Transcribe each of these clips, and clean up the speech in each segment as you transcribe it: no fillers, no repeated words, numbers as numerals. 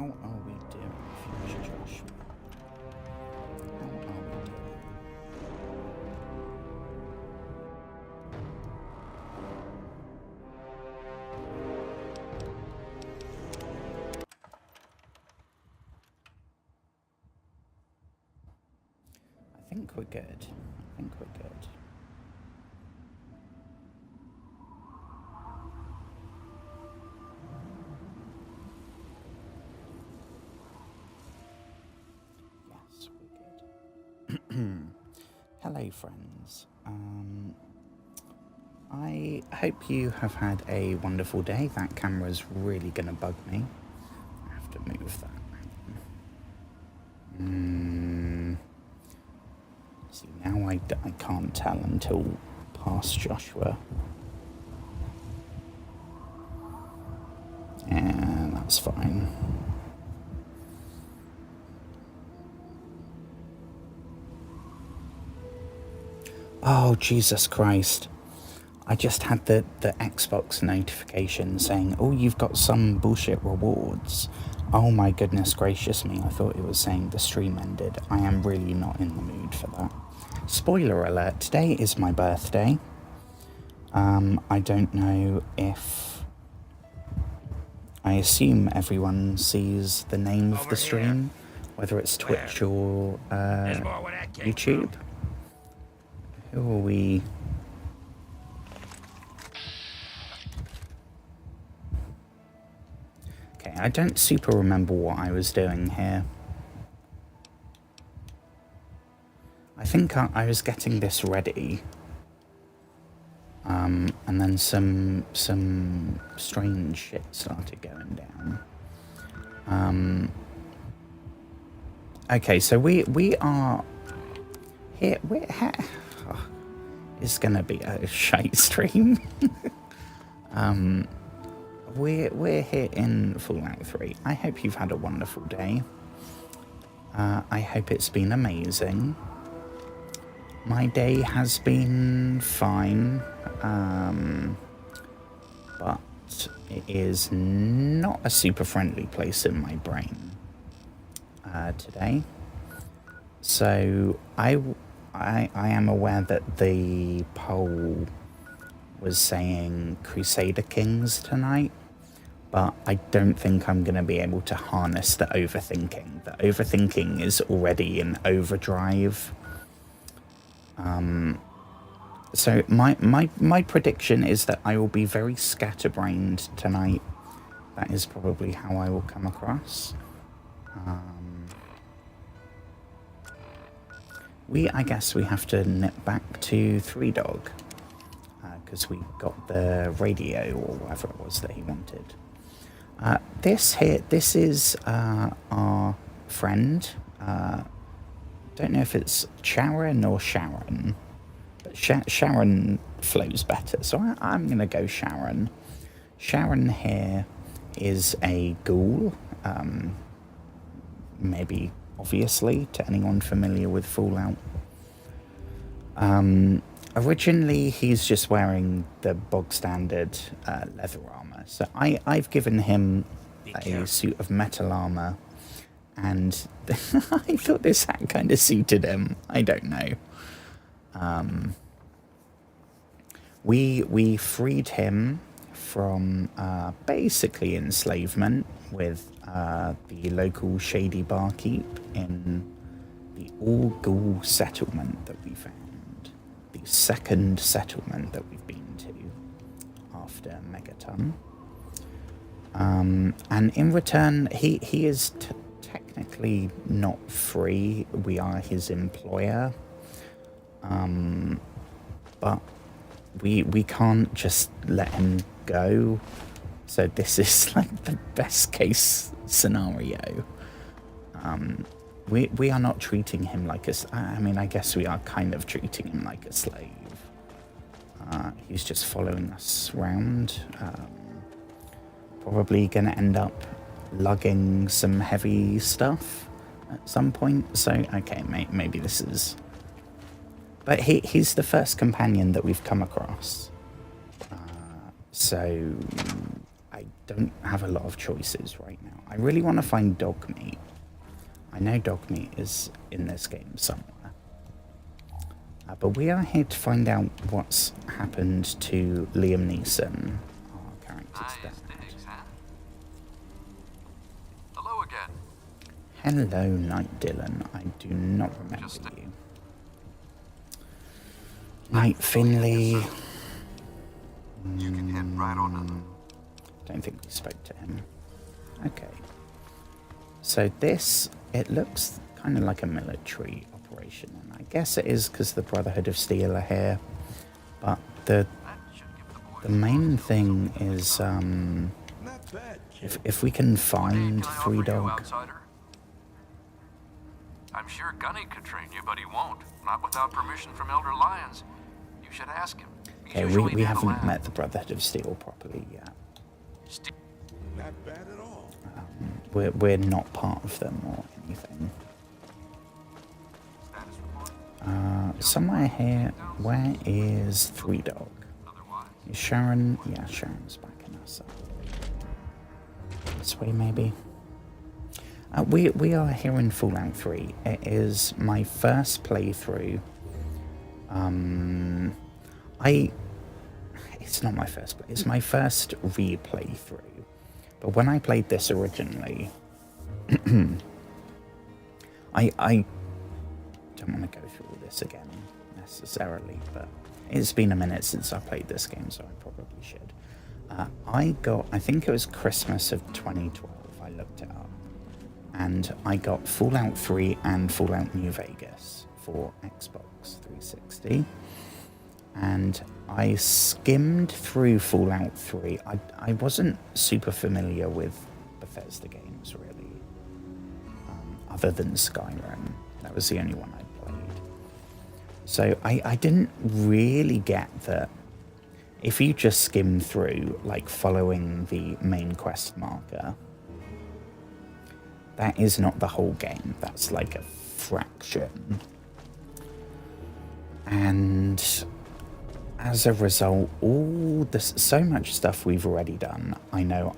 How are we doing, future Joshua? How are we doing? I think we're good. I think we're good. Yes, we're good. Hello, friends. I hope you have had a wonderful day. That camera's really going to bug me. I have to move that. See, now I can't tell until past Joshua. Yeah, that's fine. Oh, Jesus Christ. I just had the Xbox notification saying, oh, you've got some bullshit rewards. Oh my goodness gracious me, I thought it was saying the stream ended. I am really not in the mood for that. Spoiler alert, today is my birthday. I don't know if... I assume everyone sees the name of the stream, whether it's Twitch or YouTube. Who are we... Okay, I don't super remember what I was doing here. I think I was getting this ready. And then some strange shit started going down. Okay, so we are here. It's gonna be a shite stream. We're here in Fallout 3. I hope you've had a wonderful day. I hope it's been amazing. My day has been fine, but it is not a super friendly place in my brain today. So I am aware that the poll was saying Crusader Kings tonight, but I don't think I'm going to be able to harness the overthinking. The overthinking is already in overdrive. So my prediction is that I will be very scatterbrained tonight. That is probably how I will come across. I guess we have to nip back to Three Dog, because we got the radio or whatever it was that he wanted. This is our friend. Don't know if it's Sharon or Sharon, but Sharon flows better, so I'm going to go Sharon. Sharon here is a ghoul, maybe obviously to anyone familiar with Fallout. Originally he's just wearing the bog standard leather armor, so I've given him a suit of metal armor, and I thought this hat kind of suited him. I don't know. We freed him from basically enslavement with the local shady barkeep in the all-ghoul settlement that we found. The second settlement that we've been to after Megaton. And in return, he is technically not free. We are his employer. But we can't just let him go. So this is like the best case scenario. We are not treating him like a... I mean, I guess we are kind of treating him like a slave. He's just following us around. Probably going to end up lugging some heavy stuff at some point. So, okay, maybe this is... But he's the first companion that we've come across. So I don't have a lot of choices right now. I really want to find dog meat. I know dog meat is in this game somewhere. But we are here to find out what's happened to Liam Neeson, our character's dad. Hello again. Hello, Night Dylan. I do not remember you. Night Finley. You can hit right on them. Don't think we spoke to him. Okay. So this, it looks kind of like a military operation, and I guess it is because the Brotherhood of Steel are here. But the main thing is, if we can find Free Dog. I'm sure Gunny could train you, but he won't. Not without permission from Elder Lyons. You should ask him. Okay, we haven't met the Brotherhood of Steel properly yet. Not bad at all. We're not part of them or anything. Somewhere here, where is Three Dog? Is Sharon? Yeah, Sharon's backing us up. This way, maybe. We are here in Fallout 3. It is my first playthrough. It's not my first play. It's my first replay through. But when I played this originally, I don't want to go through all this again necessarily, but it's been a minute since I played this game, so I probably should. I think it was Christmas of 2012, I looked it up, and I got Fallout 3 and Fallout New Vegas for Xbox 360, and I skimmed through Fallout 3. I wasn't super familiar with Bethesda games, really, other than Skyrim. That was the only one I played. So I didn't really get that if you just skim through, like following the main quest marker, that is not the whole game. That's like a fraction. And as a result, all this, so much stuff we've already done. I know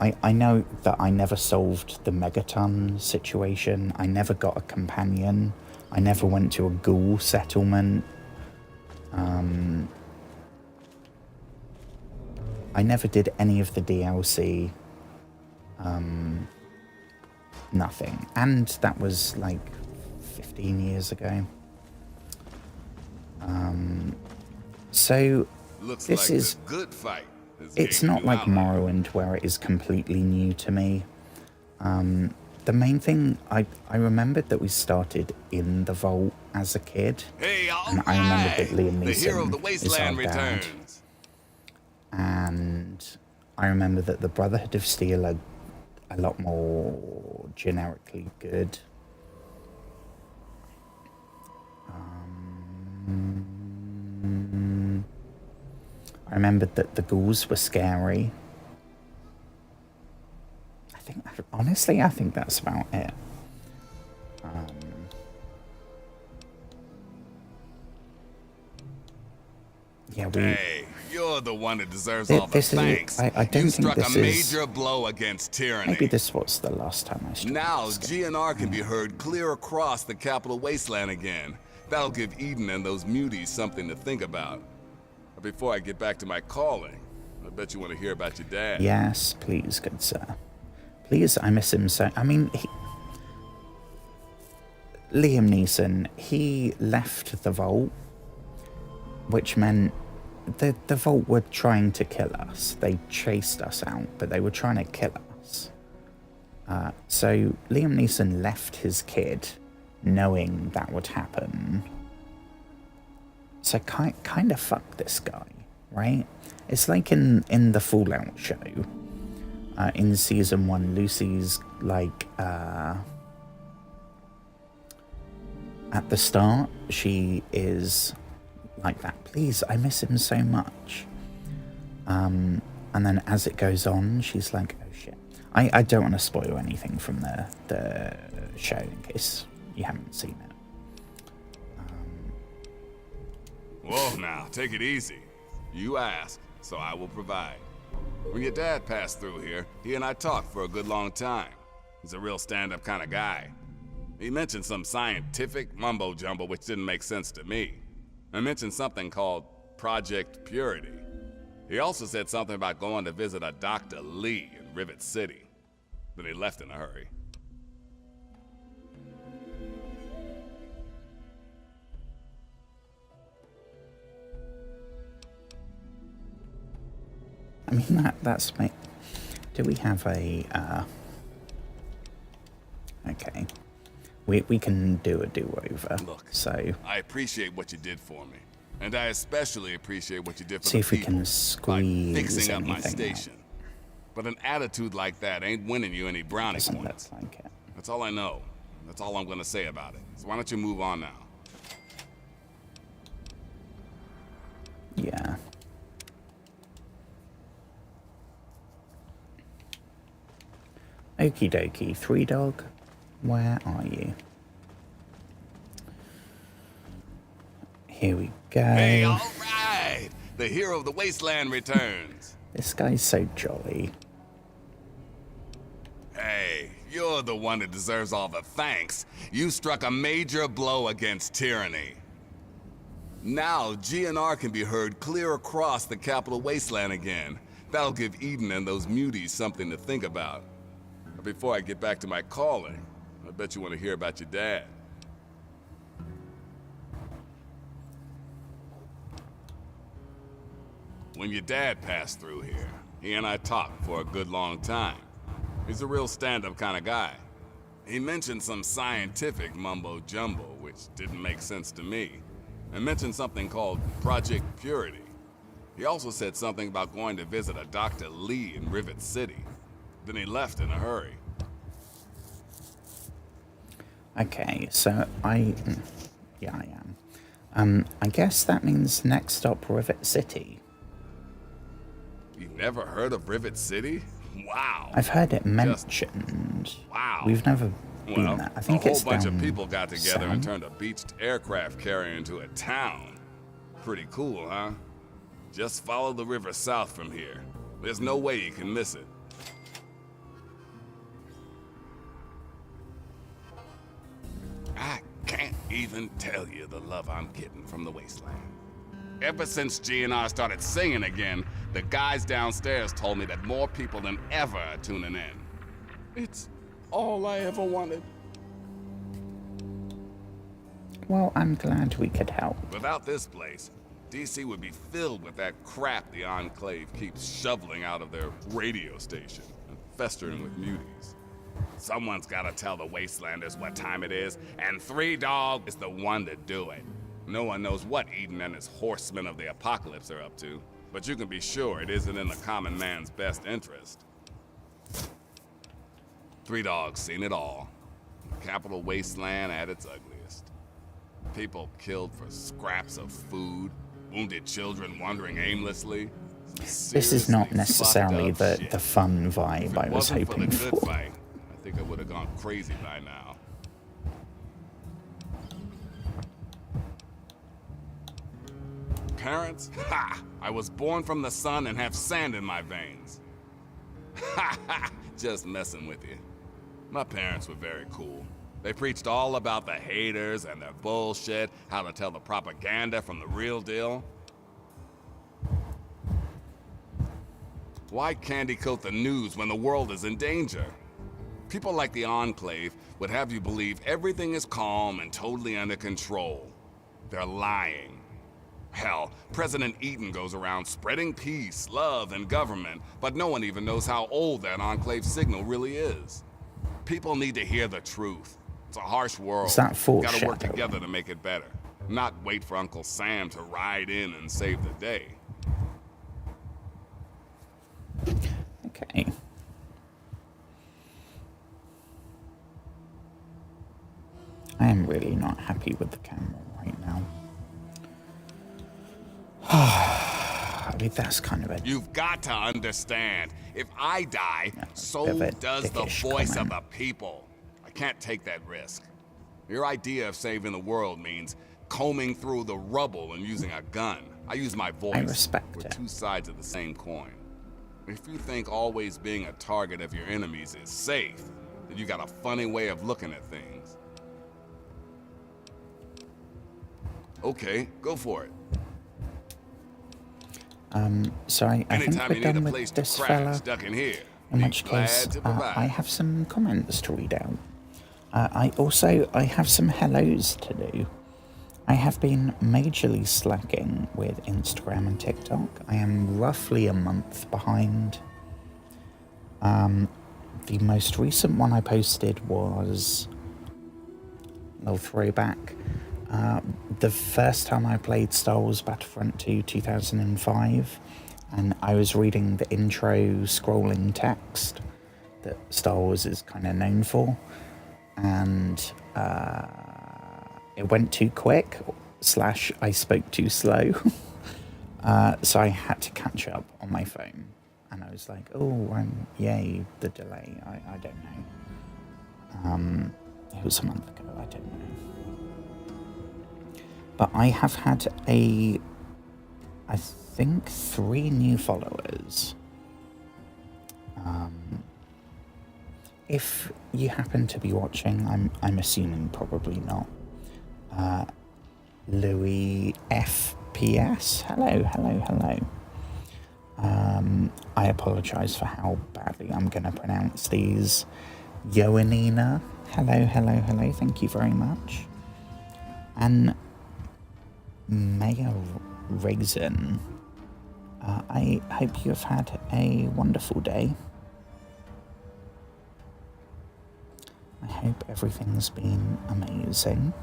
that I never solved the Megaton situation. I never got a companion. I never went to a ghoul settlement. I never did any of the DLC. Nothing. And that was like 15 years ago. So Looks this like is a good fight. it's not like Morrowind where it is completely new to me. The main thing, I remembered that we started in the vault as a kid. Hey, and I remembered that Liam the hero of the Neeson is our wasteland dad. returns. And I remember that the Brotherhood of Steel are a lot more generically good. I remembered that the ghouls were scary. Honestly, I think that's about it. Yeah, Hey, you're the one that deserves all the thanks. I don't you think struck this a is... major blow against tyranny. Maybe this was the last time I struck. Now GNR can be heard clear across the capital wasteland again. That'll give Eden and those muties something to think about. But before I get back to my calling, I bet you want to hear about your dad. Yes, please, good sir. Please, I miss him so... I mean, Liam Neeson, he left the vault, which meant the vault were trying to kill us. They chased us out, but they were trying to kill us. So Liam Neeson left his kid knowing that would happen. So kind of fuck this guy, right? It's like in the Fallout show. In season 1, Lucy's like, at the start, she is like that. Please, I miss him so much. And then as it goes on, she's like, oh shit. I don't want to spoil anything from the show in case you haven't seen it. Whoa now, take it easy. You ask, so I will provide. When your dad passed through here, he and I talked for a good long time. He's a real stand-up kind of guy. He mentioned some scientific mumbo-jumbo which didn't make sense to me. I mentioned something called Project Purity. He also said something about going to visit a Dr. Lee in Rivet City. Then he left in a hurry. I mean, that's me. Do we have a, okay. We can do a do-over. Look, so I appreciate what you did for me. And I especially appreciate what you did for see the if we people can squeeze by fixing up my anything station. But an attitude like that ain't winning you any brownie Doesn't points. look like it. That's all I know. That's all I'm gonna say about it. So why don't you move on now? Yeah. Okie dokie, Three Dog, where are you? Here we go. Hey, all right! The hero of the wasteland returns. This guy's so jolly. Hey, you're the one that deserves all the thanks. You struck a major blow against tyranny. Now, GNR can be heard clear across the capital wasteland again. That'll give Eden and those muties something to think about. But before I get back to my calling, I bet you want to hear about your dad. When your dad passed through here, he and I talked for a good long time. He's a real stand-up kind of guy. He mentioned some scientific mumbo-jumbo, which didn't make sense to me, and mentioned something called Project Purity. He also said something about going to visit a Dr. Lee in Rivet City. Then he left in a hurry. Okay, so yeah, I am. I guess that means next stop, Rivet City. You've never heard of Rivet City? Wow. I've heard it mentioned. Wow. We've never been Well, there. I think a whole it's bunch down of people got together and south. turned a beached aircraft carrier into a town. Pretty cool, huh? Just follow the river south from here. There's no way you can miss it. I can't even tell you the love I'm getting from the wasteland. Ever since GNR started singing again, the guys downstairs told me that more people than ever are tuning in. It's all I ever wanted. Well, I'm glad we could help. Without this place, DC would be filled with that crap the Enclave keeps shoveling out of their radio station and festering with muties. Someone's gotta tell the Wastelanders what time it is, and Three Dog is the one to do it. No one knows what Eden and his horsemen of the apocalypse are up to, but you can be sure it isn't in the common man's best interest. Three Dog's seen it all. The capital wasteland at its ugliest. People killed for scraps of food, wounded children wandering aimlessly. This is not necessarily the fun vibe I was hoping for. The good for. fight, I think I would have gone crazy by now. Parents? Ha! I was born from the sun and have sand in my veins. Ha ha! Just messing with you. My parents were very cool. They preached all about the haters and their bullshit, how to tell the propaganda from the real deal. Why candy coat the news when the world is in danger? People like the Enclave would have you believe everything is calm and totally under control. They're lying. Hell, President Eden goes around spreading peace, love, and government, but no one even knows how old that Enclave signal really is. People need to hear the truth. It's a harsh world. Is that Gotta work foreshadowing? together to make it better. Not wait for Uncle Sam to ride in and save the day. Okay. I am really not happy with the camera right now. I mean, that's kind of a... You've got to understand, if I die, so bit of a does the dickish voice comment. of the people. I can't take that risk. Your idea of saving the world means combing through the rubble and using a gun. I use my voice. I respect We're it. two sides of the same coin. If you think always being a target of your enemies is safe, then you got a funny way of looking at things. Okay, go for it. Sorry, I think Anytime we're you need a done place with to this crash, fella. duck in here. In Be which case, glad to provide. I have some comments to read out. I have some hellos to do. I have been majorly slacking with Instagram and TikTok. I am roughly a month behind. The most recent one I posted was a little throwback. The first time I played Star Wars Battlefront 2 2005, and I was reading the intro scrolling text that Star Wars is kind of known for, and it went too quick, / I spoke too slow, so I had to catch up on my phone, and I was like, oh, yay, the delay, I don't know. It was a month ago, I don't know. But I have had I think 3 new followers. If you happen to be watching, I'm assuming probably not. Louis FPS, hello. I apologise for how badly I'm going to pronounce these. Yoanina, hello, thank you very much. And Mayor Raisin, I hope you have had a wonderful day. I hope everything's been amazing.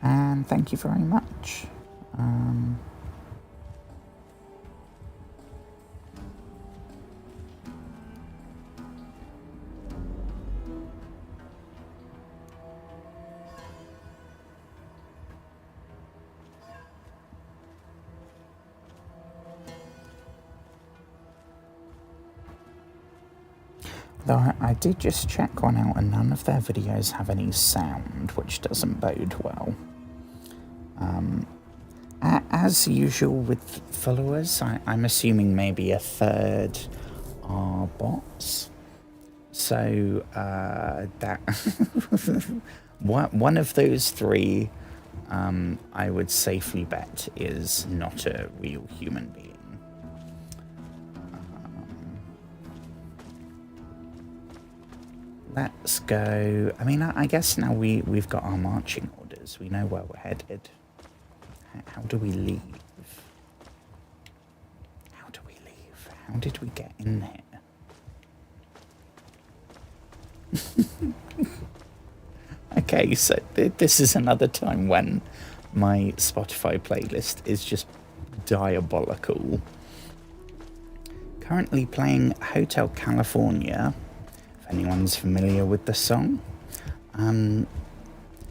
And thank you very much. Though I did just check one out and none of their videos have any sound, which doesn't bode well. As usual with followers, I'm assuming maybe a third are bots. So that one of those 3, I would safely bet is not a real human being. Let's go. I mean, I guess now we've got our marching orders. We know where we're headed. How do we leave? How do we leave? How did we get in here? Okay, so this is another time when my Spotify playlist is just diabolical. Currently playing Hotel California. If anyone's familiar with the song,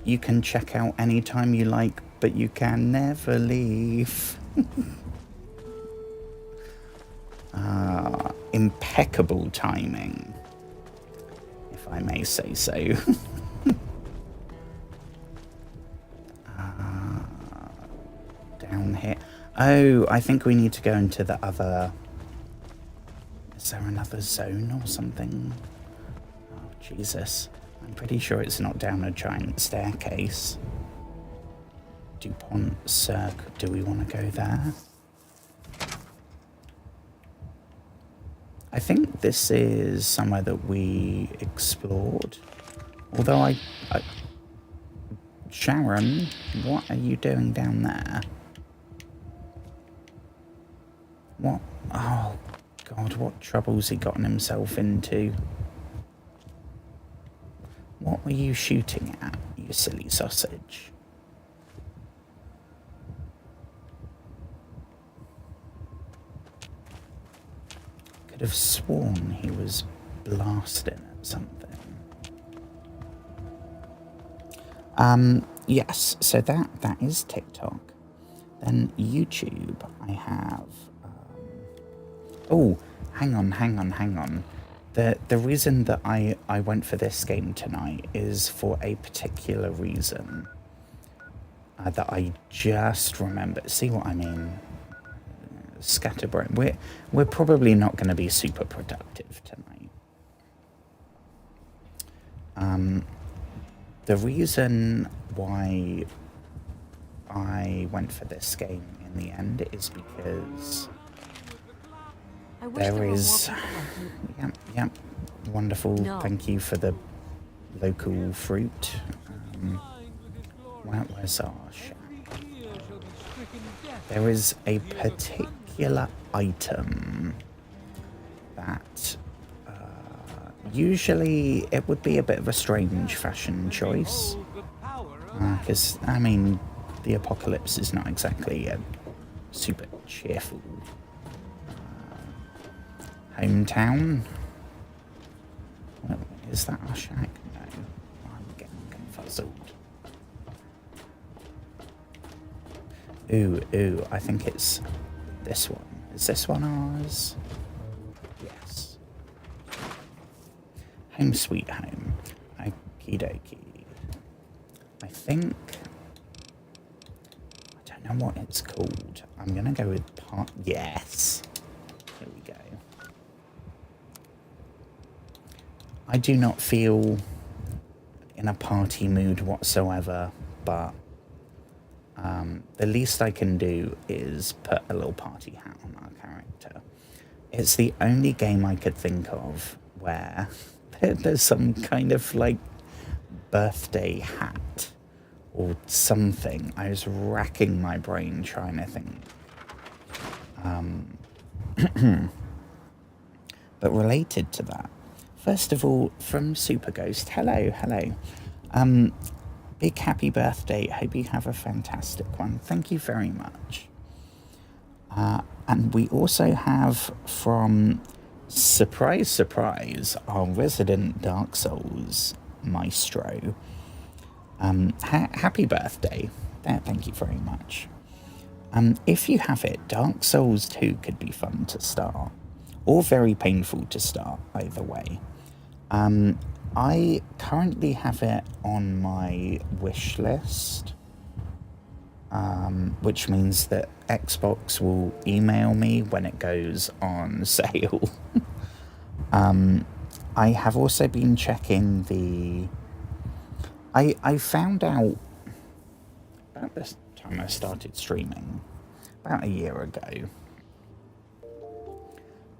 you can check out anytime you like, but you can never leave. Impeccable timing, if I may say so. Down here. Oh, I think we need to go into the other... Is there another zone or something? Jesus, I'm pretty sure it's not down a giant staircase. DuPont Cirque, do we want to go there? I think this is somewhere that we explored. Although Sharon, what are you doing down there? What? Oh, God, what trouble's he gotten himself into? What were you shooting at, you silly sausage? Could have sworn he was blasting at something. Yes, so that is TikTok. Then YouTube, I have... oh, hang on. The reason that I went for this game tonight is for a particular reason. that I just remembered. See what I mean? Scatterbrain. We're probably not going to be super productive tonight. The reason why I went for this game in the end is because there is... Yep, wonderful. No. Thank you for the local fruit. Where's our shack? There is a particular item that usually it would be a bit of a strange fashion choice. Because, I mean, the apocalypse is not exactly a super cheerful hometown. Well, is that our shack? No, I'm getting confuzzled. Ooh, I think it's this one. Is this one ours? Yes. Home sweet home. Okie dokie. I think... I don't know what it's called. I'm gonna go with Yes. Here we go. I do not feel in a party mood whatsoever, but the least I can do is put a little party hat on our character. It's the only game I could think of where there's some kind of like birthday hat or something. I was racking my brain trying to think. But related to that, first of all, from Super Ghost, hello. Big happy birthday. Hope you have a fantastic one. Thank you very much. And we also have from surprise, our resident Dark Souls maestro. Happy birthday. Thank you very much. If you have it, Dark Souls 2 could be fun to start, or very painful to start, either way. I currently have it on my wish list, which means that Xbox will email me when it goes on sale. I have also been checking the... I found out about this time I started streaming, about a year ago,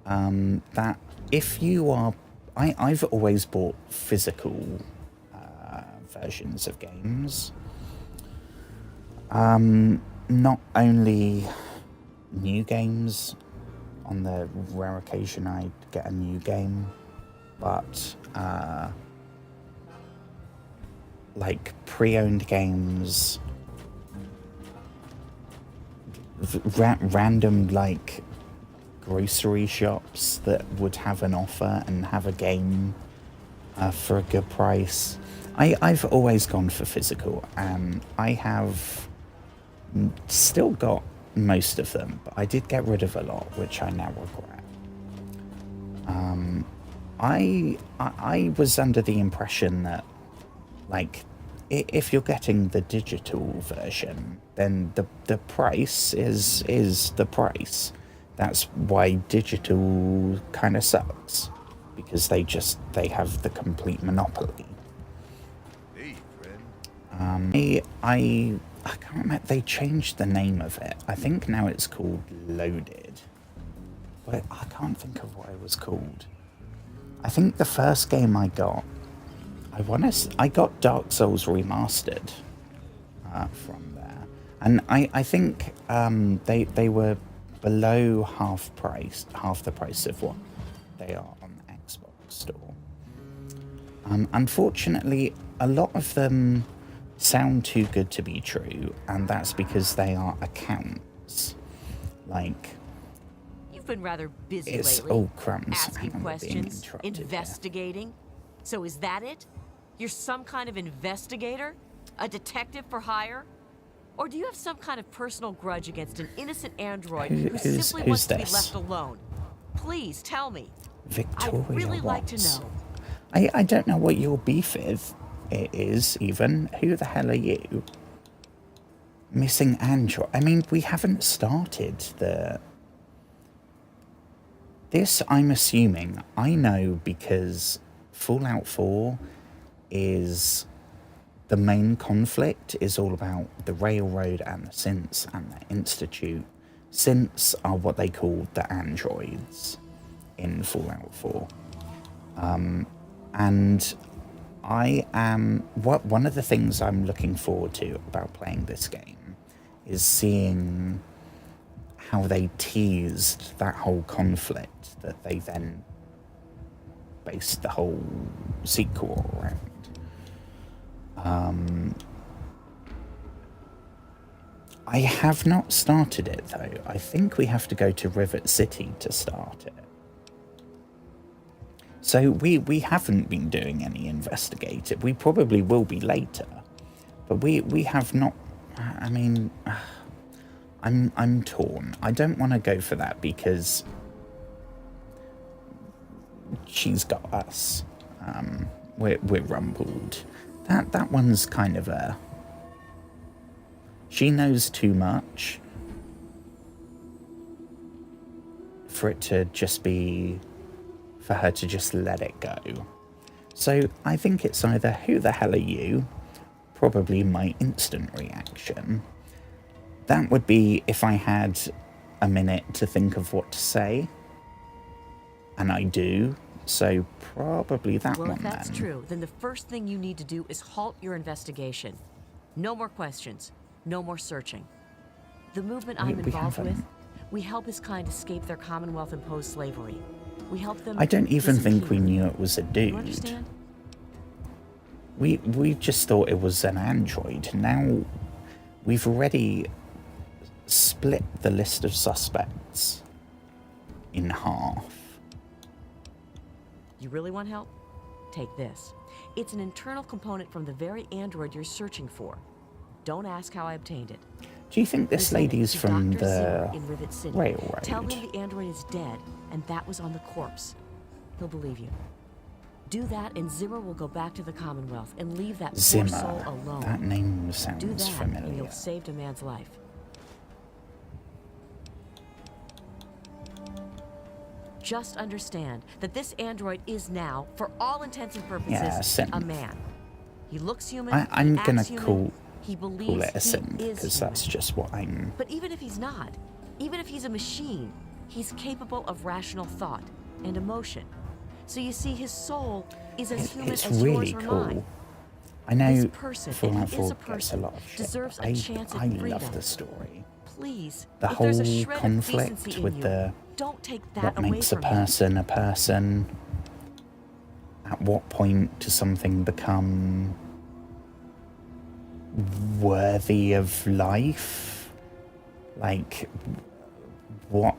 that if you are... I've always bought physical versions of games. Not only new games, on the rare occasion I get a new game, but like pre-owned games, random like grocery shops that would have an offer and have a game for a good price. I've always gone for physical, and I have still got most of them, but I did get rid of a lot, which I now regret. I was under the impression that, like, if you're getting the digital version, then the price is the price. That's why digital kind of sucks, because they have the complete monopoly. Hey, friend. I can't remember. They changed the name of it. I think now it's called Loaded. But I can't think of what it was called. I think the first game I got, I got Dark Souls Remastered from there, and I think they were below half the price of what they are on the Xbox store. Unfortunately, a lot of them sound too good to be true, and that's because they are accounts. Like, you've been rather busy lately. Oh, crumbs. Asking questions, investigating. Here. So is that it? You're some kind of investigator? A detective for hire? Or do you have some kind of personal grudge against an innocent android who simply wants to be left alone? Please tell me. Victoria I'd really like to know. I don't know what your beef is even. Who the hell are you? Missing android. I mean, we haven't started the... This, I'm assuming, I know because Fallout 4 is... The main conflict is all about the Railroad and the Synths and the Institute. Synths are what they call the androids in Fallout 4. And I am... One of the things I'm looking forward to about playing this game is seeing how they teased that whole conflict that they then based the whole sequel around. I have not started it though. I think we have to go to Rivet City to start it. So we haven't been doing any investigative. We probably will be later, but we have not. I mean, I'm torn. I don't want to go for that because she's got us. We're rumbled. That one's kind of a... She knows too much for it to just be... For her to just let it go. So I think it's either, who the hell are you? Probably my instant reaction. That would be if I had a minute to think of what to say. And I do. So probably that one then. Well, if that's true, then the first thing you need to do is halt your investigation. No more questions. No more searching. The movement I'm involved with, we help his kind escape their Commonwealth-imposed slavery. We help them... I don't even think we knew it was a dude. You understand? We just thought it was an android. Now we've already split the list of suspects in half. You really want help? Take this. It's an internal component from the very android you're searching for. Don't ask how I obtained it. Do you think this lady's from Dr. the Zero in Rivet City. Railroad? Tell him the android is dead, and that was on the corpse. He'll believe you. Do that, and Zimmer will go back to the Commonwealth and leave that poor soul alone. That name Do sounds that, familiar. and you'll have saved a man's life. Just understand that this android is now, for all intents and purposes, a man. He looks human. I'm he gonna acts human, call he believes it a synth he is because human. that's just what I'm... But even if he's not, even if he's a machine, he's capable of rational thought and emotion. So you see, his soul is as human It's as really yours or cool. mine. I know This person, Fallout and he is 4 a gets a person, lot of shit, deserves but a chance at I freedom. love the story. Please, The if there's a whole shred of conflict decency with in you, the... don't take that What away makes a from him. person a person? At what point does something become worthy of life? Like, what?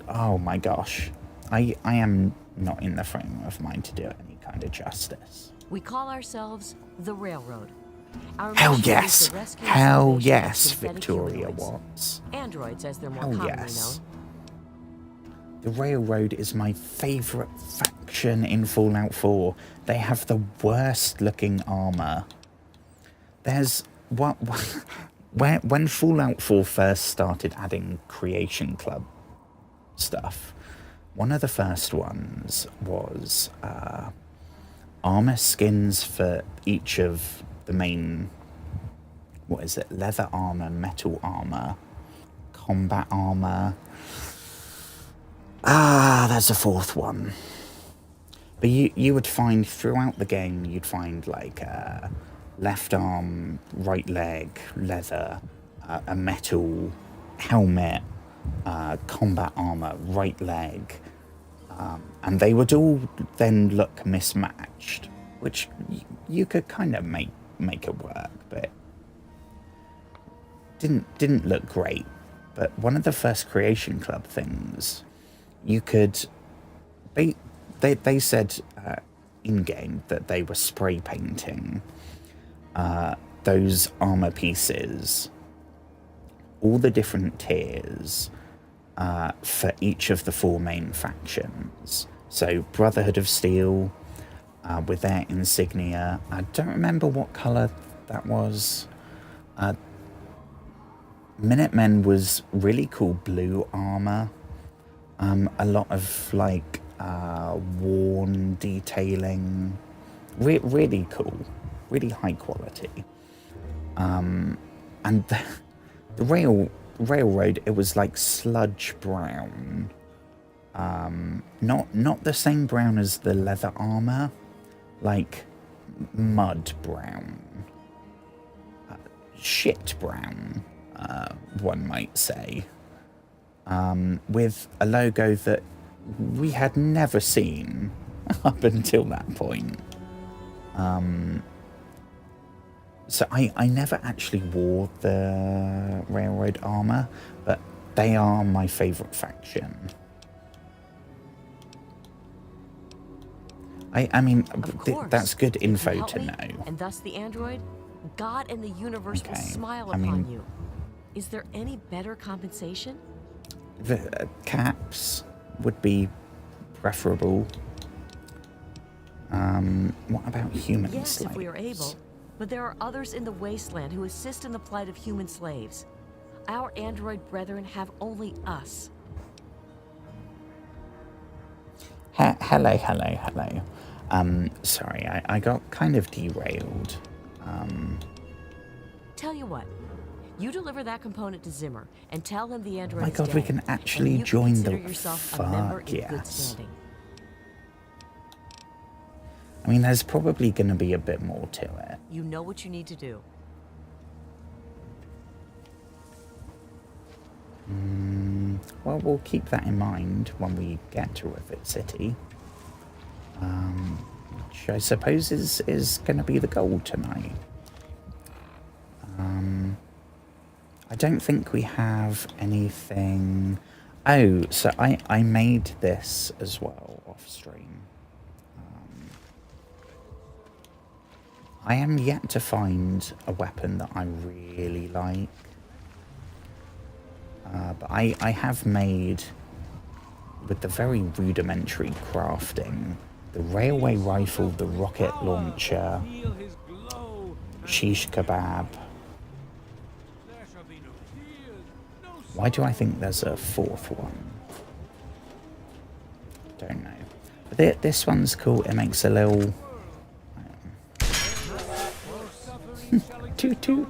Oh my gosh. I am not in the frame of mind to do any kind of justice. We call ourselves the Railroad. Our Hell mission is yes! the rescue and Hell salvation of yes, synthetic Victoria humanoids. Watts. Androids, as they're more Hell commonly yes. known. The Railroad is my favourite faction in Fallout 4. They have the worst looking armour. There's... When Fallout 4 first started adding Creation Club stuff, one of the first ones was armour skins for each of the main... What is it? Leather armour, metal armour, combat armour... there's a fourth one. But you would find throughout the game, you'd find like left arm, right leg, leather, a metal helmet, combat armor, right leg. And they would all then look mismatched, which you could kind of make it work, but didn't look great. But one of the first Creation Club things, you could... They said in-game that they were spray painting those armor pieces, all the different tiers for each of the four main factions. So Brotherhood of Steel with their insignia. I don't remember what colour that was. Minutemen was really cool blue armor. A lot of like worn detailing. Really cool. Really high quality. And the railroad, it was like sludge brown. Not the same brown as the leather armor, like mud brown, shit brown, one might say, with a logo that we had never seen up until that point. So I never actually wore the railroad armor, but they are my favorite faction. I mean, that's good info to know. And thus the android, God and the universe will smile I mean, upon you. Is there any better compensation? The caps would be preferable. What about human slaves? Yes, if we are able. But there are others in the wasteland who assist in the plight of human slaves. Our android brethren have only us. Hello. Sorry, I got kind of derailed. Tell you what, you deliver that component to Zimmer and tell him the android My is God, dead, we can actually and you join consider the yourself a member in good yes. standing. I mean, there's probably going to be a bit more to it. You know what you need to do. Well, we'll keep that in mind when we get to Rivet City. Which I suppose is going to be the goal tonight. I don't think we have anything... Oh, so I made this as well off stream. I am yet to find a weapon that I really like. But I have made, with the very rudimentary crafting, the railway rifle, the rocket launcher, shish kebab. Why do I think there's a fourth one? Don't know. But this one's cool. It makes a little... toot toot.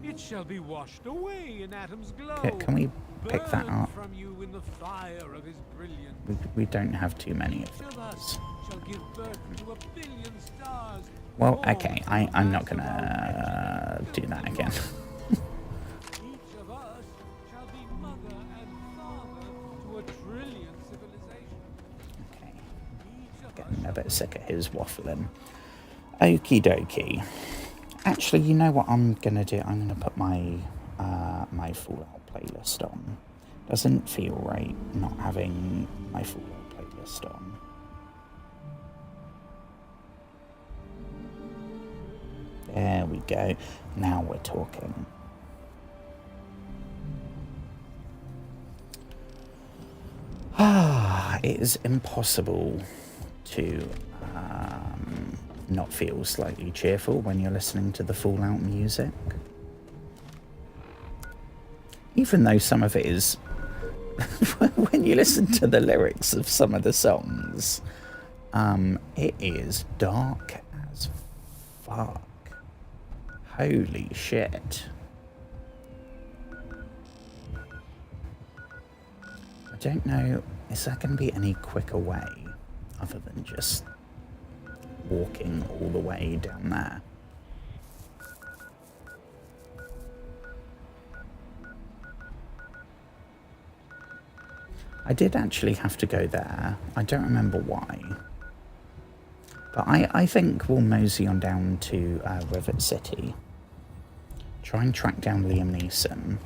It shall be washed away in Atom's glow. Can we pick that up? From you in the fire of his brilliance. We don't have too many of those. Shall give birth to a billion stars. Well, okay, I'm not gonna do that again. Each of us shall be mother and father to a trillion civilizations. Okay, getting a bit sick of his waffling. Okie dokie. Actually, you know what I'm gonna do? I'm gonna put my my Fallout playlist on. Doesn't feel right not having my Fallout playlist on. There we go. Now we're talking. It is impossible to not feel slightly cheerful when you're listening to the Fallout music. Even though some of it is... when you listen to the lyrics of some of the songs, it is dark as fuck. Holy shit. I don't know, is there going to be any quicker way other than just walking all the way down there? I did actually have to go there. I don't remember why. But I think we'll mosey on down to Rivet City. Try and track down Liam Neeson.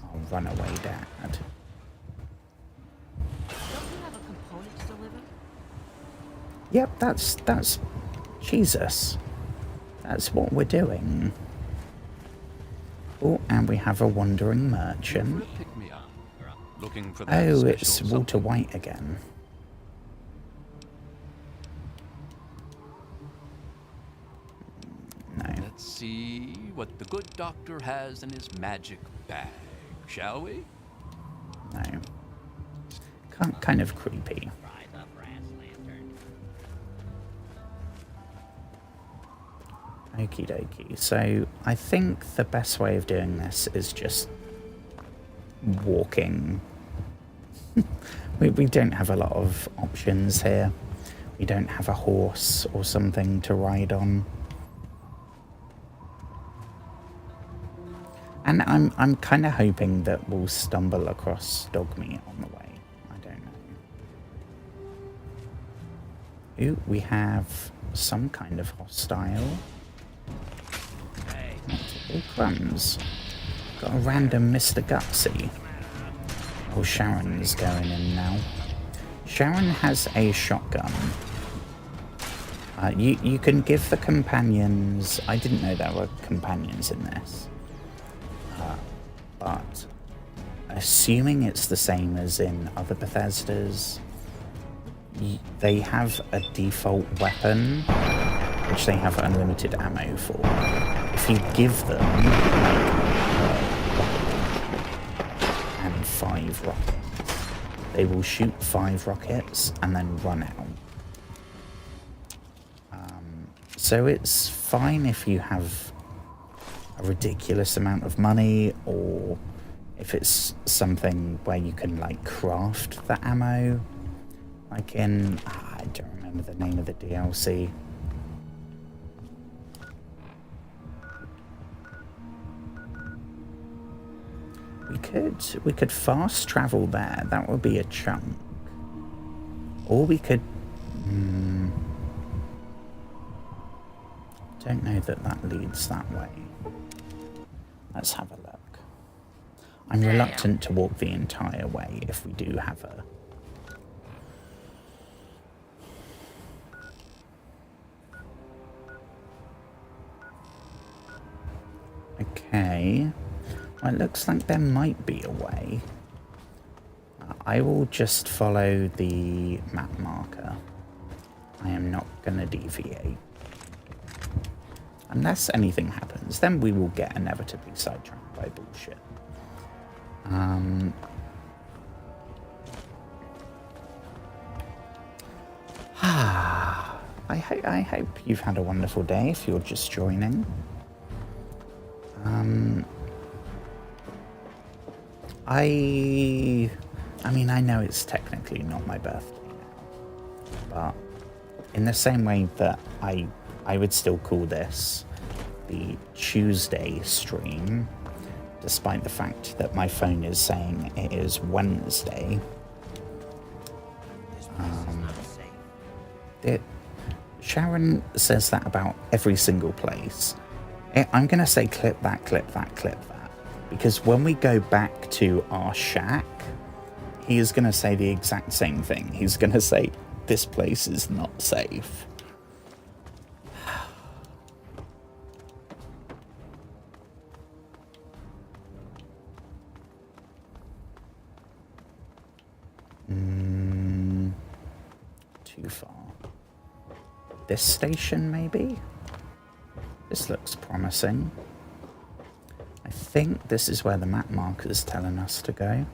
I'll run away, Dad. Don't you have a component to deliver? Yep, that's Jesus. That's what we're doing. Oh, and we have a wandering merchant. Looking for that Oh, it's special Walter something. White again. Let's No. Let's see what the good doctor has in his magic bag, shall we? No. Kind of creepy. Okie dokie. So I think the best way of doing this is just walking. we don't have a lot of options here. We don't have a horse or something to ride on. And I'm kind of hoping that we'll stumble across dog meat on the way. I don't know. Ooh, we have some kind of hostile. Multiple crumbs. Got a random Mr. Gutsy. Oh, Sharon's going in now. Sharon has a shotgun. You can give the companions... I didn't know there were companions in this. But assuming it's the same as in other Bethesdas, they have a default weapon, which they have unlimited ammo for. If you give them, and 5 rockets, they will shoot 5 rockets and then run out. So it's fine if you have a ridiculous amount of money, or if it's something where you can like craft the ammo, like in I don't remember the name of the DLC. We could fast travel there. That would be a chunk. Or we could don't know that leads that way. Let's have a look. I'm reluctant to walk the entire way if we do have a... Okay. Well, it looks like there might be a way. I will just follow the map marker. I am not going to deviate. Unless anything happens, then we will get inevitably sidetracked by bullshit. I hope you've had a wonderful day if you're just joining. I mean, I know it's technically not my birthday now, but in the same way that I would still call this the Tuesday stream, despite the fact that my phone is saying it is Wednesday. Sharon says that about every single place. I'm going to say clip that, clip that, clip that. Because when we go back to our shack, he is going to say the exact same thing. He's going to say, this place is not safe. Too far. This station, maybe? This looks promising. I think this is where the map marker is telling us to go.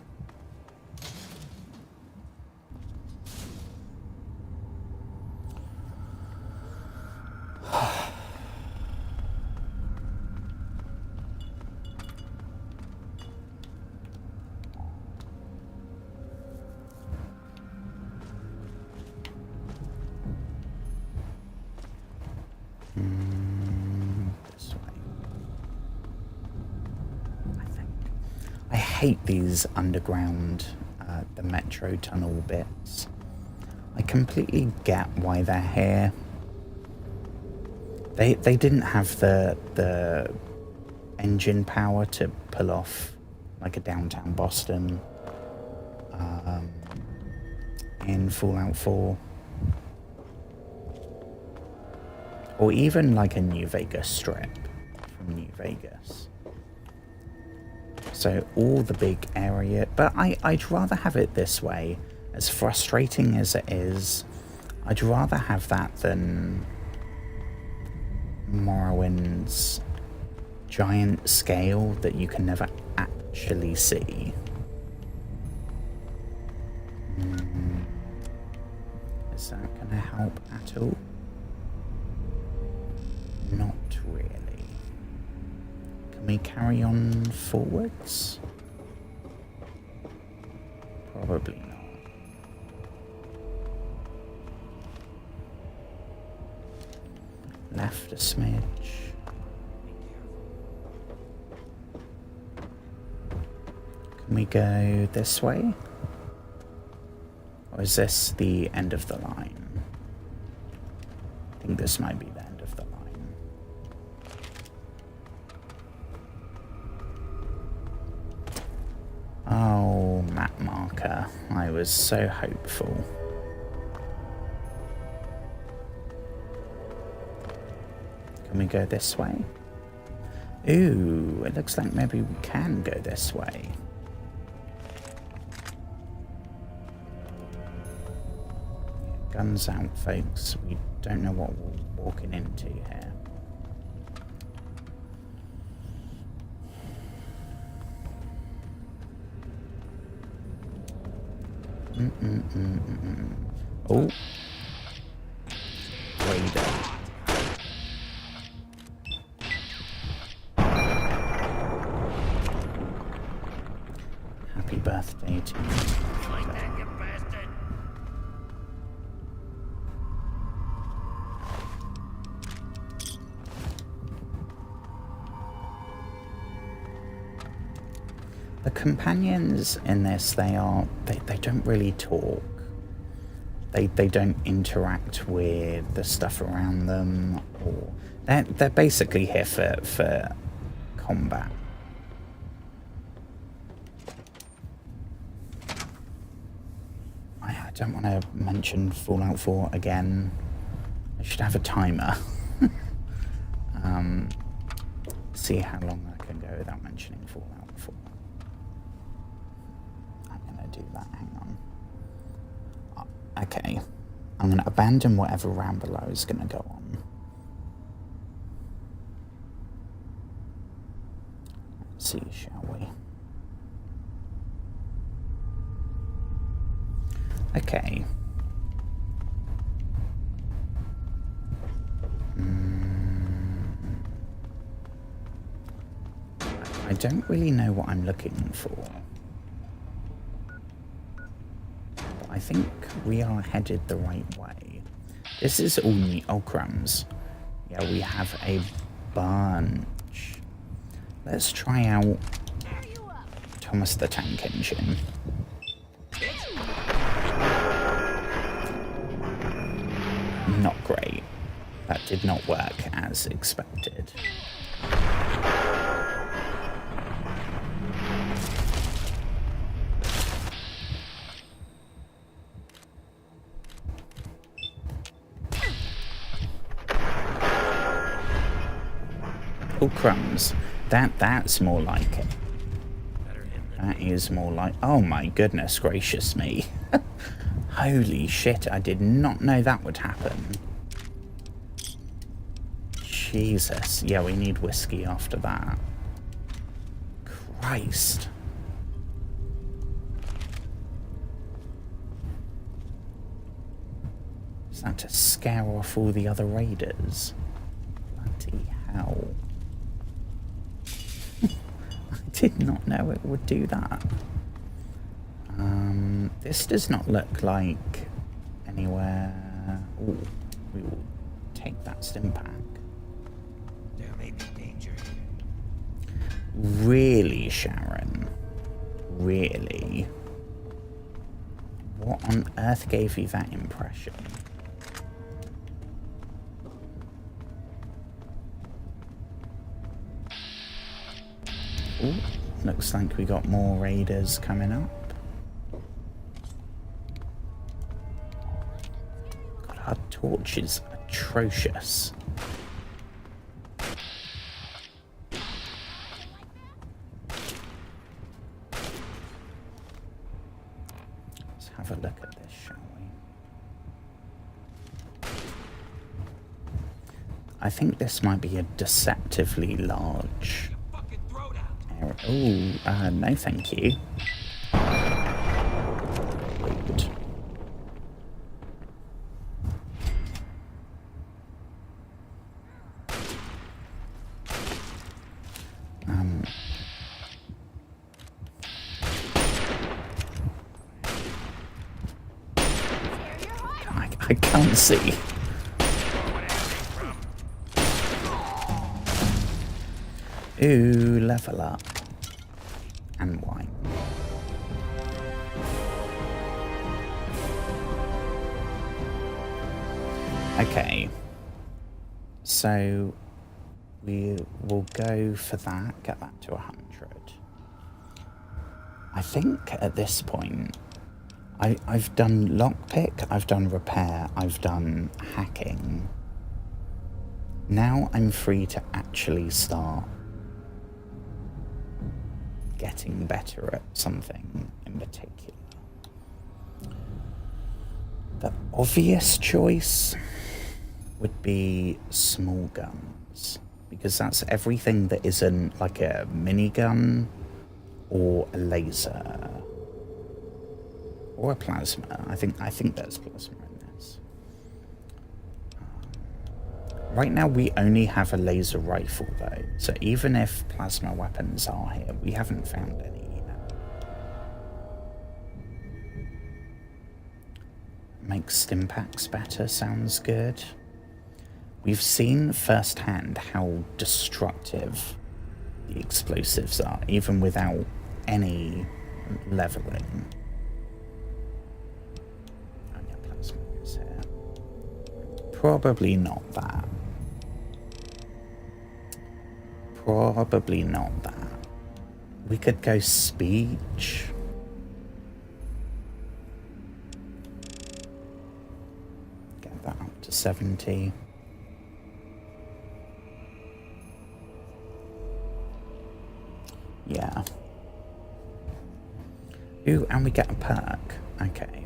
I hate these underground, the metro tunnel bits. I completely get why they're here. They didn't have the engine power to pull off like a downtown Boston in Fallout 4. Or even like a New Vegas strip from New Vegas. So all the big area, but I'd rather have it this way. As frustrating as it is, I'd rather have that than Morrowind's giant scale that you can never actually see. Is that going to help at all? Not really. Can we carry on forwards? Probably not. Left a smidge. Can we go this way? Or is this the end of the line? I think this might be the end of the line. Oh, map marker. I was so hopeful. Can we go this way? Ooh, it looks like maybe we can go this way. Guns out, folks. We don't know what we're walking into here. Oh. Raider. Happy birthday to you. The companions in this, they don't really talk. They don't interact with the stuff around them, or they're basically here for combat. I don't want to mention Fallout 4 again. I should have a timer. See how long I can go without mentioning Fallout 4. I'm gonna do that, hang on. Okay, I'm gonna abandon whatever ramble I was gonna go on. Let's see, shall we? Okay. I don't really know what I'm looking for. But I think we are headed the right way. This is all new. Oh, crumbs. Yeah, we have a bunch. Let's try out Thomas the Tank Engine. Not great. That did not work as expected. Oh, crumbs. That's more like it. That is more like... Oh my goodness gracious me. Holy shit, I did not know that would happen. Jesus. Yeah, we need whiskey after that. Christ. Is that to scare off all the other raiders? Bloody hell. I did not know it would do that. This does not look like anywhere... Ooh, we will take that stim pack. There may be danger. Really, Sharon? Really? What on earth gave you that impression? Ooh, looks like we got more raiders coming up. God, our torch is atrocious. Let's have a look at this, shall we? I think this might be a deceptively large area. Ooh, no thank you. Rude. I can't see. Ooh, level up. And wine. Okay. So we will go for that, get that to 100. I think at this point, I've done lockpick, I've done repair, I've done hacking. Now I'm free to actually start getting better at something in particular. The obvious choice would be small guns, because that's everything that isn't like a minigun or a laser or a plasma. I think there's plasma in this. Right now we only have a laser rifle though, so even if plasma weapons are here, we haven't found any yet. Make stim packs better sounds good. We've seen firsthand how destructive the explosives are, even without any leveling. Oh yeah, plasma is here. Probably not that. Probably not that. We could go speech. Get that up to 70. Yeah. Ooh, and we get a perk. Okay.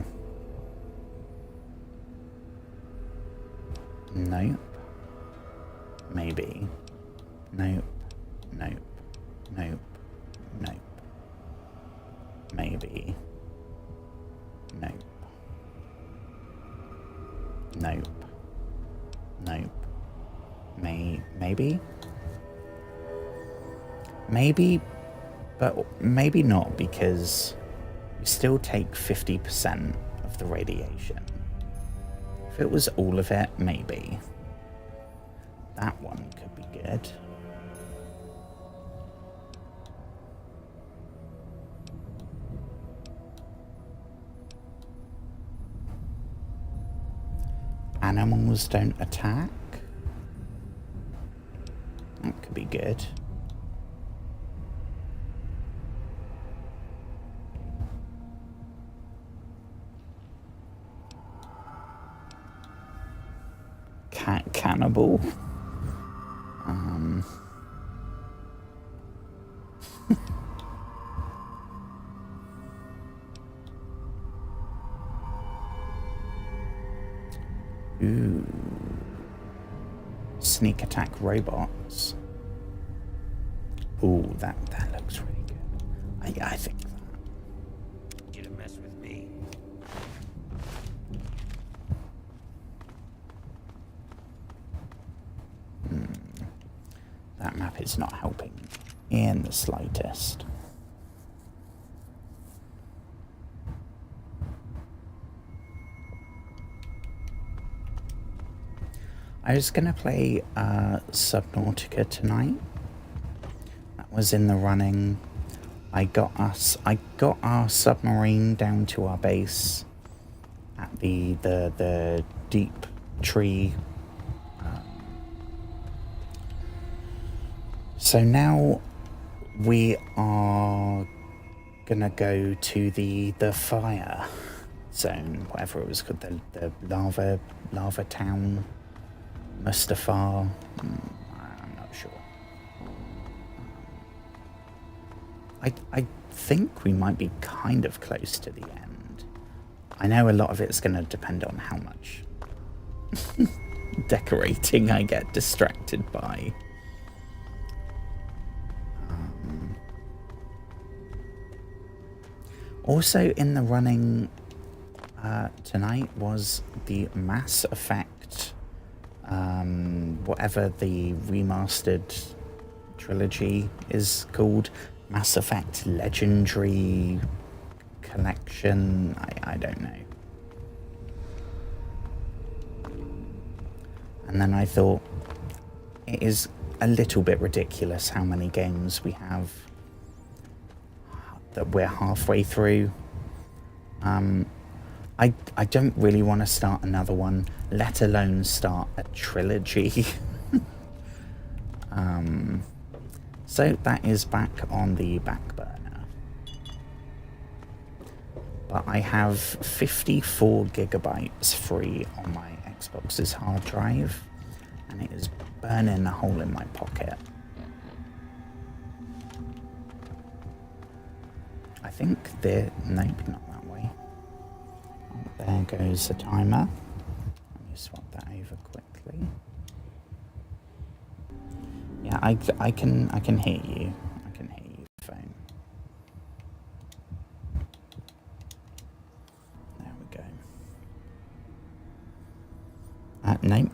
Nope. Maybe. Nope. Nope. Nope. Nope. Maybe. Nope. Nope. Nope. Maybe? Maybe, but maybe not, because we still take 50% of the radiation. If it was all of it, maybe. That one could be good. Animals don't attack? That could be good. Cannibal. Ooh. Sneak attack robots. Ooh, that looks really good. I think that. You to mess with me. That map is not helping in the slightest. I was gonna play Subnautica tonight. That was in the running. I got our submarine down to our base at the deep tree. So now we are gonna go to the fire zone, whatever it was called, the lava town, Mustafar. I'm not sure. I think we might be kind of close to the end. I know a lot of it's gonna depend on how much decorating I get distracted by. Also in the running tonight was the Mass Effect, whatever the remastered trilogy is called, Mass Effect Legendary Collection, I don't know. And then I thought, it is a little bit ridiculous how many games we have that we're halfway through. I don't really want to start another one, let alone start a trilogy. So that is back on the back burner. But I have 54 gigabytes free on my Xbox's hard drive, and it is burning a hole in my pocket. I think nope, not that way. Oh, there goes the timer. Let me swap that over quickly. Yeah, I can hear you. I can hear you, phone. There we go. Nope,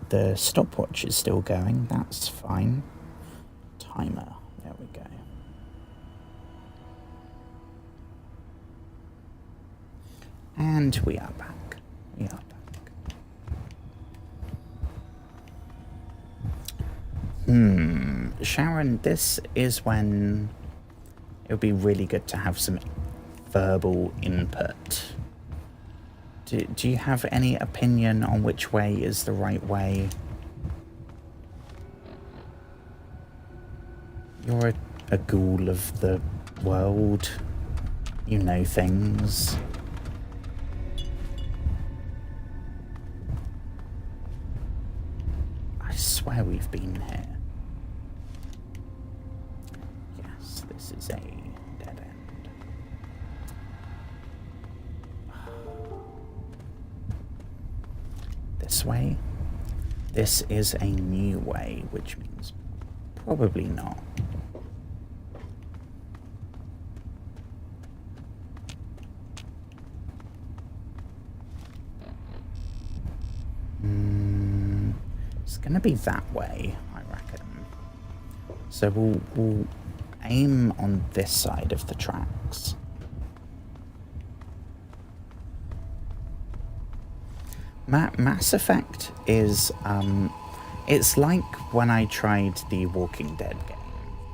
the stopwatch is still going. That's fine. Timer. There we go. And we are back. We are back. Sharon, this is when it would be really good to have some verbal input. Do you have any opinion on which way is the right way? You're a ghoul of the world. You know things. I swear we've been here. Yes, this is a dead end. This way? This is a new way, which means probably not. It's gonna be that way, I reckon. So we'll aim on this side of the tracks. Mass Effect is it's like when I tried the Walking Dead game,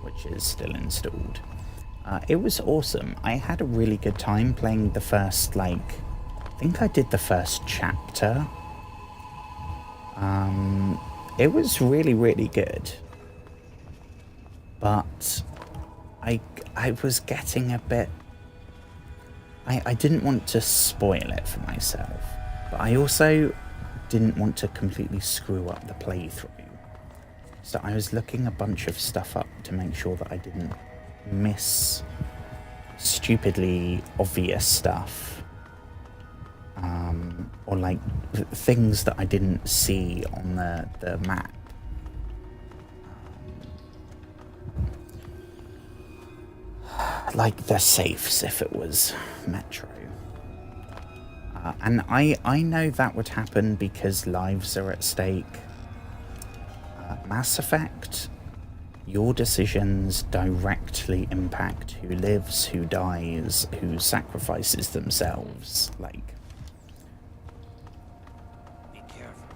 which is still installed. It was awesome. I had a really good time playing the first, I think I did the first chapter. It was really, really good. But I was getting a bit... I didn't want to spoil it for myself. But I also didn't want to completely screw up the playthrough. So I was looking a bunch of stuff up to make sure that I didn't miss stupidly obvious stuff. Or things that I didn't see on the map. Like the safes if it was Metro. And I know that would happen because lives are at stake. Mass Effect, your decisions directly impact who lives, who dies, who sacrifices themselves. Be careful.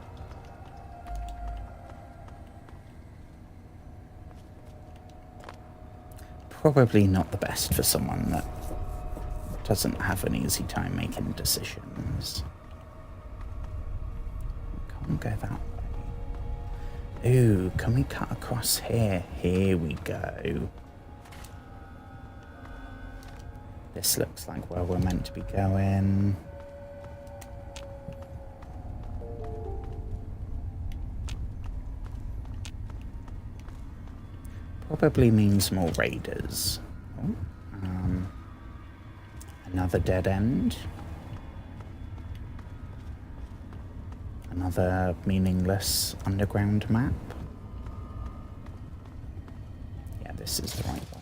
Probably not the best for someone that doesn't have an easy time making decisions. Can't go that way. Ooh, can we cut across here? Here we go. This looks like where we're meant to be going. Probably means more raiders. Oh, another dead end. another meaningless underground map. Yeah, this is the right way.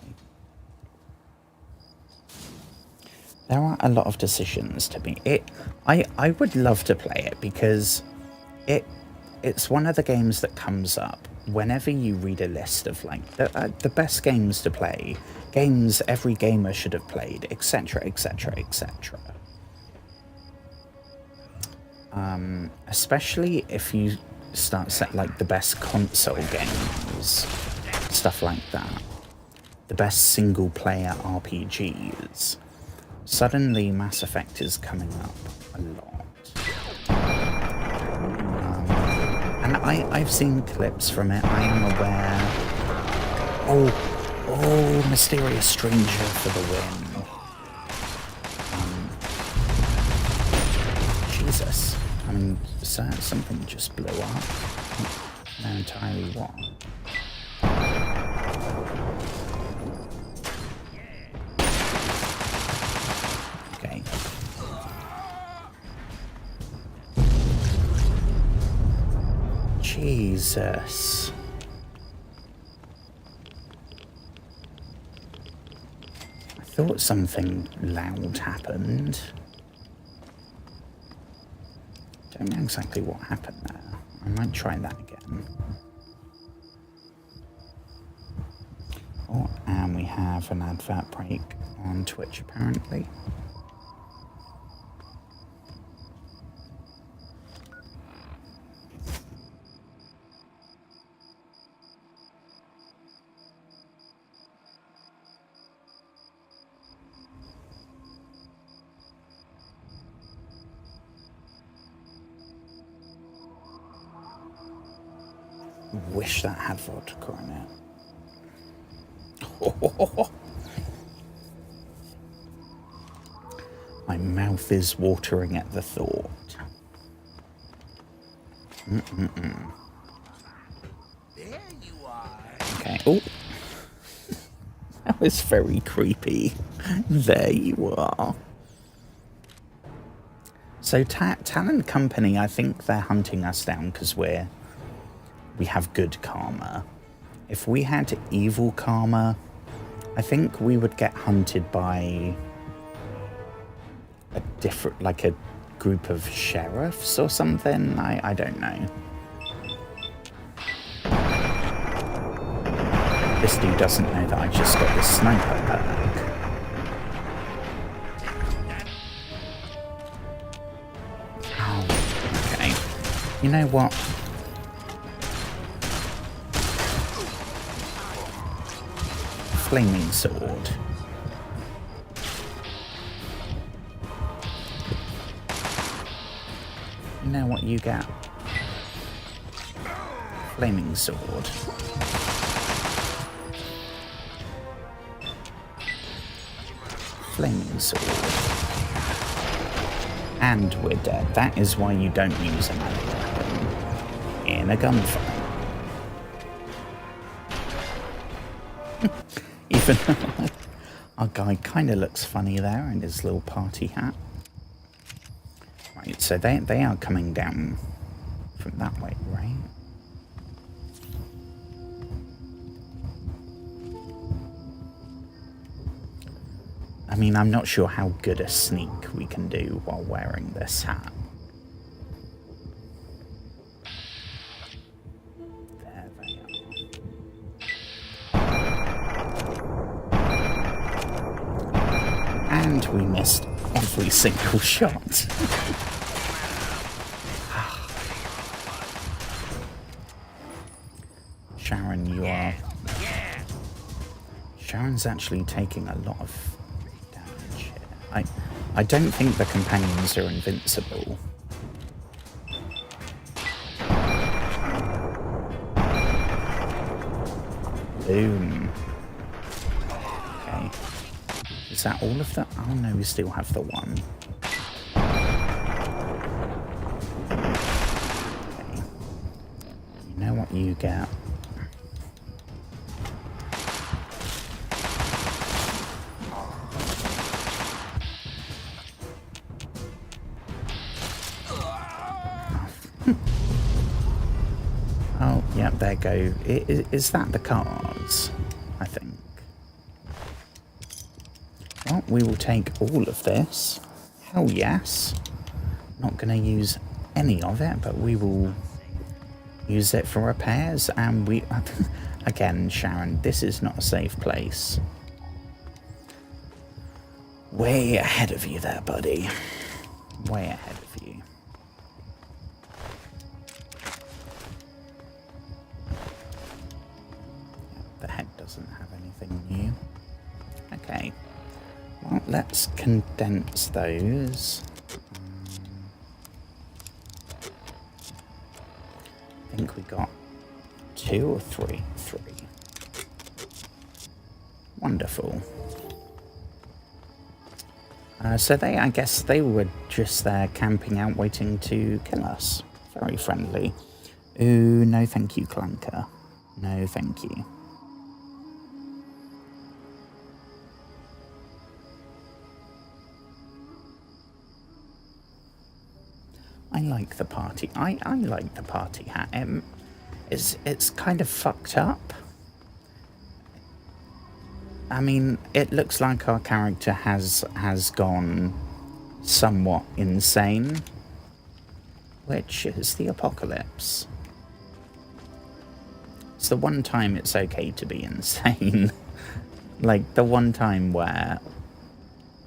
There are a lot of decisions to be... I would love to play it because it's one of the games that comes up whenever you read a list of like the best games to play, games every gamer should have played, etc, etc, etc. Especially if you start set like the best console games, stuff like that, the best single player RPGs. Suddenly Mass Effect is coming up a lot. And I've seen clips from it. I am aware. Oh, Mysterious Stranger for the win. Jesus. I mean, something just blew up. I don't know entirely what. Okay. Jesus. I thought something loud happened. Don't know exactly what happened there. I might try that again. Oh, and we have an advert break on Twitch apparently. Wish that had vodka in it. My mouth is watering at the thought. There you are. Okay. Oh, that was very creepy. There you are. So Talent Company, I think they're hunting us down because we have good karma. If we had evil karma, I think we would get hunted by a different, like a group of sheriffs or something. I don't know. This dude doesn't know that I just got the sniper perk. Oh, okay. You know what? Flaming sword. You know what you get? Flaming sword. Flaming sword. And we're dead. That is why you don't use a melee weapon in a gunfight. Even though our guy kind of looks funny there in his little party hat. Right, so they are coming down from that way, right? I mean, I'm not sure how good a sneak we can do while wearing this hat. There they are. And we missed every single shot. Sharon, you are... Sharon's actually taking a lot of damage here. I don't think the companions are invincible. Boom. Okay. Is that all of that? Oh no, we still have the one. Okay. You know what you get? Yep, there go. Is that the cars? I think. Well, we will take all of this. Hell yes. Not going to use any of it, but we will use it for repairs. And we... Again, Sharon, this is not a safe place. Way ahead of you there, buddy. Way ahead of you. The head doesn't have anything new. Okay. Well, let's condense those. I think we got 2 or 3? 3. Wonderful. So I guess they were just there camping out waiting to kill us. Very friendly. Ooh, no thank you, Clunker. No thank you. I like the party. I like the party hat. It's kind of fucked up. I mean, it looks like our character has gone somewhat insane, which is the apocalypse. It's the one time it's okay to be insane. Like, the one time where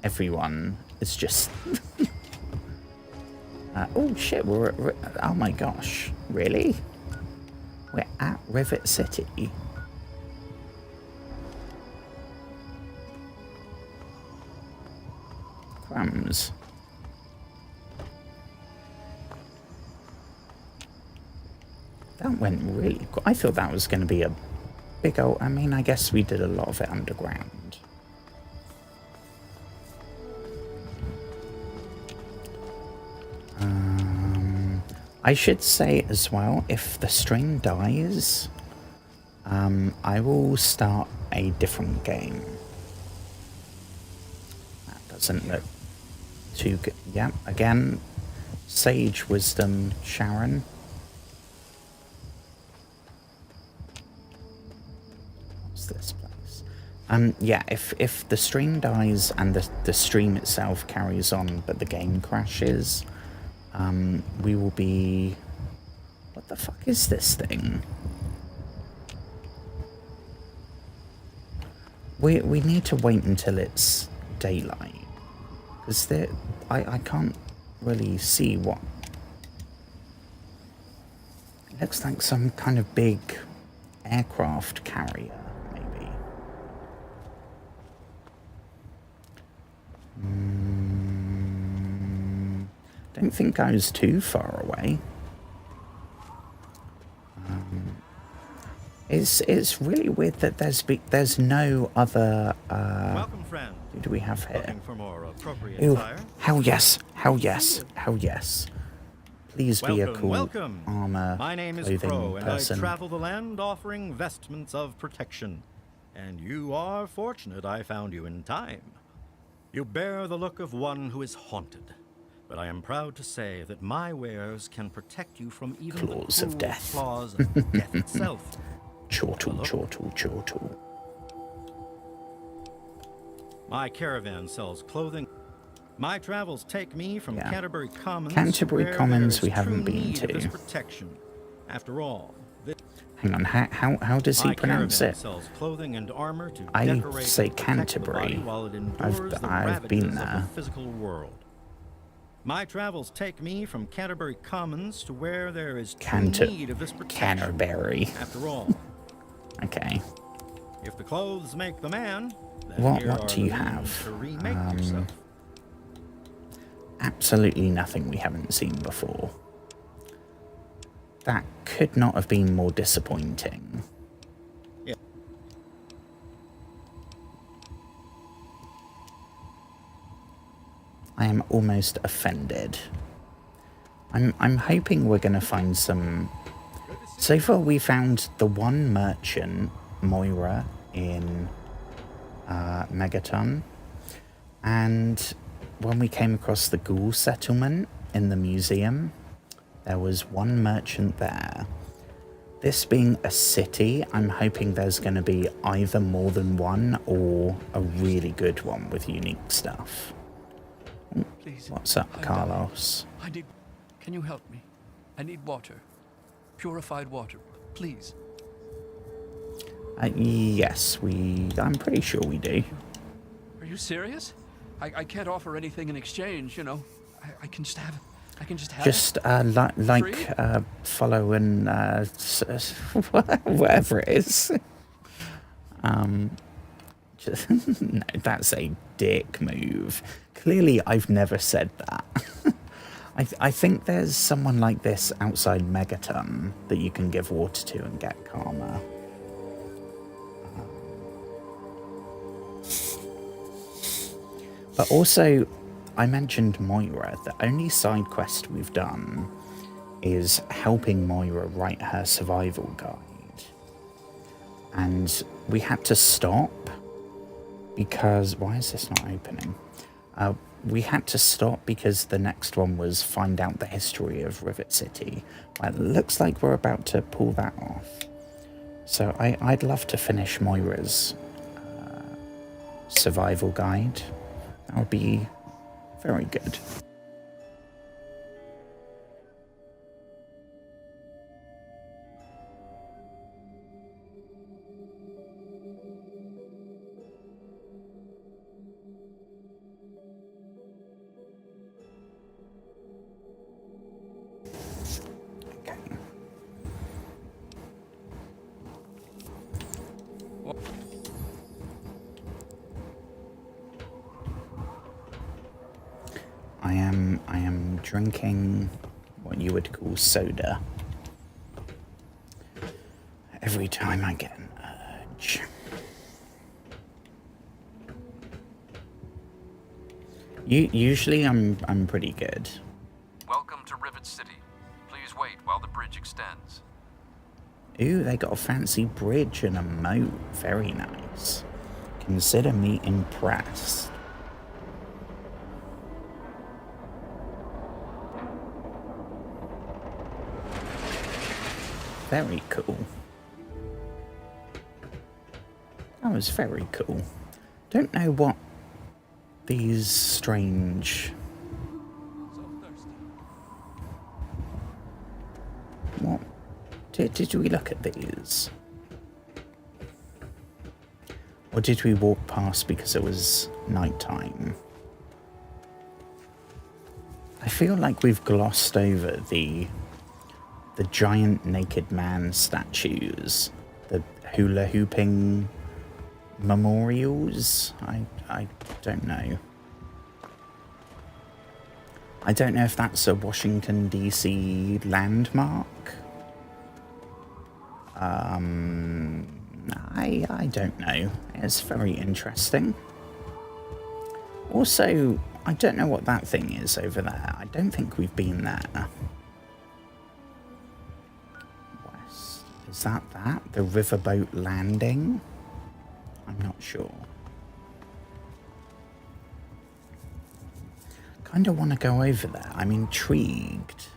everyone is just... oh shit, we're at... Oh my gosh, really? We're at Rivet City. Crumbs. That went really quick. I thought that was going to be a big old... I mean, I guess we did a lot of it underground. I should say as well, if the stream dies, I will start a different game. That doesn't look too good. Yeah, again, sage wisdom, Sharon. What's this place? Yeah, if the stream dies and the stream itself carries on, but the game crashes, we will be... What the fuck is this thing? We need to wait until it's daylight. Because I can't really see what... It looks like some kind of big aircraft carrier, maybe. Don't think I was too far away. It's really weird that there's no other. Welcome, friend. Who do we have here? Looking for more appropriate Ooh, attire? hell yes, hell yes, hell yes. Please be a cool welcome. armor My name is clothing Crow, and person. I travel the land offering vestments of protection. And you are fortunate I found you in time. You bear the look of one who is haunted. But I am proud to say that my wares can protect you from even Claws the of cruel death. claws of death itself. Chortle, chortle, chortle. My caravan sells clothing. My travels take me from Canterbury Commons. Canterbury where Commons there we is haven't true been need of to. this protection. After all, Hang on, how does he pronounce it? Sells clothing and armor to I decorate say and protect the Canterbury. body while it endures the I've been ravages of there. the physical world. My travels take me from Canterbury Commons to where there is true need of this protection. Canterbury. After all, Okay. if the clothes make the man, then What here are do you the means have? to remake yourself. Absolutely nothing we haven't seen before. That could not have been more disappointing. Yeah. I am almost offended. I'm hoping we're going to find some... So far we found the one merchant, Moira, in Megaton. And when we came across the ghoul settlement in the museum, there was one merchant there. This being a city, I'm hoping there's going to be either more than one or a really good one with unique stuff. Please. What's up, I'm Carlos? dying. I need... Can you help me? I need water. Purified water, please. Yes, I'm pretty sure we do. Are you serious? I can't offer anything in exchange, you know. I can just have... I can just have... Just follow and whatever it is. No, that's a dick move. Clearly, I've never said that. I think there's someone like this outside Megaton that you can give water to and get karma. But also, I mentioned Moira. The only side quest we've done is helping Moira write her survival guide. And we had to stop because... Why is this not opening? We had to stop because the next one was find out the history of Rivet City. Well, it looks like we're about to pull that off. So I'd love to finish Moira's survival guide. That would be very good. Okay. I am drinking what you would call soda every time I get an urge. Usually I'm pretty good. Welcome to Rivet City. Please wait while the bridge extends. Ooh, they got a fancy bridge and a moat. Very nice. Consider me impressed. Very cool. That was very cool. Don't know what these strange... What? Did we look at these? Or did we walk past because it was nighttime? I feel like we've glossed over the giant naked man statues, the hula hooping memorials. I don't know. I don't know if that's a Washington DC landmark. I don't know. It's very interesting. Also, I don't know what that thing is over there. I don't think we've been there. West. Is that? The riverboat landing? I'm not sure. Kind of want to go over there. I'm intrigued.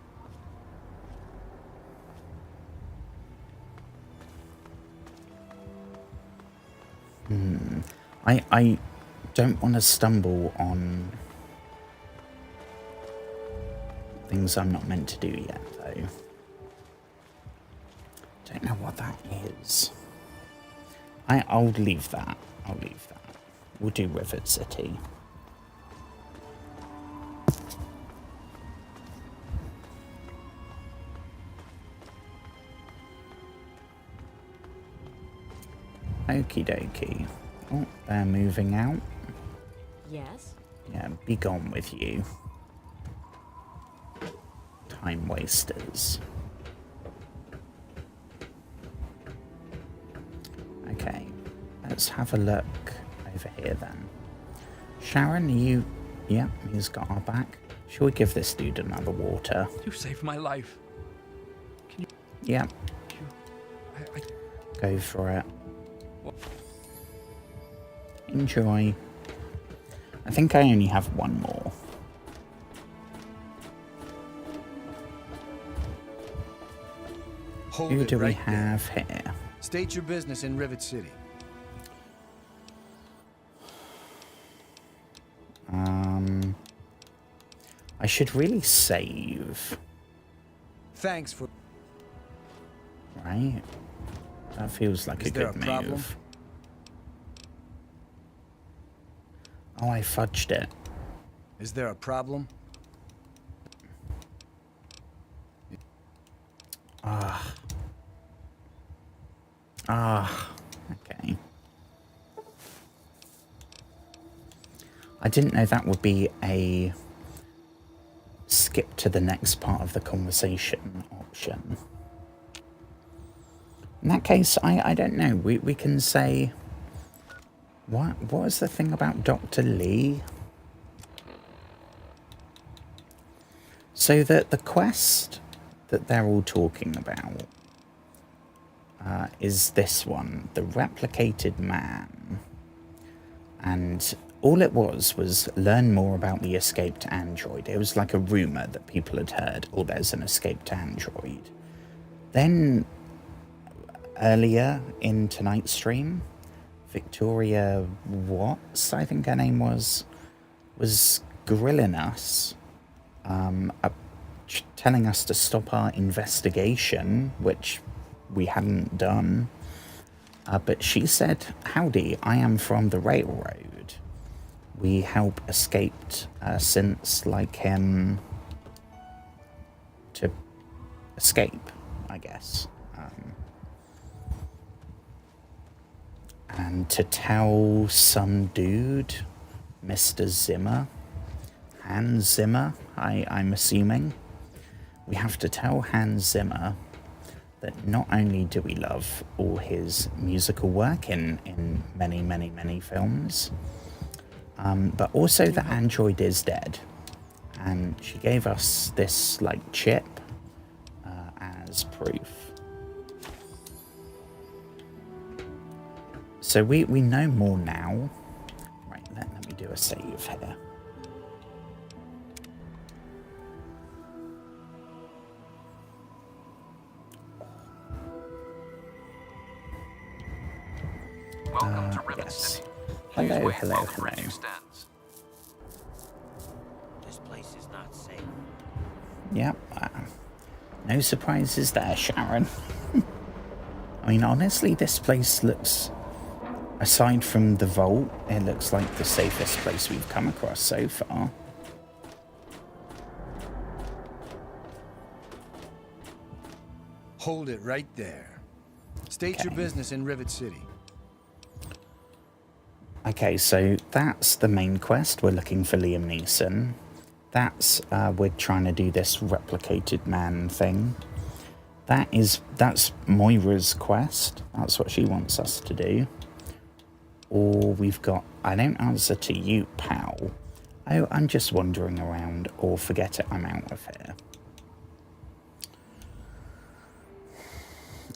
I don't want to stumble on things I'm not meant to do yet, though. Don't know what that is. I'll leave that. I'll leave that. We'll do Rivet City. Okie dokie. Oh, they're moving out. Yes? Yeah, be gone with you. Time wasters. Okay, let's have a look over here then. Sharon, you... Yeah, he's got our back. Shall we give this dude another water? You saved my life. Can you... Yeah. I... Go for it. What? Enjoy. I think I only have one more. Hold Who it do we right have there. here? State your business in Rivet City. I should really save, Thanks for... right? That feels like a Is there good a problem? move. Oh, I fudged it. Is there a problem? Okay. I didn't know that would be a skip to the next part of the conversation option. In that case, I don't know. We can say... What was the thing about Dr. Lee? So that the quest that they're all talking about is this one, the replicated man. And all it was learn more about the escaped android. It was like a rumour that people had heard, oh, there's an escaped android. Then, earlier in tonight's stream, Victoria Watts, I think her name was grilling us, telling us to stop our investigation, which we hadn't done. But she said, howdy, I am from the railroad. We help escaped synths like him to escape, I guess. And to tell some dude, Mr. Zimmer, Hans Zimmer, I'm assuming, we have to tell Hans Zimmer that not only do we love all his musical work in many, many, many films, but also the android is dead. And she gave us this, like, chip as proof. So we know more now. Right, let me do a save here. Welcome to Rivet yes. City. Hello, Please hello, wait while the hello. bridge extends. This place is not safe. Yep. No surprises there, Sharon. I mean, honestly, this place looks, aside from the vault, it looks like the safest place we've come across so far. Hold it right there. State your business in Rivet City. Okay, so that's the main quest. We're looking for Liam Neeson. That's, we're trying to do this replicated man thing. That's Moira's quest. That's what she wants us to do. Or we've got, I don't answer to you, pal. Oh, I'm just wandering around, or forget it, I'm out of here.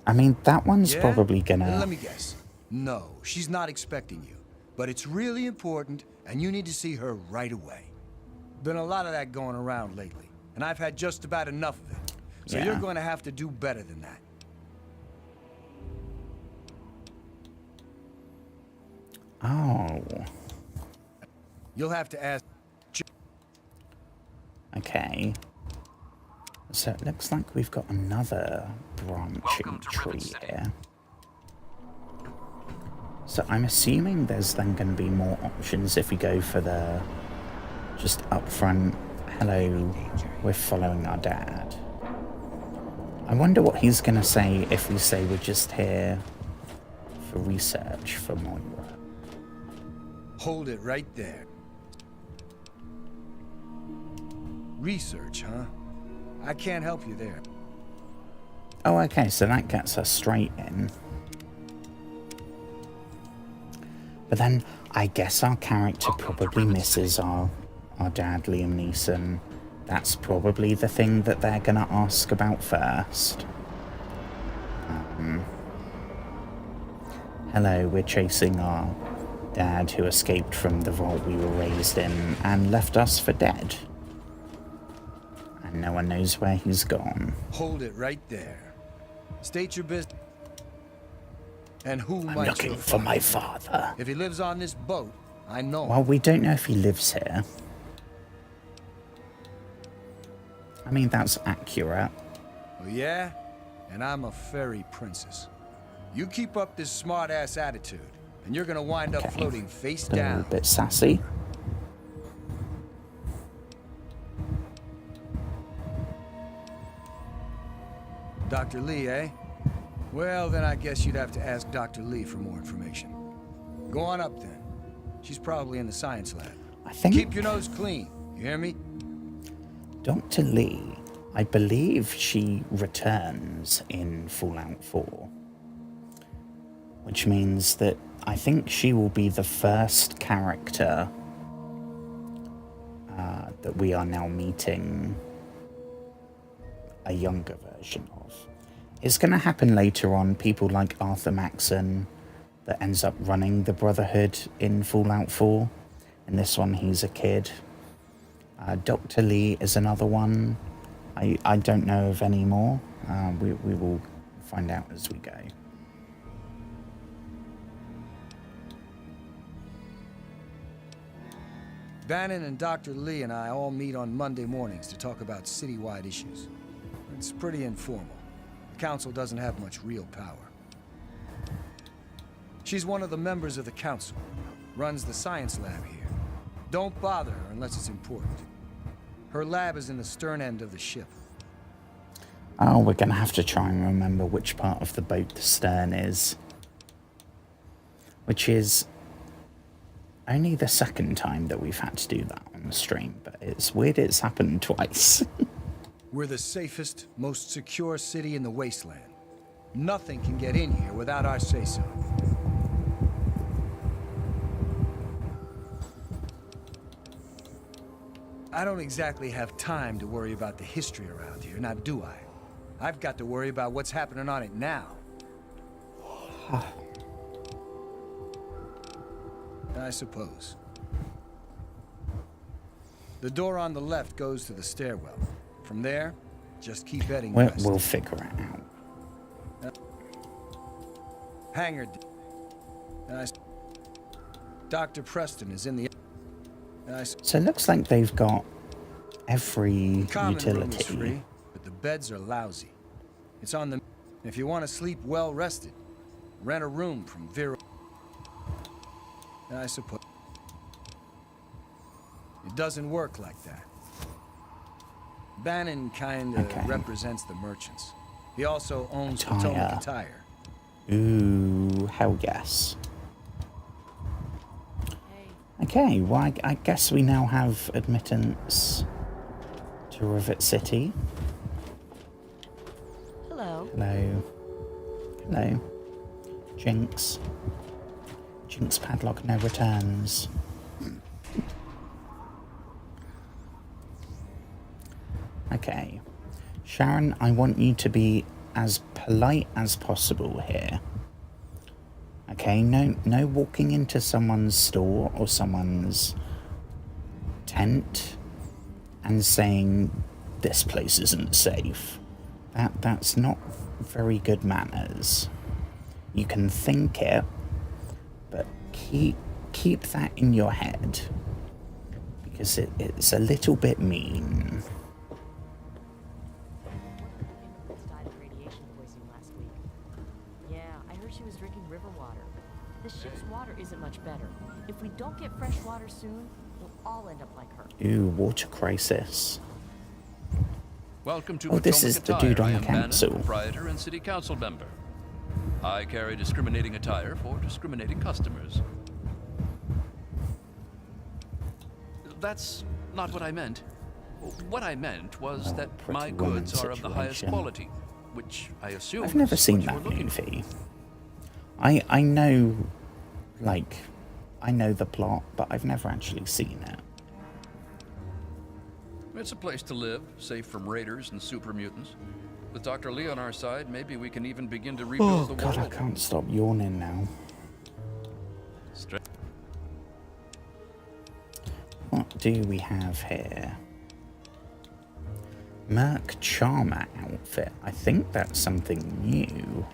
I mean, that one's probably gonna... Let me guess. No, she's not expecting you. But it's really important, and you need to see her right away. Been a lot of that going around lately, and I've had just about enough of it. So you're going to have to do better than that. Oh. You'll have to ask... Okay. So it looks like we've got another branching tree here. So I'm assuming there's then going to be more options if we go for the just upfront, hello, we're following our dad. I wonder what he's going to say if we say we're just here for research for Moira. Hold it right there. Research, huh? I can't help you there. Oh, okay, so that gets us straight in. But then I guess our character probably misses our dad, Liam Neeson. That's probably the thing that they're going to ask about first. Hello, we're chasing our dad who escaped from the vault we were raised in and left us for dead. And no one knows where he's gone. Hold it right there. State your business. And who I'm might looking your for my father? father. If he lives on this boat, I know. Well, we don't know if he lives here. I mean, that's accurate. Oh, yeah? And I'm a fairy princess. You keep up this smart-ass attitude, and you're gonna wind up floating face A little down. bit sassy. Dr. Lee, eh? Well, then I guess you'd have to ask Dr. Lee for more information. Go on up, then. She's probably in the science lab. I think Keep your nose clean, you hear me? Dr. Lee, I believe she returns in Fallout 4. Which means that I think she will be the first character that we are now meeting a younger version of. It's going to happen later on. People like Arthur Maxson that ends up running the Brotherhood in Fallout 4. In this one, he's a kid. Dr. Lee is another one. I don't know of any more. We will find out as we go. Bannon and Dr. Lee and I all meet on Monday mornings to talk about citywide issues. It's pretty informal. The council doesn't have much real power. She's one of the members of the council. Runs the science lab here. Don't bother her unless it's important. Her lab is in the stern end of the ship. Oh, we're going to have to try and remember which part of the boat the stern is. Which is only the second time that we've had to do that on the stream, but it's weird it's happened twice. We're the safest, most secure city in the wasteland. Nothing can get in here without our say-so. I don't exactly have time to worry about the history around here, now do I? I've got to worry about what's happening on it now. I suppose. The door on the left goes to the stairwell. From there, just keep heading west. We'll figure it out. Hangar. Dr. Preston is in the... So it looks like they've got every Common room is utility. free, but the beds are lousy. It's on the... If you want to sleep well rested, rent a room from Vera. I suppose. It doesn't work like that. Bannon kinda represents the merchants. He also owns Potomac Tire. Ooh, hell yes. Okay, well, I guess we now have admittance to Rivet City. Hello. Hello. Hello. Jinx. Jinx padlock no returns. Okay. Sharon, I want you to be as polite as possible here. Okay, no walking into someone's store or someone's tent and saying this place isn't safe. That's not very good manners. You can think it, but keep that in your head because it's a little bit mean. Died of radiation poisoning last week. Yeah, I heard she was drinking river water. The ship's water isn't much better. If we don't get fresh water soon, we'll all end up like her. Ooh, water crisis. Welcome to Oh, this Potomac is the Attire. dude on I the am Bannon, council. proprietor and city council member. I carry discriminating attire for discriminating customers. That's not what I meant. What I meant was that my woman goods are of the highest situation. quality, which I assume I've never is seen what you that were looking movie. I know, like, I know the plot, but I've never actually seen it. It's a place to live, safe from raiders and super mutants. With Dr. Lee on our side, maybe we can even begin to rebuild Oh the god, I world. can't stop yawning now. What do we have here? Merc Charmer outfit. I think that's something new.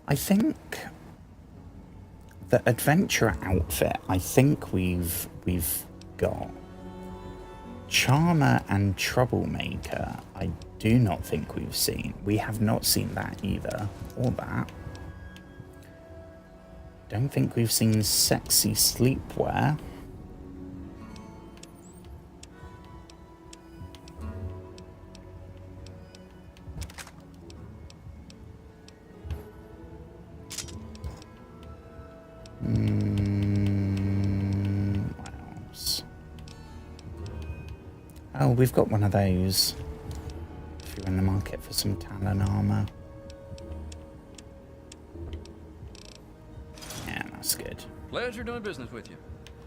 I think the adventurer outfit, I think we've got. Charmer and Troublemaker, I do not think we've seen. We have not seen that either, or that. Don't think we've seen Sexy Sleepwear. What else? Oh, we've got one of those. If you're in the market for some Talon armor. Yeah, that's good. Pleasure doing business with you.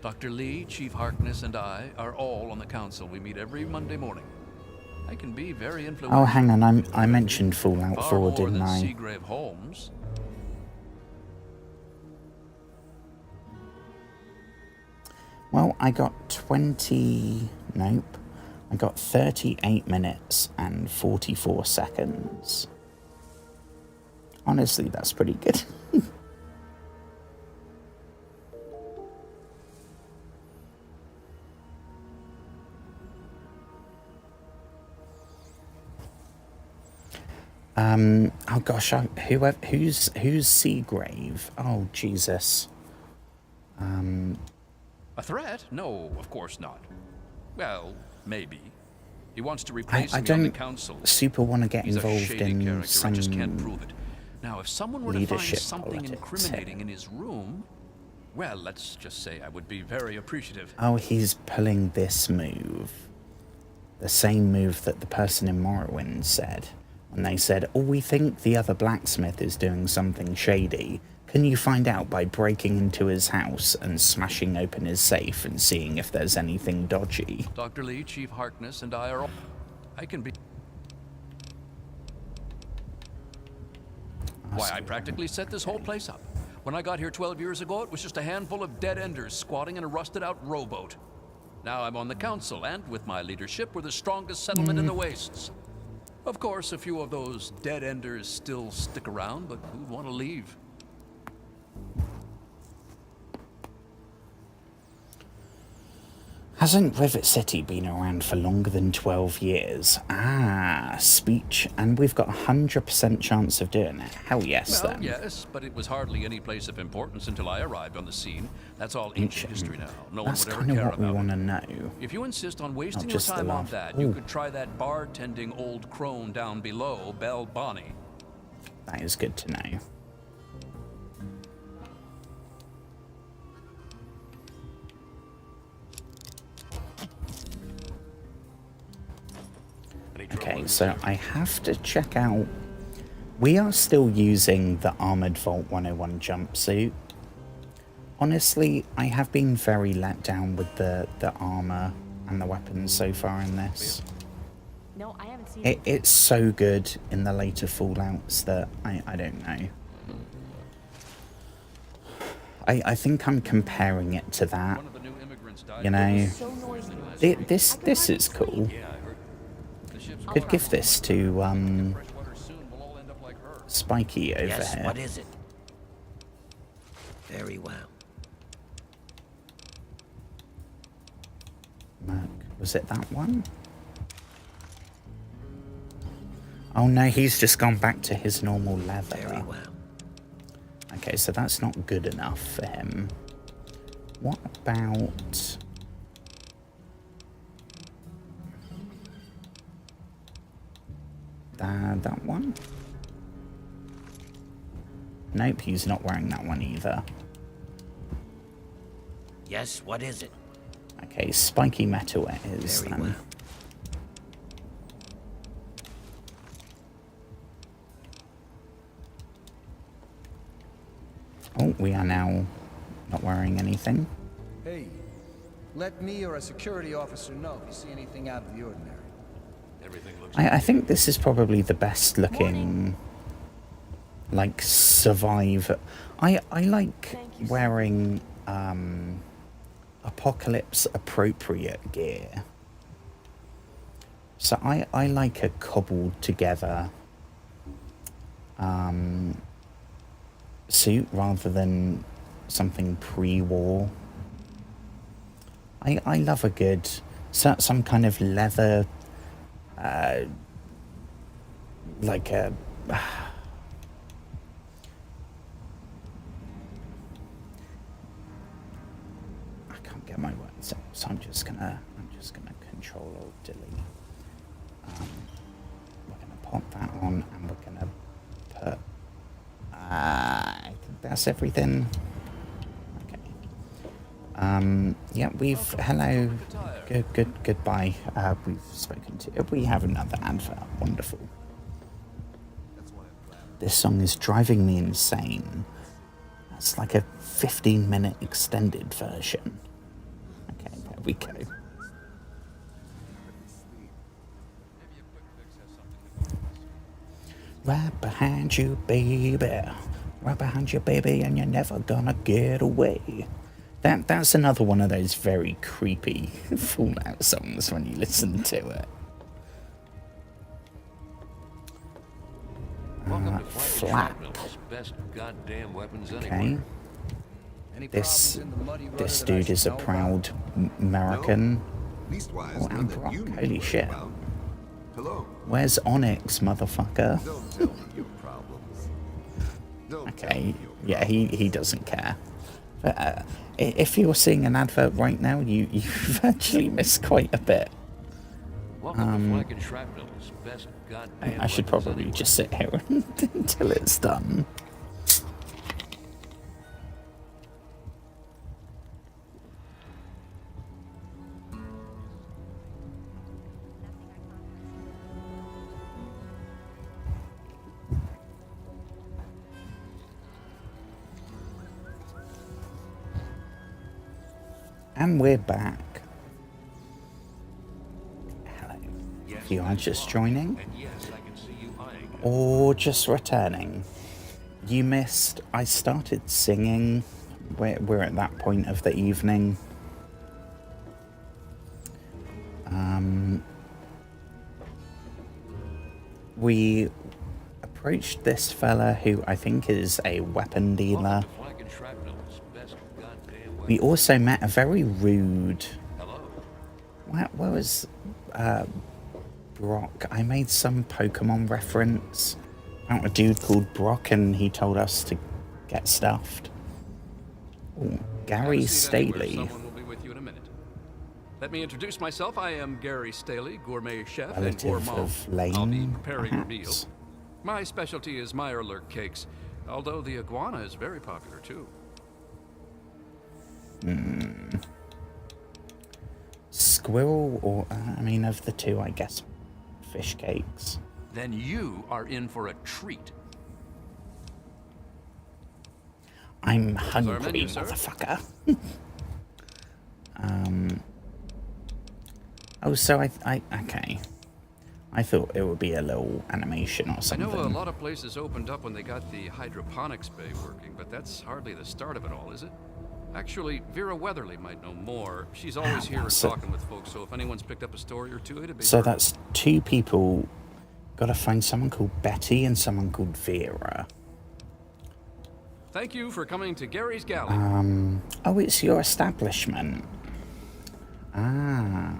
Dr. Lee, Chief Harkness, and I are all on the council. We meet every Monday morning. I can be very influential. Oh, hang on. I mentioned Fallout 4, didn't I? Seagrave Holmes. Well, I got 38 minutes and 44 seconds. Honestly, that's pretty good. Oh gosh, who's Seagrave? Oh, Jesus. A threat? No, of course not. Well, maybe. He wants to replace me on the council. Super want to get He's involved a shady in character. some I just can't prove it. Now, if someone were to find leadership something politics incriminating here. in his room, well, let's just say I would be very appreciative. Oh, he's pulling this move. The same move that the person in Morrowind said. When they said, oh, we think the other blacksmith is doing something shady. Can you find out by breaking into his house and smashing open his safe and seeing if there's anything dodgy? Dr. Lee, Chief Harkness, and I are all... I can be... Why, I practically set this whole place up. When I got here 12 years ago, it was just a handful of dead-enders squatting in a rusted-out rowboat. Now I'm on the council, and with my leadership, we're the strongest settlement in the wastes. Of course, a few of those dead-enders still stick around, but who want to leave? Hasn't Rivet City been around for longer than 12 years? Ah, speech. And we've got a 100% chance of doing it. Hell yes, Well, then. yes, but it was hardly any place of importance until I arrived on the scene. That's all ancient history now. No one That's would ever kind of care what we about want it. to know. If you insist on wasting Not your just the time on love. that, you Ooh. could try that bartending old crone down below, Belle Bonnie. That is good to know. Okay, so I have to check out... We are still using the Armored Vault 101 jumpsuit. Honestly, I have been very let down with the armor and the weapons so far in this. No, I haven't seen it. It's so good in the later Fallouts that I don't know. I think I'm comparing it to that. One of the new immigrants died. You know, So noisy. this is cool. The ship's Could give this to freshwater soon. We'll all end up like her. Spiky over Yes, here. what is it? Very well. Merc. Was it that one? Oh no, he's just gone back to his normal leather. Very well. Okay, so that's not good enough for him. What about... that one? Nope, he's not wearing that one either. Yes, what is it? Okay, spiky metal it is Very then. well. Oh, we are now not wearing anything. Hey, let me or a security officer know if you see anything out of the ordinary. Everything looks... I think this is probably the best looking, like, survive. I like Thank you, sir. wearing apocalypse appropriate gear. So I like a cobbled together suit rather than something pre-war. I love a good, some kind of leather, like a, I can't get my words out, so I'm just gonna Control Alt Delete. We're gonna pop that on, and we're gonna put. I think that's everything. Yeah, hello, goodbye. We've spoken to, we have another advert, wonderful. This song is driving me insane. That's like a 15-minute extended version. Okay, there we go. Right behind you, baby. Right behind you, baby, and you're never gonna get away. That's another one of those very creepy Fallout songs when you listen to it. Flap. Okay. This dude is a proud American. Oh, and Brock. Holy shit. Where's Onyx, motherfucker? Okay, yeah, he doesn't care. But if you're seeing an advert right now, you've actually missed quite a bit. I should probably just sit here until it's done. And we're back. Hello. If you are just joining, or just returning, you missed. I started singing. We're at that point of the evening. We approached this fella who I think is a weapon dealer. We also met a very rude... Where was Brock? I made some Pokemon reference about a dude called Brock, and he told us to get stuffed. Ooh, Gary Staley. Someone will be with you in a minute. Let me introduce myself. I am Gary Staley, gourmet chef and Relative gourmand. of Lane, I'll be preparing your meal. perhaps? My specialty is Meyerlurk cakes, although the iguana is very popular too. Squirrel, or I mean, of the two, I guess fish cakes. Then you are in for a treat. I'm hungry, menu, sir? motherfucker. Oh, so I okay. I thought it would be a little animation or I something. know a lot of places opened up when they got the hydroponics bay working, but that's hardly the start of it all, is it? Actually, Vera Weatherly might know more. She's always here talking with folks, so if anyone's picked up a story or two, it'd be So her. that's two people. Gotta find someone called Betty and someone called Vera. Thank you for coming to Gary's Galley. Oh, it's your establishment. Ah.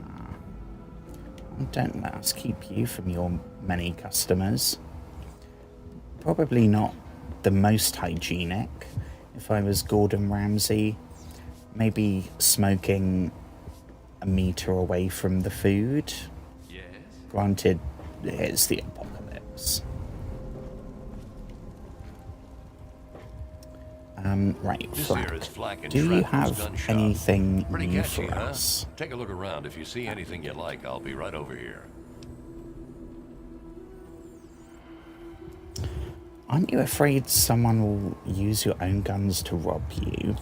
Well, don't let us keep you from your many customers. Probably not the most hygienic. If I was Gordon Ramsay, maybe smoking a meter away from the food. Yes. Granted, it's the apocalypse. Right, Flack. Do you have anything Pretty new catchy, for huh? us? Take a look around. If you see anything you like, I'll be right over here. Aren't you afraid someone will use your own guns to rob you?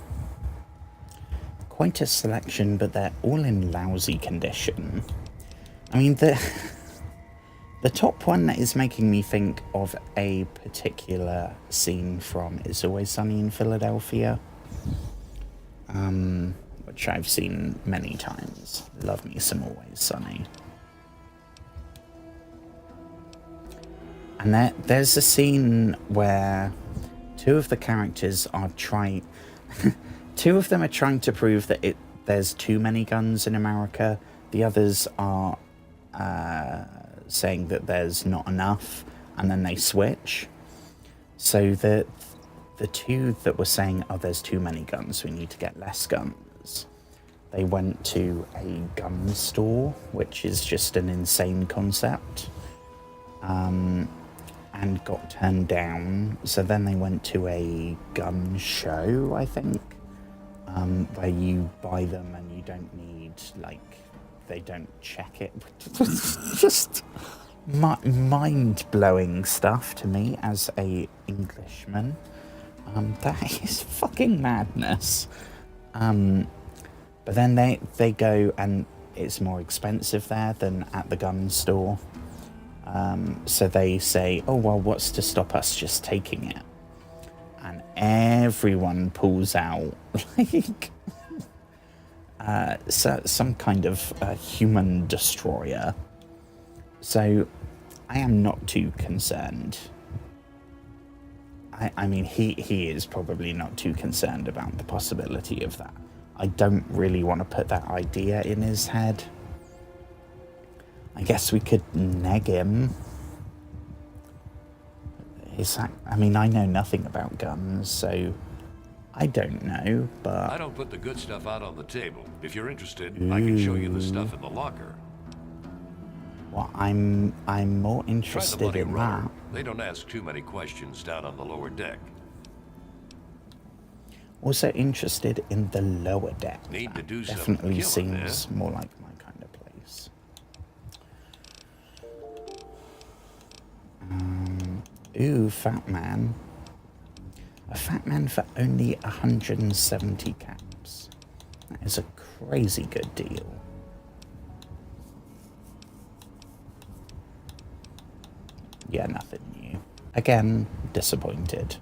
Quite a selection, but they're all in lousy condition. I mean, the top one that is making me think of a particular scene from It's Always Sunny in Philadelphia. which I've seen many times. Love me some Always Sunny. And there's a scene where two of the characters are trying... two of them are trying to prove that there's too many guns in America. The others are saying that there's not enough, and then they switch. So the two that were saying, oh, there's too many guns, we need to get less guns, they went to a gun store, which is just an insane concept, and got turned down. So then they went to a gun show, I think, where you buy them and you don't need, like, they don't check it. Just mind-blowing stuff to me as a Englishman. That is fucking madness. But then they go, and it's more expensive there than at the gun store. So they say, oh, well, what's to stop us just taking it? And everyone pulls out, like, some kind of human destroyer. So I am not too concerned. I mean, he is probably not too concerned about the possibility of that. I don't really want to put that idea in his head. I guess we could neg him. Is that... I mean, I know nothing about guns, so I don't know, but... I don't put the good stuff out on the table. If you're interested, I can show you the stuff in the locker. Well, I'm more Try interested the money in roller. that. They don't ask too many questions down on the lower deck. Also interested in the lower deck. Need to do Definitely something killing, seems more like my kind of place. Ooh, Fat Man. A Fat Man for only 170 caps. That is a crazy good deal. Yeah, nothing new. Again, disappointed.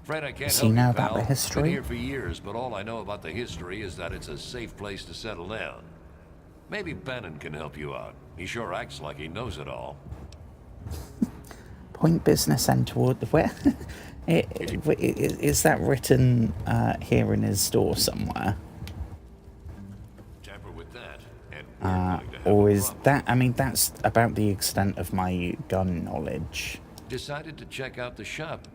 Fred, I can't Does help he know you, about pal. the history? Been here for years, but all I know about the history is that it's a safe place to settle down. Maybe Bannon can help you out. He sure acts like he knows it all. Point business and toward the where? Is that written here in his store somewhere? Tamper with that, and we're going to have Or a is problem. that... I mean, that's about the extent of my gun knowledge. Decided to check out the shop.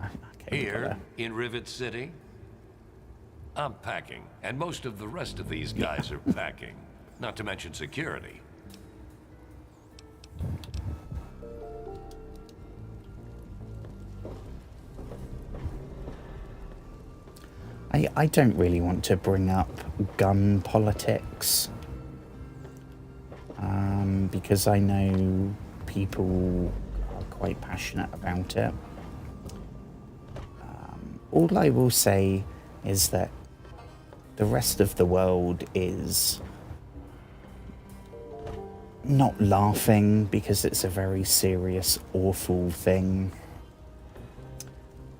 Okay, Here, in Rivet City, I'm packing, and most of the rest of these guys are packing. Not to mention security. I don't really want to bring up gun politics. Because I know people are quite passionate about it. All I will say is that the rest of the world is not laughing because it's a very serious, awful thing.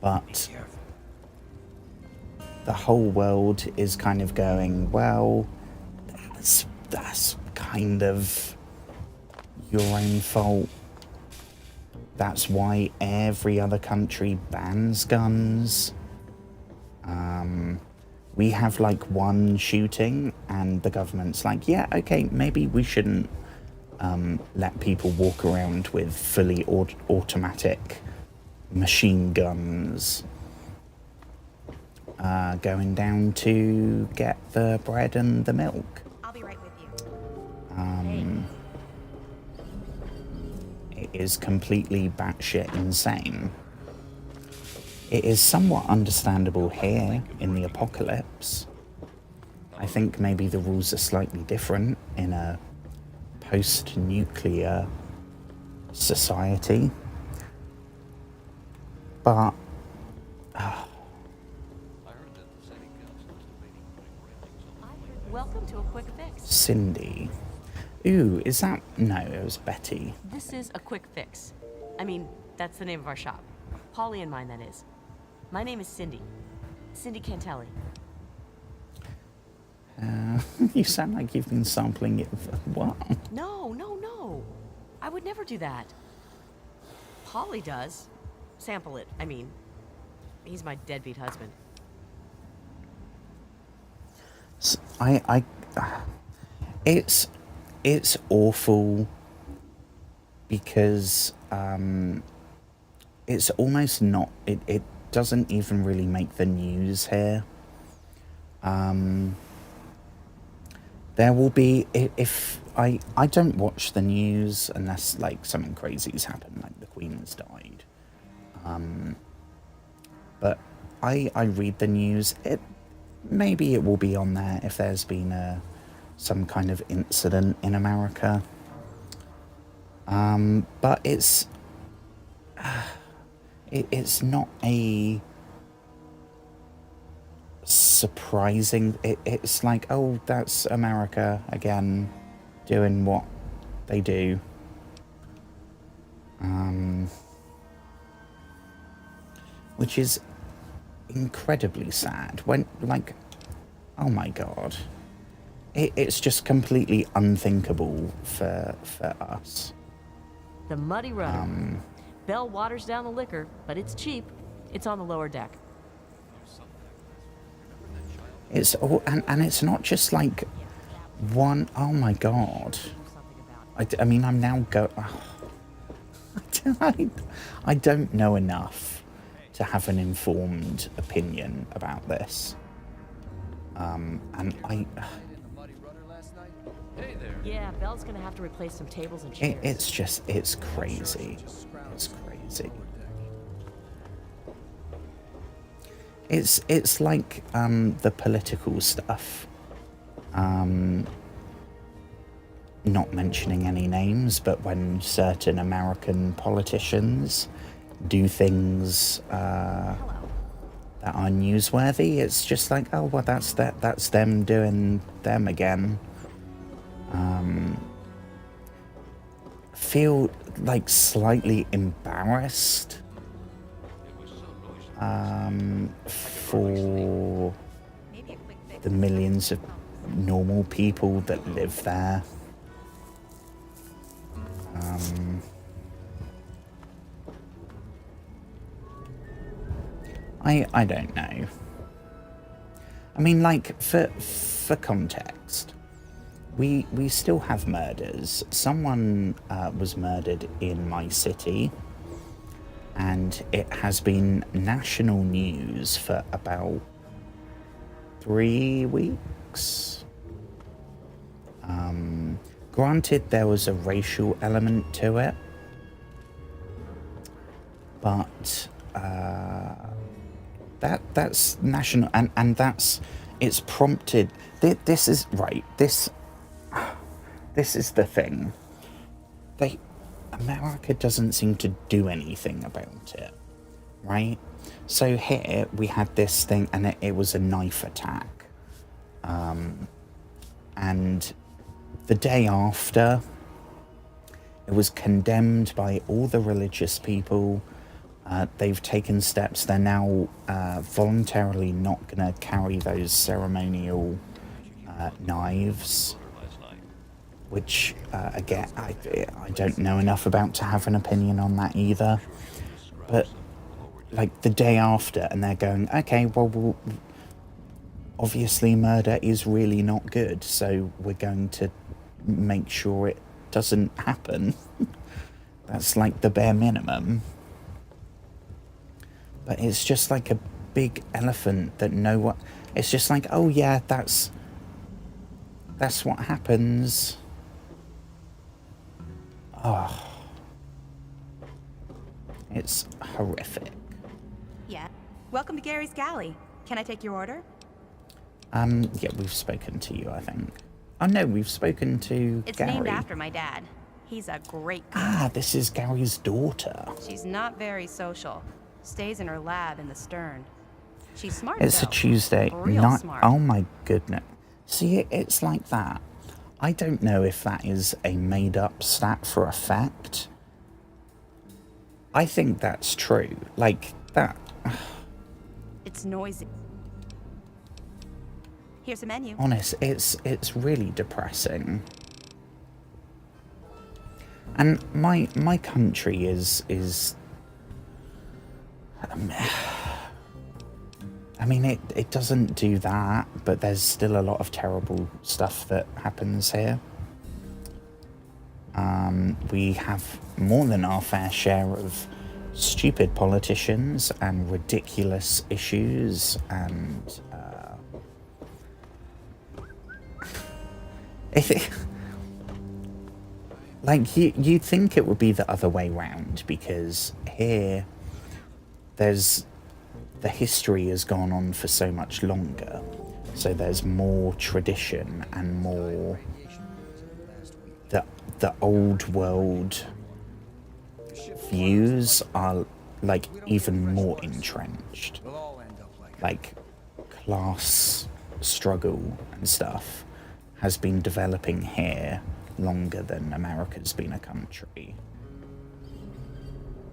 But the whole world is kind of going, well, that's kind of your own fault. That's why every other country bans guns. We have like one shooting and the government's like, yeah, okay, maybe we shouldn't let people walk around with fully automatic machine guns going down to get the bread and the milk. I'll be right with you. It is completely batshit insane. It is somewhat understandable here in the apocalypse. I think maybe the rules are slightly different in a post-nuclear society. But Welcome to a quick fix. Cindy. Ooh, is that... No, it was Betty. This is a quick fix. I mean, that's the name of our shop. Polly and mine, that is. My name is Cindy. Cindy Cantelli. You sound like you've been sampling it. What? No, no, no. I would never do that. Polly does. Sample it, I mean. He's my deadbeat husband. It's awful because it's almost not, it doesn't even really make the news here. There will be, if I don't watch the news unless like something crazy's happened, like the Queen has died. But I read the news. Maybe it will be on there if there's been some kind of incident in America. But it's not a surprising. It's like, oh, that's America again doing what they do. Which is incredibly sad. When, like, oh my god, it's just completely unthinkable for us. The Muddy Rudder. Belle waters down the liquor, but it's cheap. It's on the lower deck. It's all, and it's not just like one. Oh my god. I mean, I'm now I don't know enough to have an informed opinion about this. And yeah, Belle's gonna have to replace some tables and chairs. It's crazy. It's crazy. It's like the political stuff. Not mentioning any names, but when certain American politicians do things that are newsworthy, it's just like, oh well, that's them doing them again. Feel like slightly embarrassed for the millions of normal people that live there. I don't know. I mean, like, for context, we still have murders. Someone was murdered in my city, and it has been national news for about 3 weeks. Granted, there was a racial element to it, but that's national, and it's prompted. This is right. This is the thing. America doesn't seem to do anything about it, right? So here we had this thing, and it was a knife attack, and the day after, it was condemned by all the religious people. They've taken steps. They're now voluntarily not going to carry those ceremonial knives, which, again, I don't know enough about to have an opinion on that either. But, like, the day after, and they're going, okay, well, obviously murder is really not good, so we're going to make sure it doesn't happen. That's like the bare minimum. But it's just like a big elephant that it's just like, oh yeah, that's what happens. Oh, it's horrific. Yeah. Welcome to Gary's Galley. Can I take your order? Yeah, we've spoken to you, I think. Oh no, we've spoken to It's Gary. named after my dad. He's a great cook. Ah, this is Gary's daughter. She's not very social. Stays in her lab in the stern. She's smart. It's though. a Tuesday Real night. smart. Oh my goodness. See, it's like that. I don't know if that is a made-up stat for effect, I think that's true. Like, that... It's noisy. Here's a menu. Honest, it's really depressing. And my country is I mean, it doesn't do that, but there's still a lot of terrible stuff that happens here. We have more than our fair share of stupid politicians and ridiculous issues, and like you'd think it would be the other way round, because here the history has gone on for so much longer, so there's more tradition and more the old world views are like even more entrenched, like class struggle and stuff has been developing here longer than America's been a country.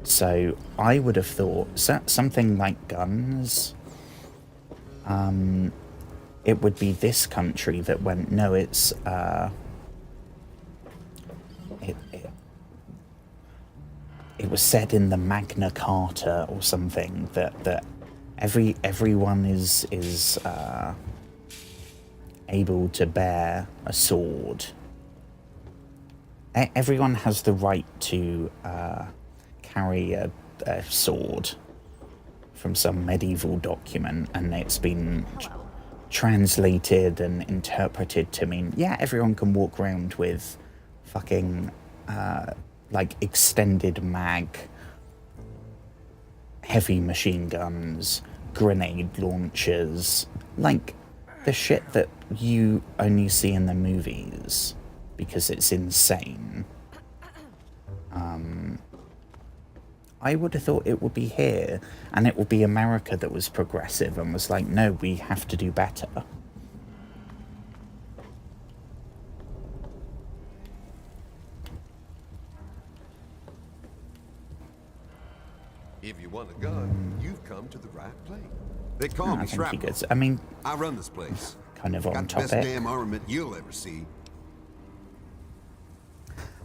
So I would have thought something like guns, it would be this country that went, no, it's it was said in the Magna Carta or something that everyone is able to bear a sword. Everyone has the right to carry a sword from some medieval document, and it's been translated and interpreted to mean, yeah, everyone can walk around with fucking like extended mag heavy machine guns, grenade launchers, like the shit that you only see in the movies because it's insane. I would have thought it would be here, and it would be America that was progressive and was like, no, we have to do better. If you want a gun, you've come to the right place. They call me Shrapnel. I mean, I run this place. Kind of on Got the topic. best damn armament you'll ever see.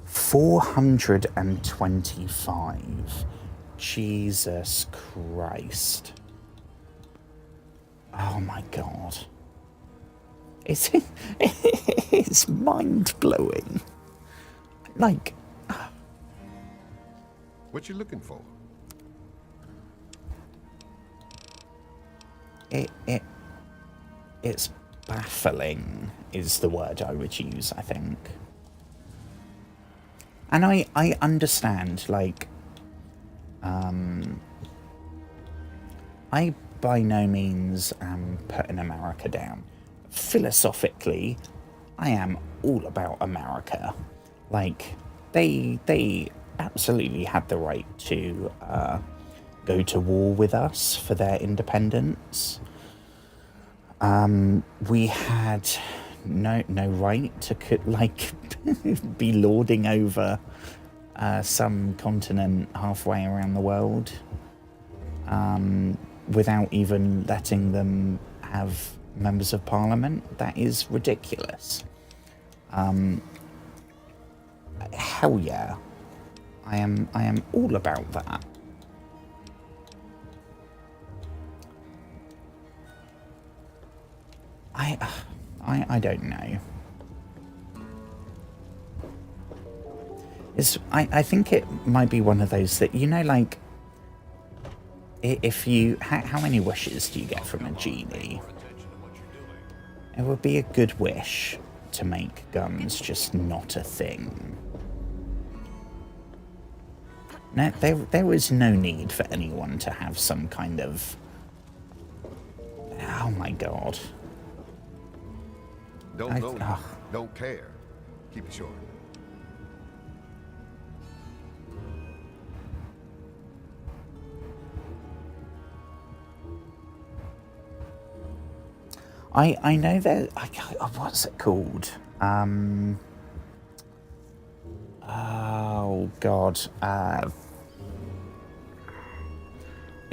425. Jesus Christ. Oh my god. It's mind-blowing. Like... What you looking for? It's baffling is the word I would use, I think. And I understand, like, I by no means am putting America down. Philosophically, I am all about America. Like, they absolutely had the right to go to war with us for their independence. We had no right to be lording over some continent halfway around the world without even letting them have members of parliament. That is ridiculous. Hell yeah, I am all about that. I don't know. I think it might be one of those that, you know, like, if you... How many wishes do you get from a genie? It would be a good wish to make guns just not a thing. Now, there was no need for anyone to have some kind of... Oh my god. Don't know, don't care. Keep it short. I know that... what's it called? Oh, God.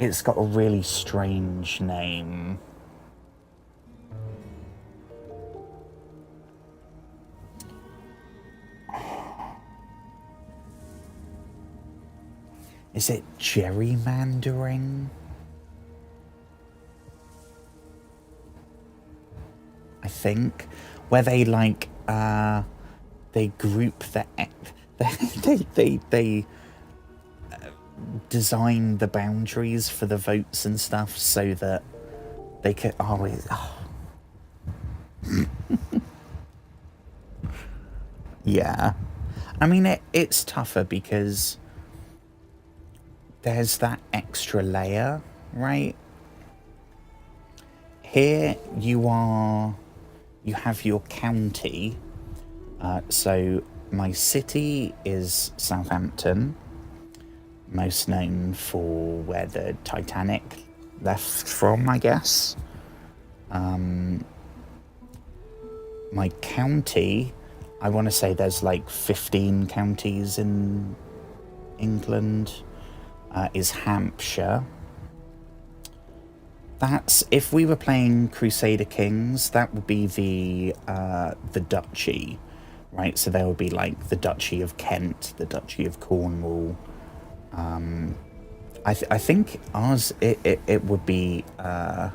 It's got a really strange name. Is it gerrymandering? I think. Where they like, they group the... They design the boundaries for the votes and stuff so that they could... Yeah. I mean, it's tougher because there's that extra layer, right? Here you have your county. So my city is Southampton, most known for where the Titanic left from, I guess. My county, I want to say there's like 15 counties in England, is Hampshire. That's, if we were playing Crusader Kings, that would be the duchy, right? So there would be like the Duchy of Kent, the Duchy of Cornwall. I think ours, it would be the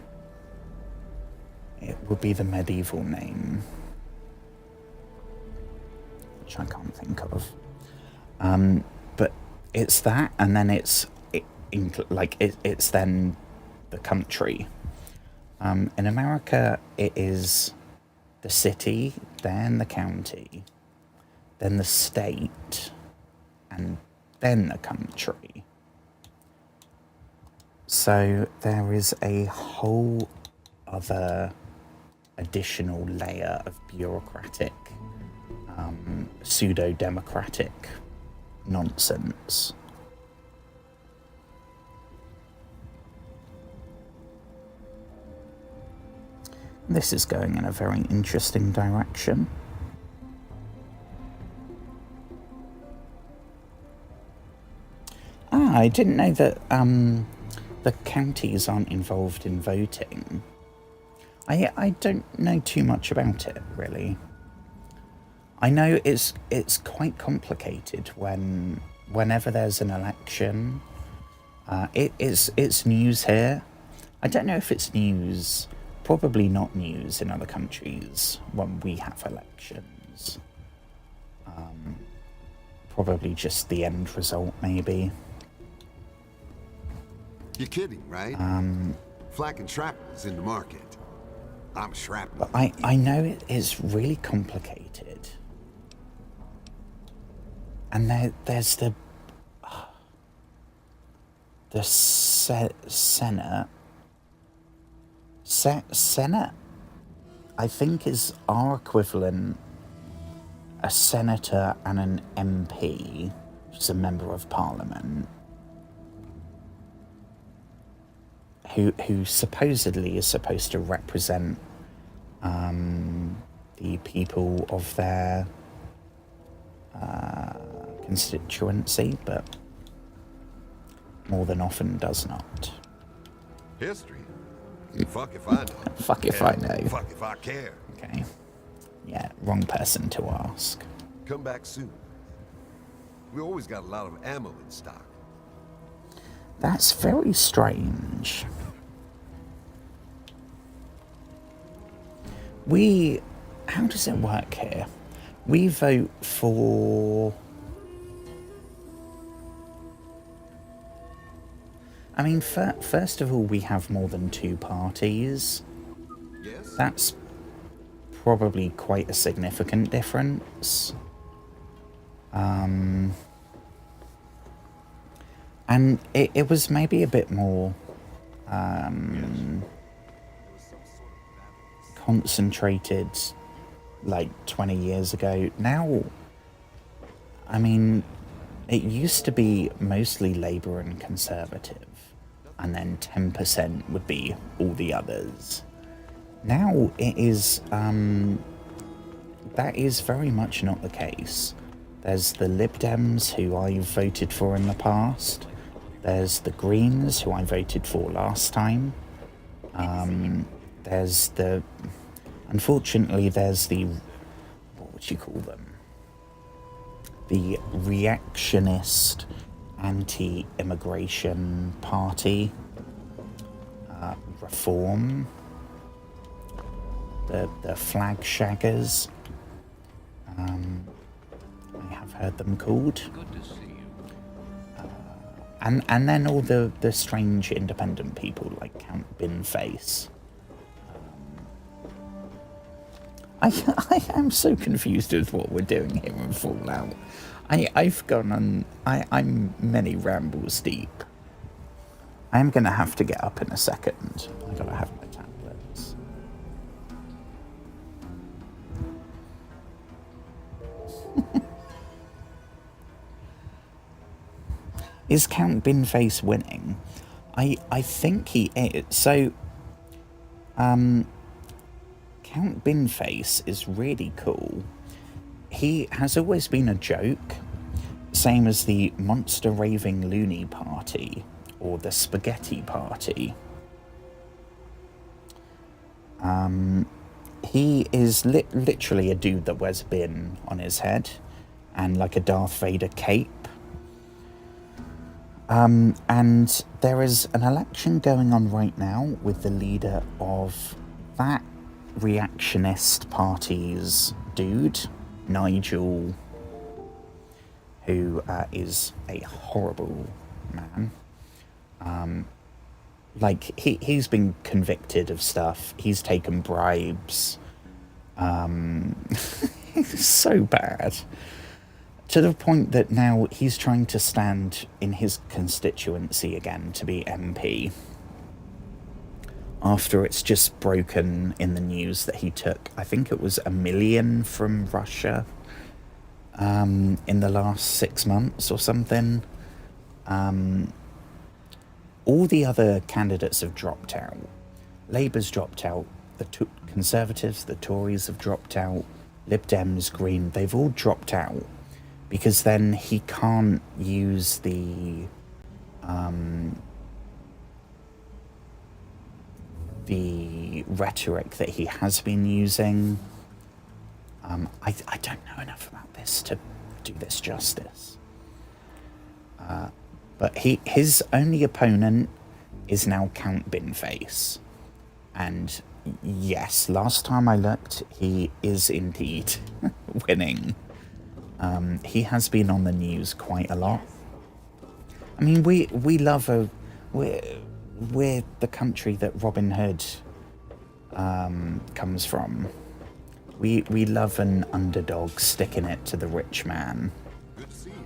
medieval name, which I can't think of. But it's that, and then it's then the country. In America, it is the city, then the county, then the state, and then the country. So there is a whole other additional layer of bureaucratic, pseudo-democratic nonsense. This is going in a very interesting direction. I didn't know that the counties aren't involved in voting. I don't know too much about it, really. I know it's quite complicated whenever there's an election. It's news here. I don't know if it's news. Probably not news in other countries when we have elections. Probably just the end result, maybe. You're kidding, right? Flak and shrapnel is in the market. I'm shrapnel. But I know it is really complicated. And there's the Senate. Senate, I think, is our equivalent, a senator and an MP, which is a member of parliament, who supposedly is supposed to represent the people of their constituency, but more than often does not. History? Fuck if I know. Fuck if I know. Fuck if I care. Okay. Yeah, wrong person to ask. Come back soon. We always got a lot of ammo in stock. That's very strange. How does it work here? We vote for... I mean, first of all, we have more than 2 parties. Yes. That's probably quite a significant difference. And it was maybe a bit more concentrated like 20 years ago. Now, I mean, it used to be mostly Labour and Conservative, and then 10% would be all the others. Now it is, that is very much not the case. There's the Lib Dems, who I've voted for in the past. There's the Greens, who I voted for last time. There's the... Unfortunately, there's the... What would you call them? The reactionist anti-immigration party. Reform. The flag shaggers. I have heard them called. Good to see you. And then all the strange independent people like Count Binface. I am so confused with what we're doing here in Fallout. I've gone on... I'm many rambles deep. I am going to have to get up in a second. I gotta have my tablets. Is Count Binface winning? I think he is. So, Count Binface is really cool. He has always been a joke, same as the Monster Raving Loony Party or the Spaghetti Party. He is literally a dude that wears a bin on his head and like a Darth Vader cape. And there is an election going on right now with the leader of that reactionist party's dude, Nigel, who is a horrible man. Like, he's been convicted of stuff. He's taken bribes. It's so bad. To the point that now he's trying to stand in his constituency again to be MP. After it's just broken in the news that he took, I think it was $1 million from Russia in the last 6 months or something. All the other candidates have dropped out. Labour's dropped out. The Conservatives, the Tories have dropped out. Lib Dems, Green, they've all dropped out. Because then he can't use the rhetoric that he has been using. I don't know enough about this to do this justice. But his only opponent is now Count Binface. And yes, last time I looked, he is indeed winning. He has been on the news quite a lot. I mean, we love we're the country that Robin Hood comes from. We love an underdog sticking it to the rich man. Good to see you.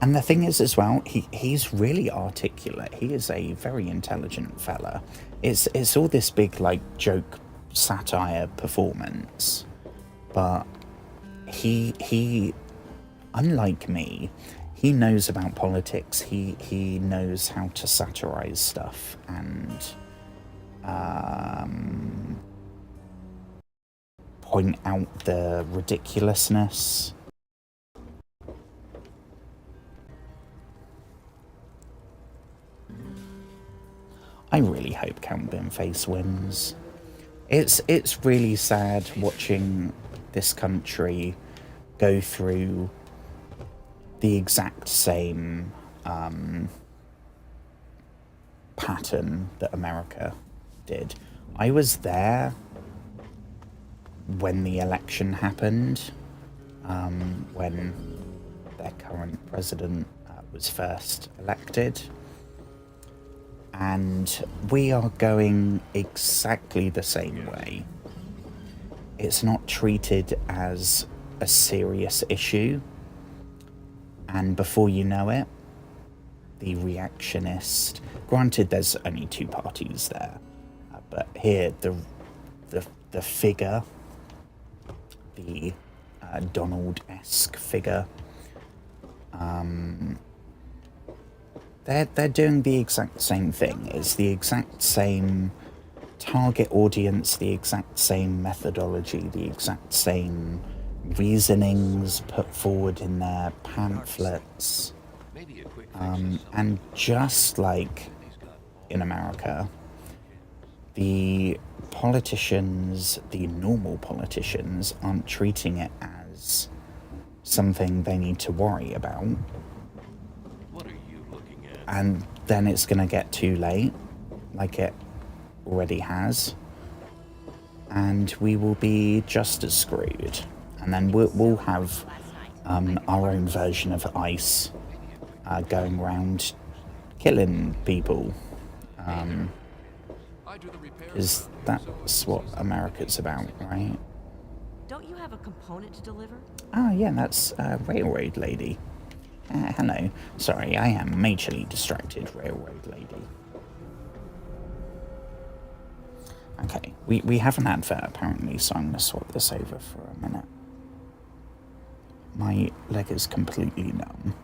And the thing is as well, he's really articulate. He is a very intelligent fella. It's all this big like joke satire performance, but he unlike me, he knows about politics. He knows how to satirize stuff and point out the ridiculousness. I really hope Count Binface wins. It's really sad watching this country go through the exact same pattern that America did. I was there when the election happened, when their current president was first elected. And we are going exactly the same way. It's not treated as a serious issue. And before you know it, the reactionist... Granted, there's only two parties there. But here, the figure, the Donald-esque figure... They're doing the exact same thing. It's the exact same target audience, the exact same methodology, the exact same reasonings put forward in their pamphlets. And just like in America, the politicians, the normal politicians, aren't treating it as something they need to worry about. What are you looking at? And then it's going to get too late, like it already has. And we will be just as screwed. And then we'll have our own version of ICE going around killing people. Because that's what America's about, right? Don't you have a component to deliver? Ah, yeah, that's Railroad Lady. Hello. Sorry, I am majorly distracted, Railroad Lady. Okay, we have an advert apparently, so I'm going to swap this over for a minute. My leg is completely numb.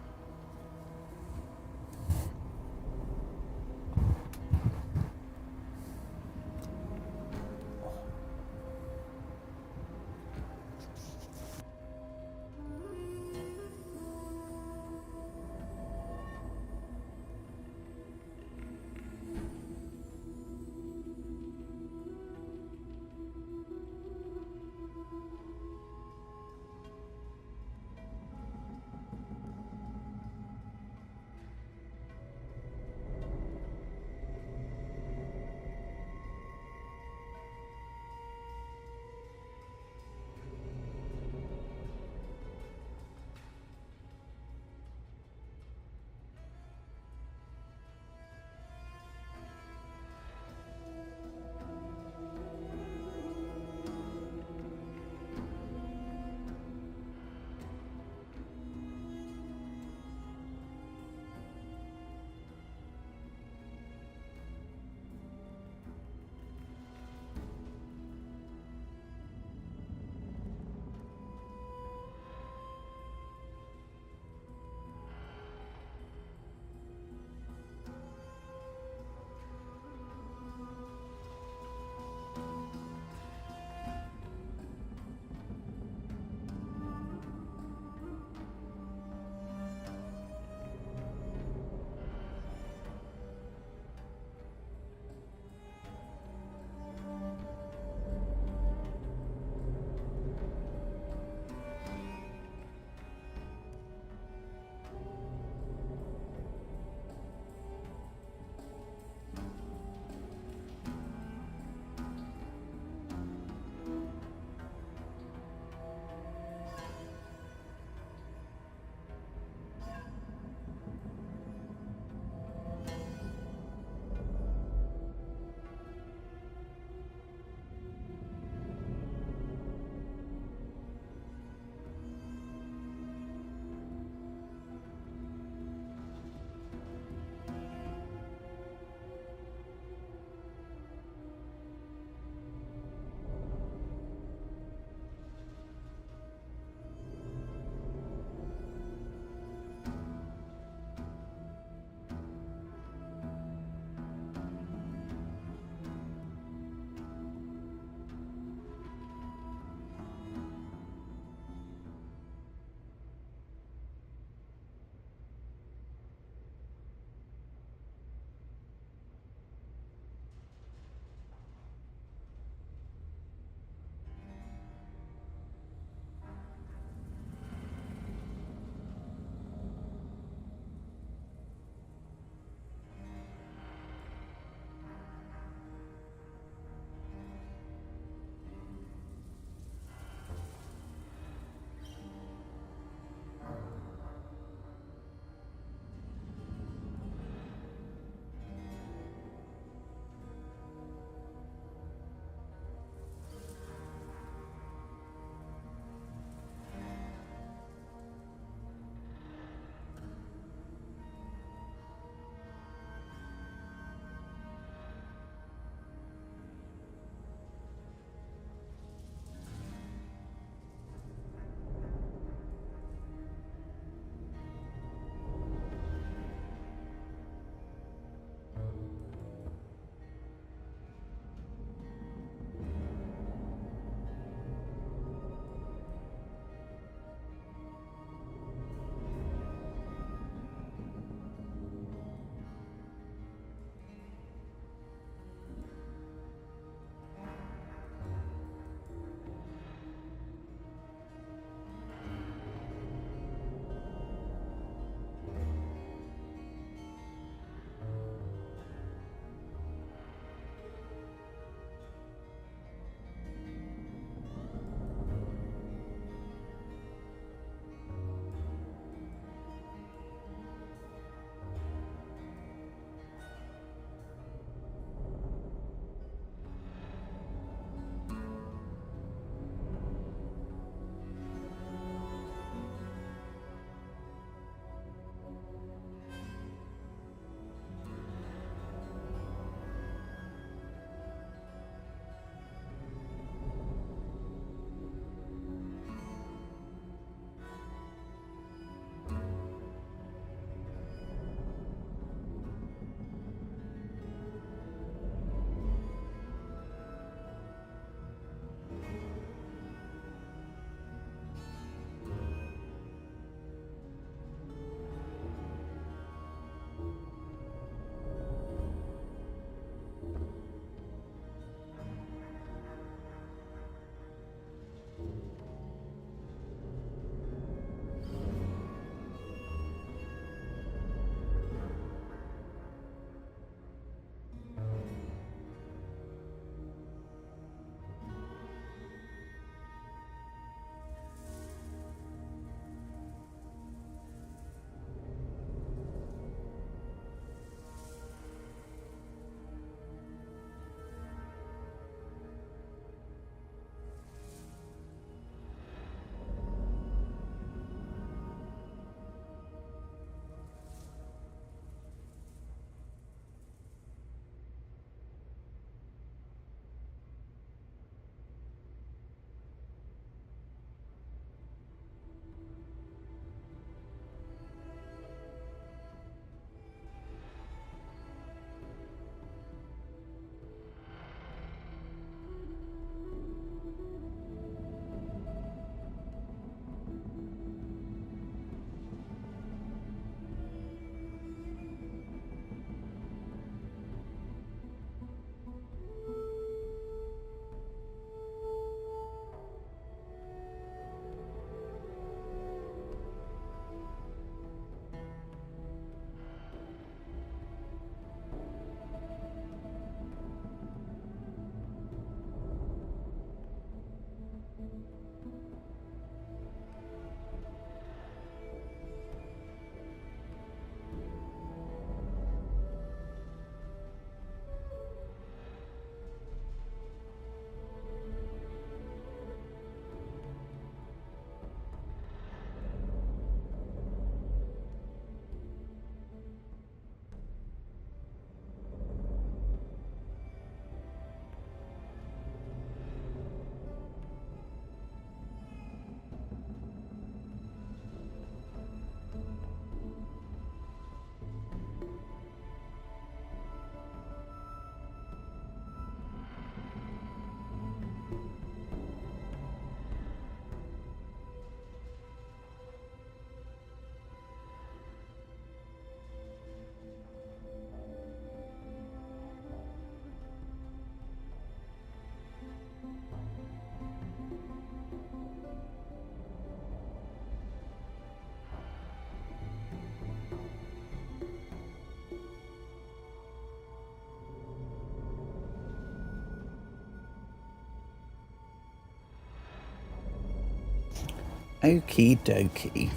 Okie dokie.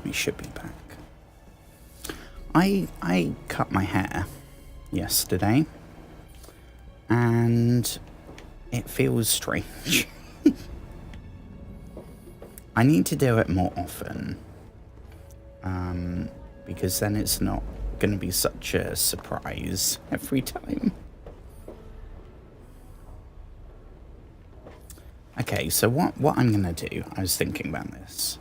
We should be back. I cut my hair yesterday, and it feels strange. I need to do it more often, because then it's not going to be such a surprise every time. Okay, so what I'm going to do, I was thinking about this.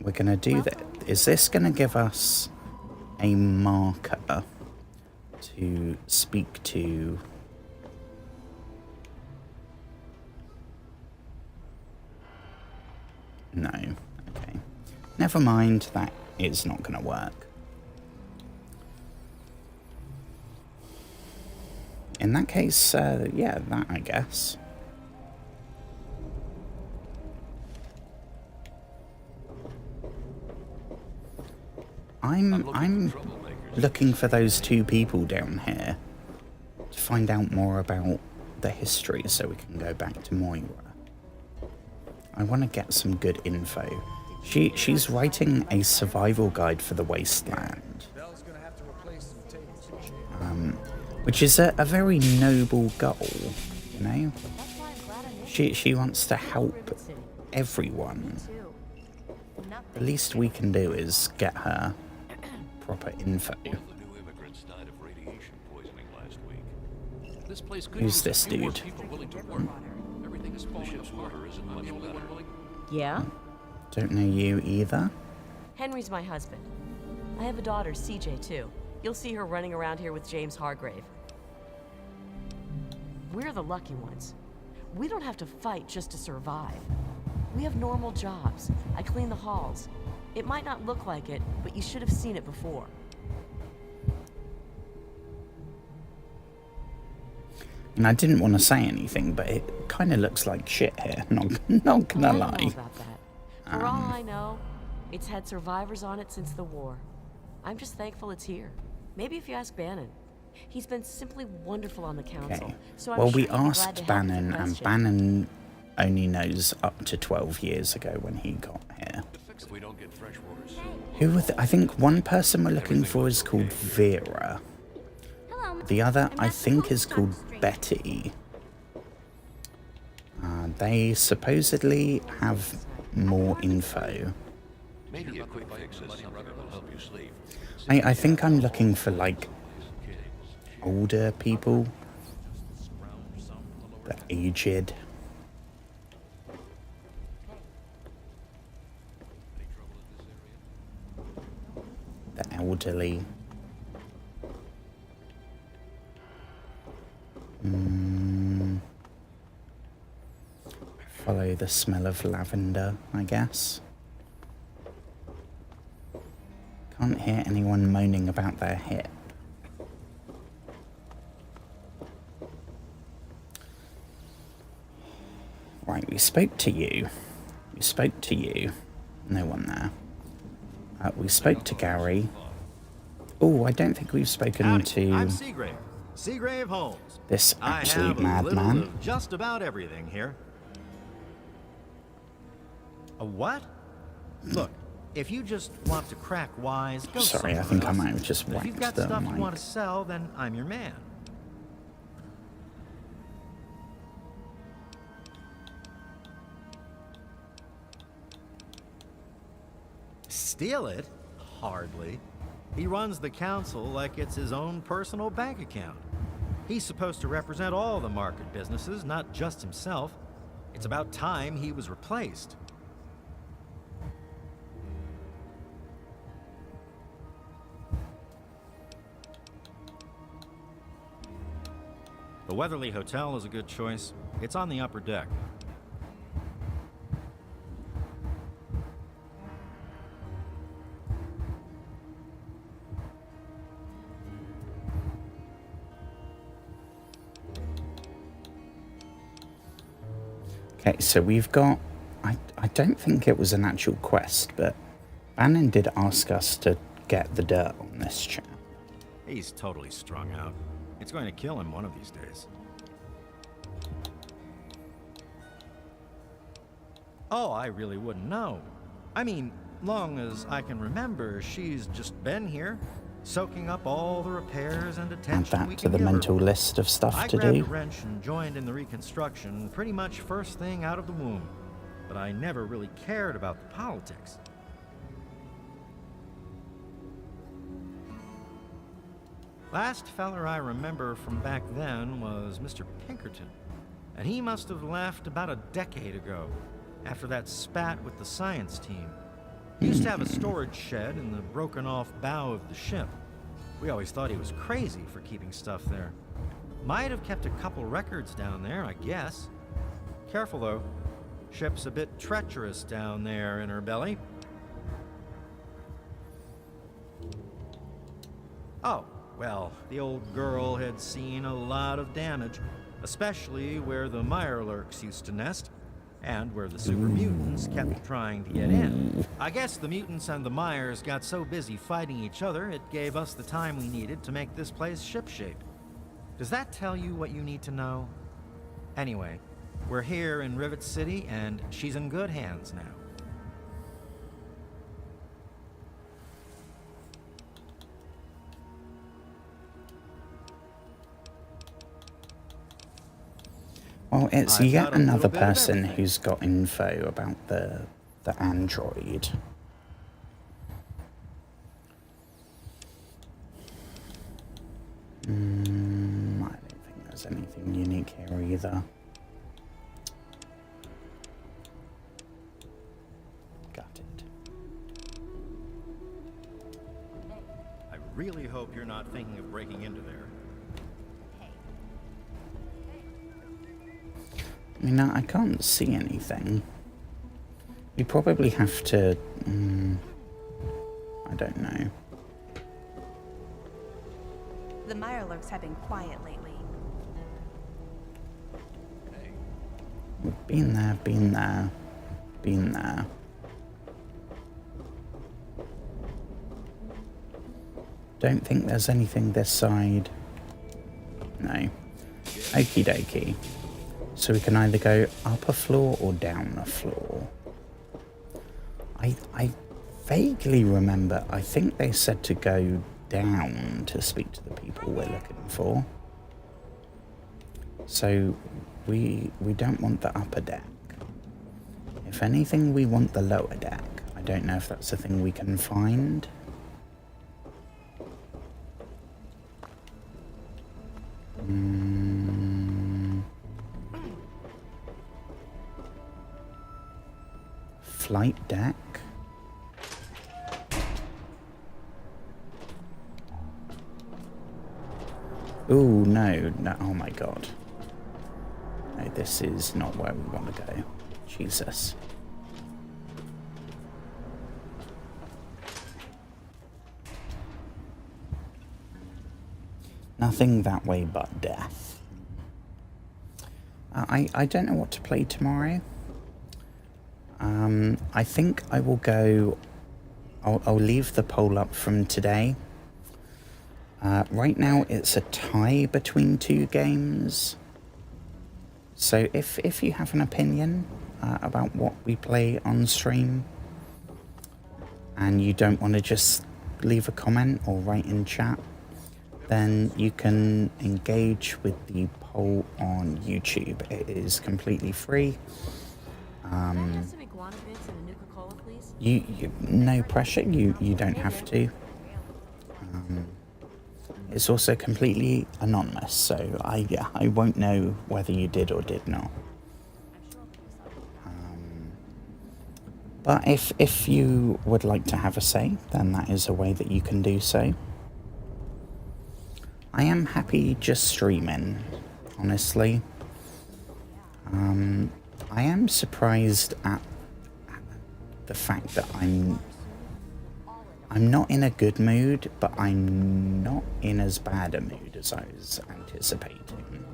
We're going to do that. Is this going to give us a marker to speak to? No. Okay. Never mind, that is not going to work. In that case, yeah, that I guess. I'm looking for those two people down here to find out more about the history so we can go back to Moira. I want to get some good info. She's writing a survival guide for the wasteland, which is a very noble goal, you know? She wants to help everyone. The least we can do is get her proper info. Who's this dude? Yeah? Don't know you either. Henry's my husband. I have a daughter, CJ, too. You'll see her running around here with James Hargrave. We're the lucky ones. We don't have to fight just to survive. We have normal jobs. I clean the halls. It might not look like it, but you should have seen it before. And I didn't want to say anything, but it kind of looks like shit here. Not gonna lie. I don't know about that. For all I know, it's had survivors on it since the war. I'm just thankful it's here. Maybe if you ask Bannon. He's been simply wonderful on the council. Okay. So I'm Well, sure we he'd be glad asked to help Bannon, with the and question. Bannon only knows up to 12 years ago when he got here. If we don't get fresh water Who were I think one person we're looking for is called Vera. The other, I think, is called Betty. They supposedly have more info. Maybe a quick fix is something that will help you sleep. I think I'm looking for, like, older people. The aged. The elderly. Follow the smell of lavender, I guess. Can't hear anyone moaning about their hip. Right, we spoke to you. We spoke to you. No one there. We spoke to Gary. Oh, I don't think we've spoken Howdy, to I'm Seagrave. Seagrave Holmes. this absolute I have a little madman. of just about everything here. A what? Look, if you just want to crack wise, go Sorry, I somewhere think I else. might have just If you've whacked got the stuff mic. you want to sell, then I'm your man. Steal it? Hardly. He runs the council like it's his own personal bank account. He's supposed to represent all the market businesses, not just himself. It's about time he was replaced. The Weatherly Hotel is a good choice. It's on the upper deck. Okay, so we've got... I don't think it was an actual quest, but Bannon did ask us to get the dirt on this chap. He's totally strung out. It's going to kill him one of these days. Oh, I really wouldn't know. I mean, long as I can remember, she's just been here, soaking up all the repairs and Add attention we that to can the give her. mental list of stuff I to grabbed a do. wrench and joined in the reconstruction pretty much first thing out of the womb. But I never really cared about the politics. Last feller I remember from back then was Mr. Pinkerton. And he must have left about a decade ago, after that spat with the science team. He used to have a storage shed in the broken-off bow of the ship. We always thought he was crazy for keeping stuff there. Might have kept a couple records down there, I guess. Careful, though. Ship's a bit treacherous down there in her belly. Oh, well, the old girl had seen a lot of damage, especially where the Mirelurks used to nest, and where the super mutants kept trying to get in. I guess the mutants and the Myers got so busy fighting each other, it gave us the time we needed to make this place shipshape. Does that tell you what you need to know? Anyway, we're here in Rivet City, and she's in good hands now. Well, it's I've yet got a little another bit of person everything. who's got info about the android. I don't think there's anything unique here either. Got it. I really hope you're not thinking of breaking into there. I mean, I can't see anything. We probably have to... I don't know. The Mirelurks have been quiet lately. We've been there, been there, been there. Don't think there's anything this side. No. Okie dokie. So we can either go up a floor or down a floor. I vaguely remember, I think they said to go down to speak to the people we're looking for. So we don't want the upper deck. If anything, we want the lower deck. I don't know if that's a thing we can find. Flight deck. Ooh, no, oh my god. No, this is not where we want to go. Jesus. Nothing that way but death. I don't know what to play tomorrow. I think I will go... I'll leave the poll up from today. Right now it's a tie between two games. So if you have an opinion about what we play on stream, and you don't want to just leave a comment or write in chat, then you can engage with the poll on YouTube. It is completely free. No pressure. You don't have to. It's also completely anonymous, so I won't know whether you did or did not. But if you would like to have a say, then that is a way that you can do so. I am happy just streaming, honestly. I am surprised at the fact that I'm not in a good mood, but I'm not in as bad a mood as I was anticipating.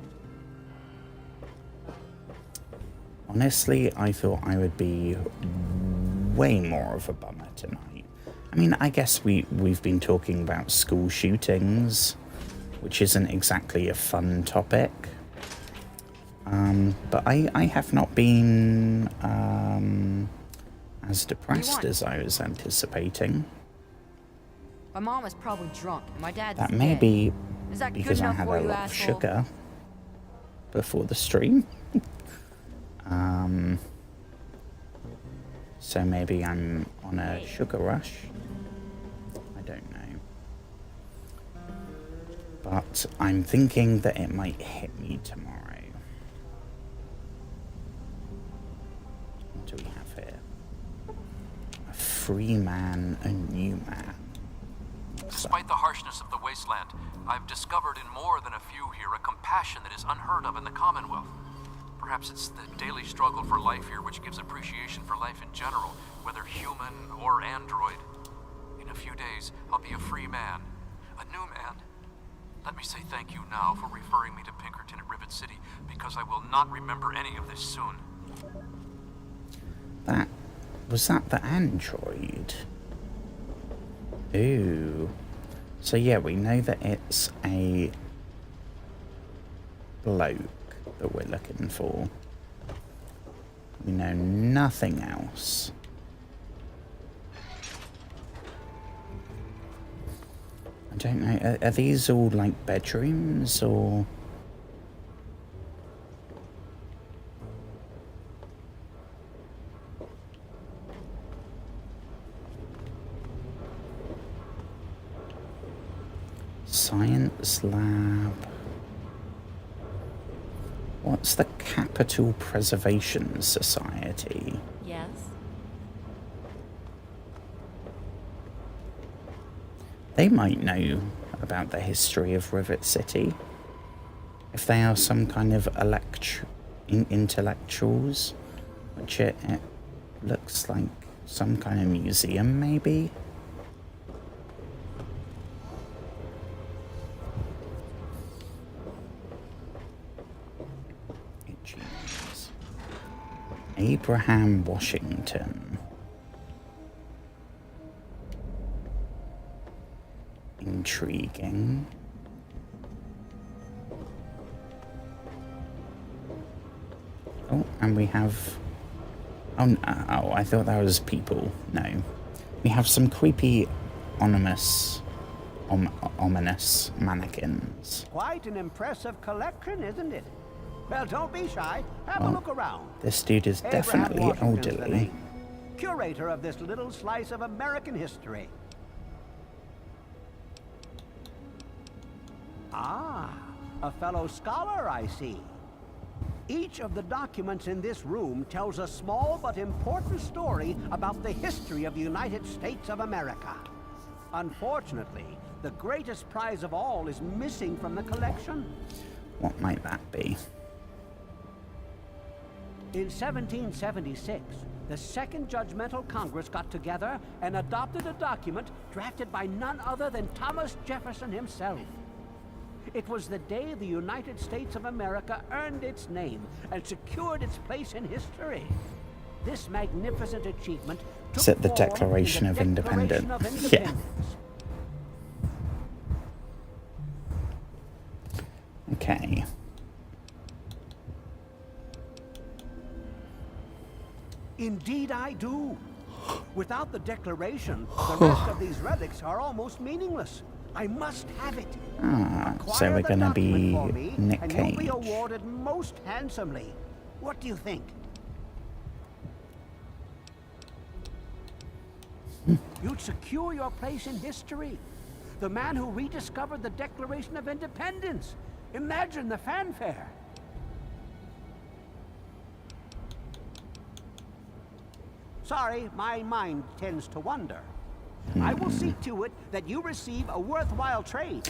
Honestly, I thought I would be way more of a bummer tonight. I mean, I guess we've been talking about school shootings, which isn't exactly a fun topic. But I have not been as depressed as I was anticipating. My mom was probably drunk, and my dad's That may dead. be Is that good because I enough had for a you, lot of asshole? sugar before the stream. So maybe I'm on a sugar rush. I don't know. But I'm thinking that it might hit me tomorrow. What do we have here? A free man, a new man. Despite the harshness of the wasteland, I've discovered in more than a few here a compassion that is unheard of in the Commonwealth. Perhaps it's the daily struggle for life here which gives appreciation for life in general, whether human or android. In a few days, I'll be a free man, a new man. Let me say thank you now for referring me to Pinkerton at Rivet City, because I will not remember any of this soon. Was that the android? Ooh. So yeah, we know that it's a bloke that we're looking for. We know nothing else. I don't know, are these all like bedrooms or... Science lab. What's the Capital Preservation Society? Yes? They might know about the history of Rivet City. If they are some kind of intellectuals, which it looks like some kind of museum, maybe? Abraham Washington. Intriguing. Oh, and we have... Oh, no, I thought that was people. No. We have some creepy, ominous mannequins. Quite an impressive collection, isn't it? Well, don't be shy. Have a look around. This dude is definitely elderly. Curator of this little slice of American history. Ah, a fellow scholar, I see. Each of the documents in this room tells a small but important story about the history of the United States of America. Unfortunately, the greatest prize of all is missing from the collection. What might that be? In 1776, the Second Judgmental Congress got together and adopted a document drafted by none other than Thomas Jefferson himself. It was the day the United States of America earned its name and secured its place in history. This magnificent achievement took Is it the form Declaration in of the Declaration Independence? of Yeah. Okay. Indeed I do. Without the Declaration, the rest of these relics are almost meaningless. I must have it. So we're gonna be Nick and you'll Cage. be awarded most handsomely. What do you think? You'd secure your place in history. The man who rediscovered the Declaration of Independence. Imagine the fanfare. Sorry, my mind tends to wander. I will see to it that you receive a worthwhile trade.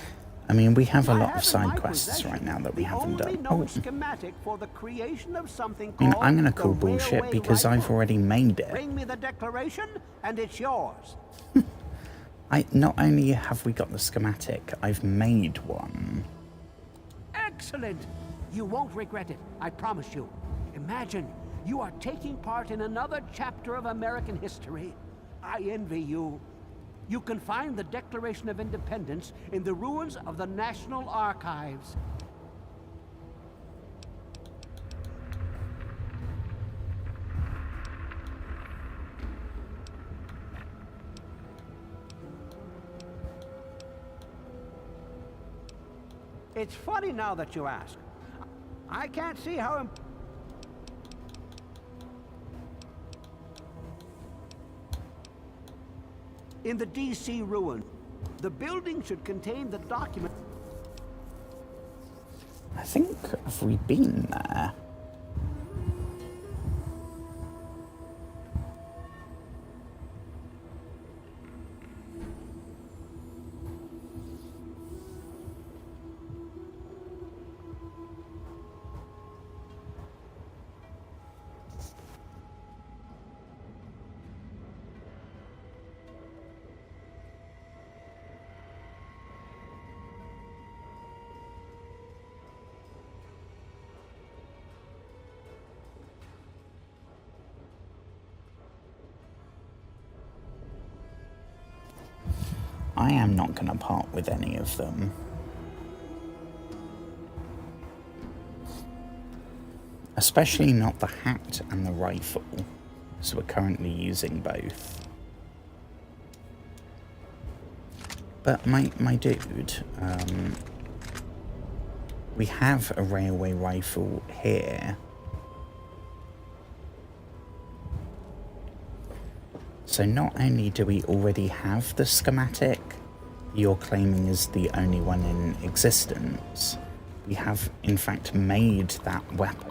I mean, we have a lot of in side my quests possession right now that we the haven't only done. known Oh, schematic for the creation of something I mean, called I'm gonna the call bullshit railway because I've rifle. already made it. Bring me the Declaration, and it's yours. Not only have we got the schematic, I've made one. Excellent. You won't regret it, I promise you. Imagine you are taking part in another chapter of American history. I envy you. You can find the Declaration of Independence in the ruins of the National Archives. It's funny now that you ask. I can't see how... In the DC ruin, the building should contain the document... I think, have we been there? I am not going to part with any of them. Especially not the hat and the rifle, so we're currently using both. But my dude, we have a railway rifle here. So not only do we already have the schematic you're claiming is the only one in existence, we have in fact made that weapon.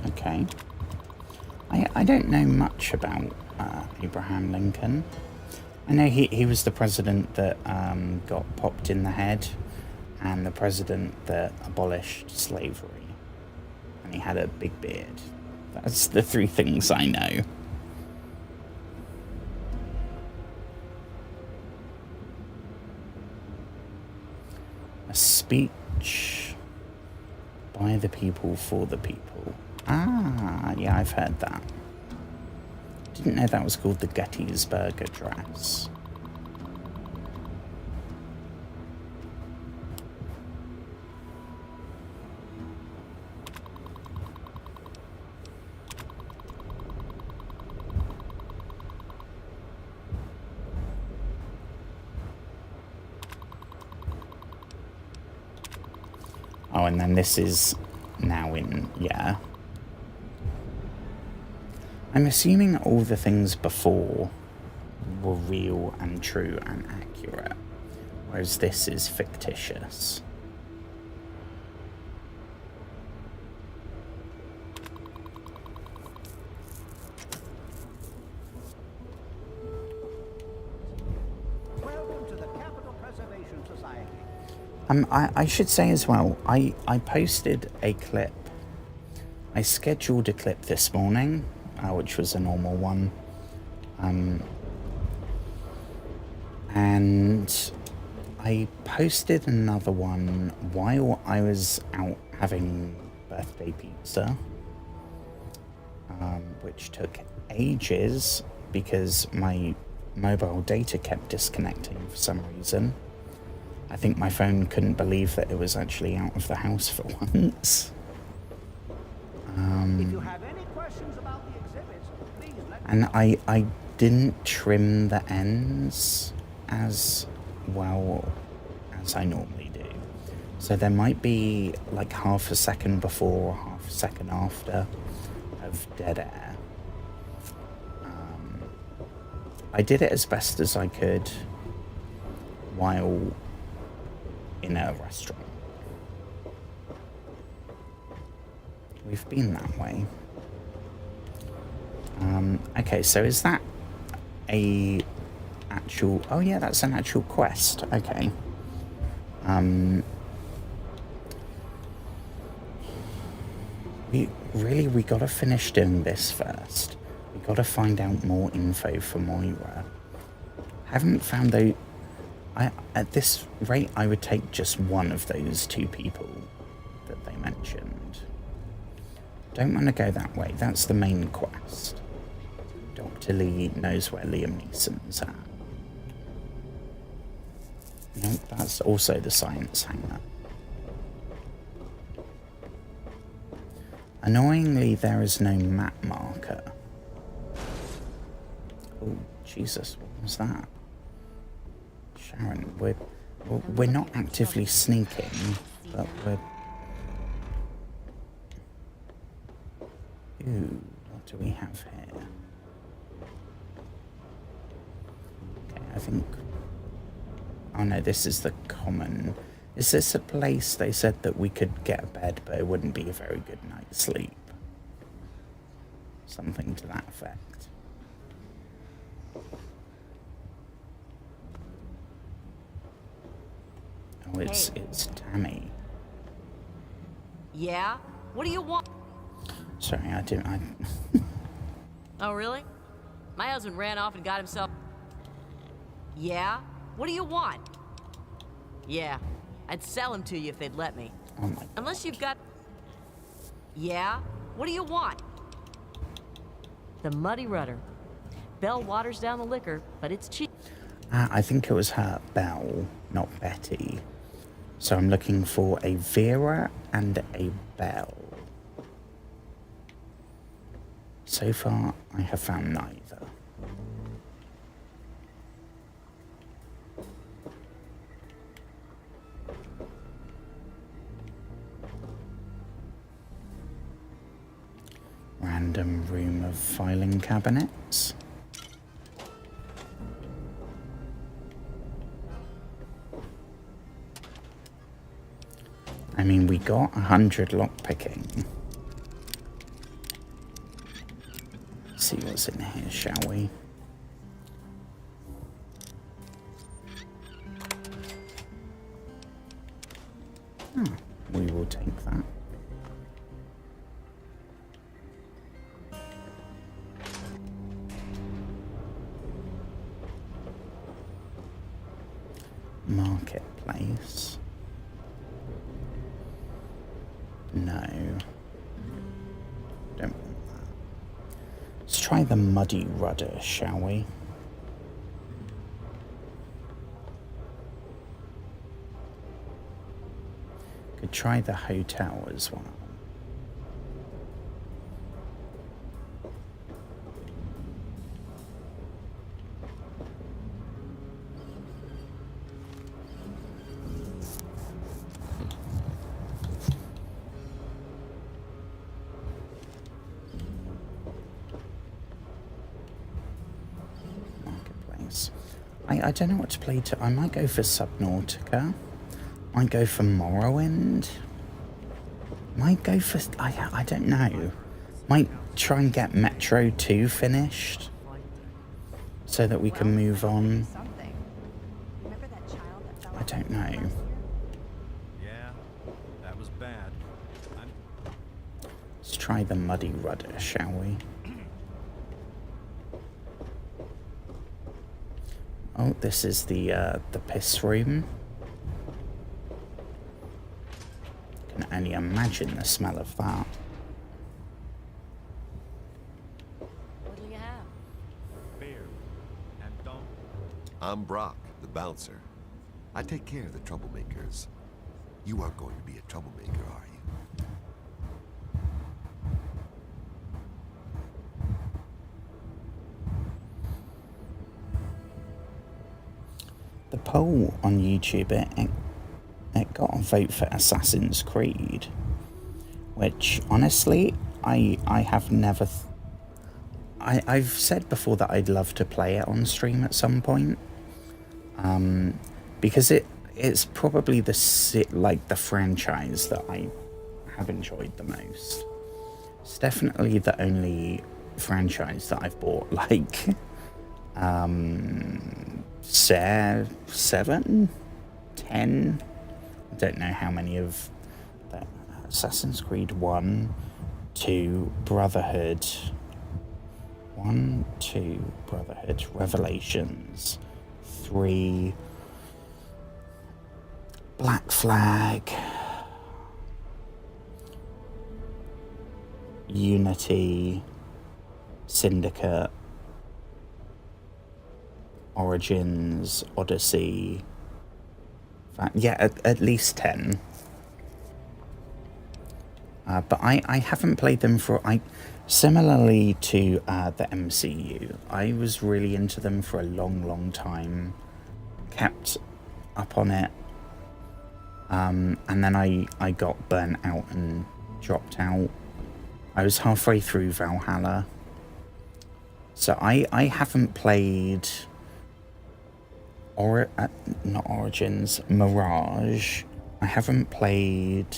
Okay. I don't know much about Abraham Lincoln. I know he was the president that got popped in the head and the president that abolished slavery. And he had a big beard. That's the three things I know. A speech by the people for the people. Ah, yeah, I've heard that. Didn't know that was called the Gettysburg Address. Oh, and then this is now in, yeah. I'm assuming all the things before were real and true and accurate, whereas this is fictitious. Welcome to the Capital Preservation Society. I should say as well, I posted a clip. I scheduled a clip this morning, which was a normal one. And I posted another one while I was out having birthday pizza, which took ages because my mobile data kept disconnecting for some reason. I think my phone couldn't believe that it was actually out of the house for once. If you have any questions about the exhibits, please let And I didn't trim the ends as well as I normally do. So there might be like half a second before, half a second after of dead air. I did it as best as I could while in a restaurant. We've been that way. Okay, so is that a actual... Oh yeah, that's an actual quest. Okay. We gotta finish doing this first. We gotta find out more info for Moira. Haven't found At this rate, I would take just one of those two people that they mentioned. Don't want to go that way. That's the main quest. Dr. Lee knows where Liam Neeson's at. No, that's also the science hangar. Annoyingly, there is no map marker. Oh, Jesus, what was that? Sharon, we're not actively sneaking, but we're... Ooh, what do we have here? Okay, I think... Oh no, this is the common... Is this a place they said that we could get a bed, but it wouldn't be a very good night's sleep? Something to that effect. Oh, it's Tammy. Yeah? What do you want? Sorry, I didn't... Oh, really? My husband ran off and got himself... Yeah? What do you want? Yeah. I'd sell him to you if they'd let me. Oh my God. Unless you've got... Yeah? What do you want? The Muddy Rudder. Belle waters down the liquor, but it's cheap. I think it was her, Belle, not Betty. So I'm looking for a Vera and a Belle. So far, I have found neither. Random room of filing cabinets. I mean, we got 100 lockpicking. See what's in here, shall we? We will take that. Marketplace. No. Don't want that. Let's try the Muddy Rudder, shall we? Could try the hotel as well. I don't know what to play to. I might go for Subnautica. Might go for Morrowind. Might go for... I don't know. Might try and get Metro 2 finished. So that we can move on. I don't know. Yeah, that was bad. Let's try the Muddy Rudder, shall we? Oh, this is the piss room. Can only imagine the smell of that. What do you have? Beer. And don't... I'm Brock, the bouncer. I take care of the troublemakers. You aren't going to be a troublemaker, are you? The poll on YouTube, it got a vote for Assassin's Creed, which honestly, I have never... I've said before that I'd love to play it on stream at some point, because it's probably the franchise that I have enjoyed the most. It's definitely the only franchise that I've bought like 7, 10. I don't know how many of that. Assassin's Creed 1, 2, Brotherhood. 1, 2, Brotherhood, Revelations, 3, Black Flag, Unity, Syndicate, Origins, Odyssey. Yeah, at least 10. But I haven't played them for... Similarly to the MCU, I was really into them for a long time. Kept up on it. And then I got burnt out and dropped out. I was halfway through Valhalla. So I haven't played... not Origins, Mirage. I haven't played...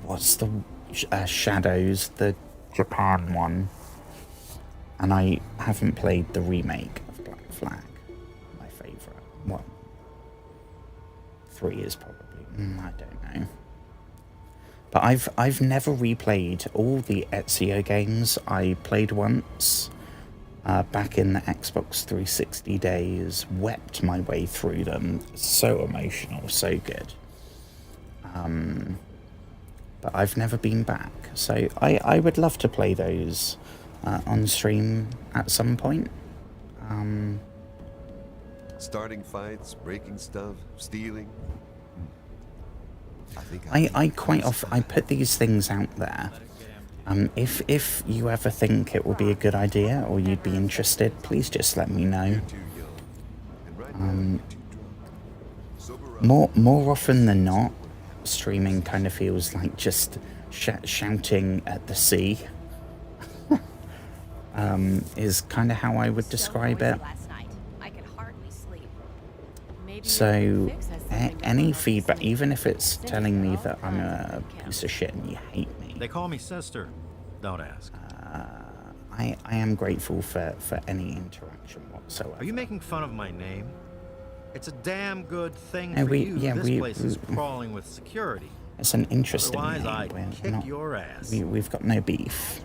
What's the... Shadows, the Japan one. And I haven't played the remake of Black Flag. My favourite. Well, 3 is probably... I don't know. But I've never replayed all the Ezio games. I played once back in the Xbox 360 days, wept my way through them. So emotional, so good. But I've never been back. So I would love to play those on stream at some point. Starting fights, breaking stuff, stealing. I quite often I put these things out there. If you ever think it would be a good idea or you'd be interested, please just let me know. More often than not, streaming kind of feels like just shouting at the sea. Is kind of how I would describe it. So any feedback, even if it's telling me that I'm a piece of shit and you hate me. They call me sister. Don't ask. I am grateful for any interaction whatsoever. Are you making fun of my name? It's a damn good thing No, for you. This place is we crawling with security. It's an interesting Otherwise, name. I'd kick your ass. We've got no beef.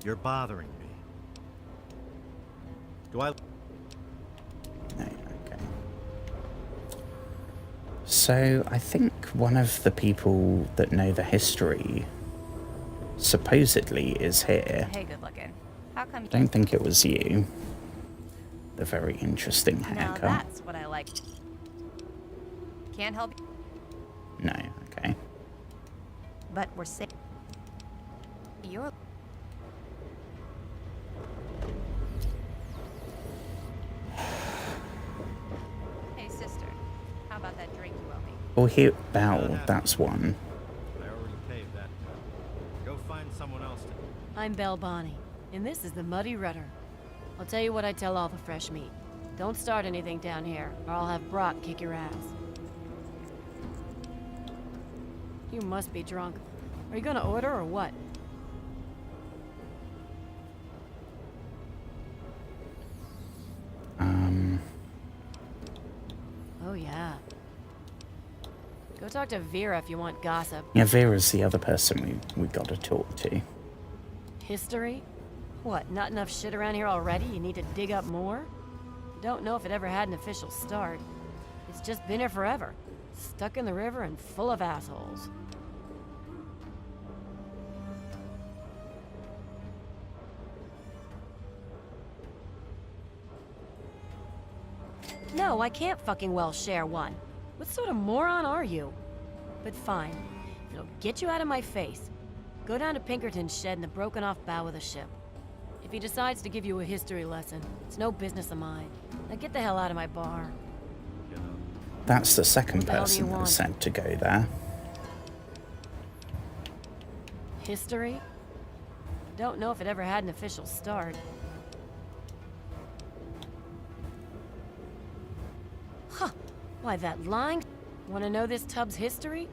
You're bothering me. Do I... No, okay. So, I think one of the people that know the history supposedly is here. Hey, good looking. How come? I don't think it was you. The very interesting haircut. Now that's what I like. Can't help you. No, okay. But we're safe. You're... Hey, sister. How about that drink you owe me? Or here, Bell, that's one. I already paid that. Go find someone else to... I'm Belle Bonnie, and this is the Muddy Rudder. I'll tell you what I tell all the fresh meat. Don't start anything down here, or I'll have Brock kick your ass. You must be drunk. Are you gonna order or what? Oh yeah. Go talk to Vera if you want gossip. Yeah, Vera's the other person we gotta talk to. History? What, not enough shit around here already? You need to dig up more? Don't know if it ever had an official start. It's just been here forever. Stuck in the river and full of assholes. No, I can't fucking well share one. What sort of moron are you? But fine. If it'll get you out of my face, go down to Pinkerton's shed in the broken off bow of the ship. If he decides to give you a history lesson, it's no business of mine. Now get the hell out of my bar. That's the second What the hell do you person that want? said to go there. History? Don't know if it ever had an official start. Huh. Why, that lying... Want to know this tub's history?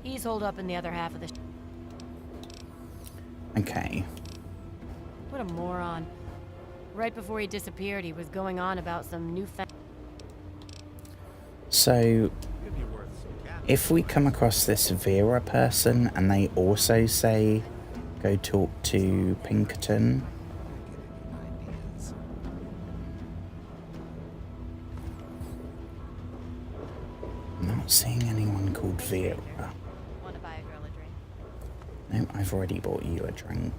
He's holed up in the other half of the... Okay. What a moron. Right before he disappeared, he was going on about some new... So, if we come across this Vera person and they also say, go talk to Pinkerton, not seeing anyone called Vera. Want to buy a girl a drink? No, I've already bought you a drink.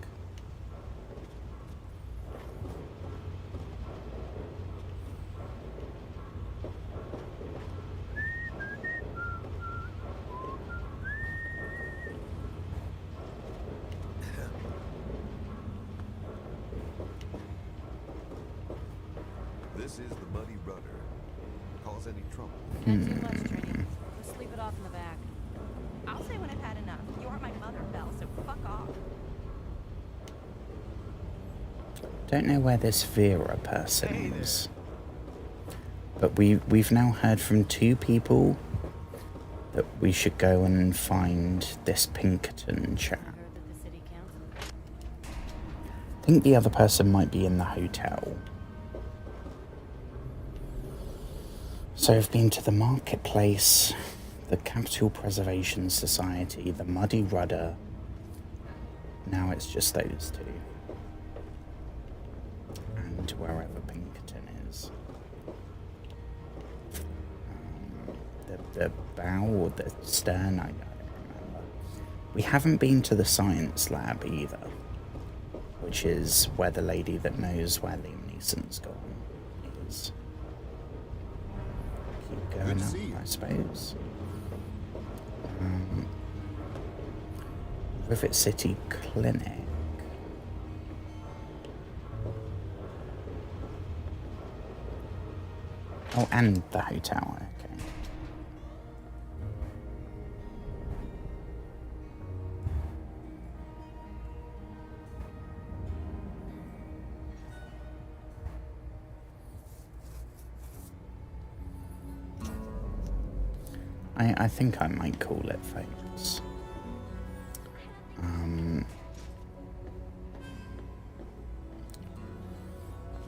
This is the Muddy Rudder. Cause any trouble? Not too much drinking. Let's sleep it off in the back. I'll say when I've had enough. You aren't my mother, Belle, so fuck off. Don't know where this Vera person is. But we've now heard from 2 people that we should go and find this Pinkerton chap. I think the other person might be in the hotel. So I've been to the Marketplace, the Capital Preservation Society, the Muddy Rudder. Now it's just those 2. And wherever Pinkerton is. The bow or the stern, I don't remember. We haven't been to the science lab either, which is where the lady that knows where Liam Neeson's gone is. Keep going up, I suppose. Rivet City Clinic. Oh, and the hotel, okay. I think I might call it, folks.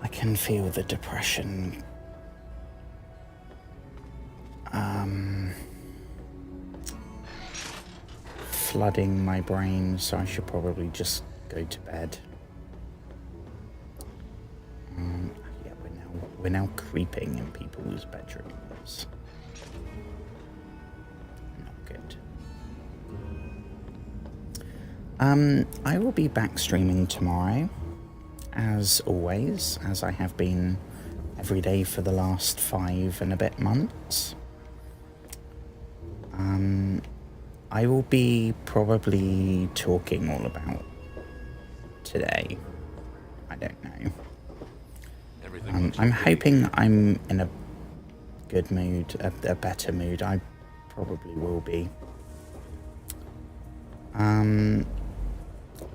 I can feel the depression flooding my brain, so I should probably just go to bed. Yeah, we're now creeping in people's bedrooms. I will be back streaming tomorrow, as always, as I have been every day for the last 5 and a bit months. I will be probably talking all about today. I don't know. I'm hoping I'm in a good mood, a better mood. I probably will be.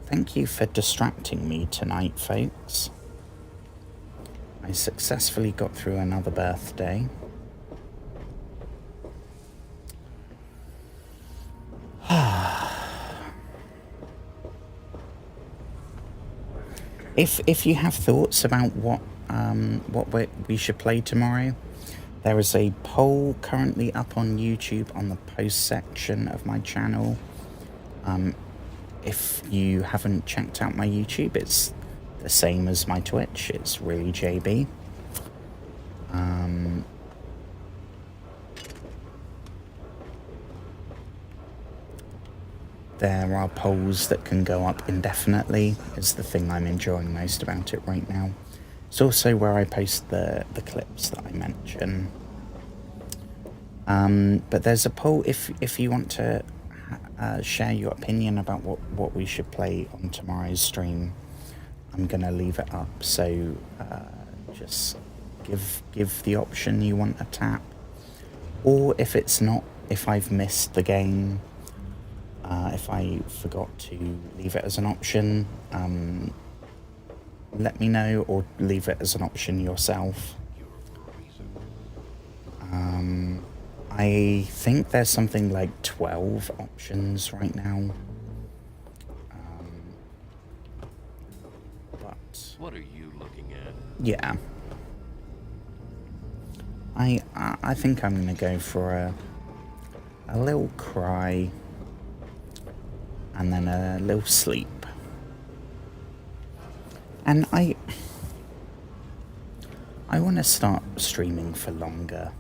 Thank you for distracting me tonight, folks. I successfully got through another birthday. If you have thoughts about what we should play tomorrow, there is a poll currently up on YouTube on the post section of my channel. If you haven't checked out my YouTube, it's the same as my Twitch. It's really JB. There are polls that can go up indefinitely, is the thing I'm enjoying most about it right now. It's also where I post the clips that I mention. But there's a poll if you want to share your opinion about what we should play on tomorrow's stream. I'm gonna leave it up, so just give the option you want a tap, or if it's not, if I've missed the game, if I forgot to leave it as an option, let me know, or leave it as an option yourself. I think there's something like 12 options right now. But what are you looking at? Yeah. I think I'm gonna go for a little cry and then a little sleep. And I want to start streaming for longer.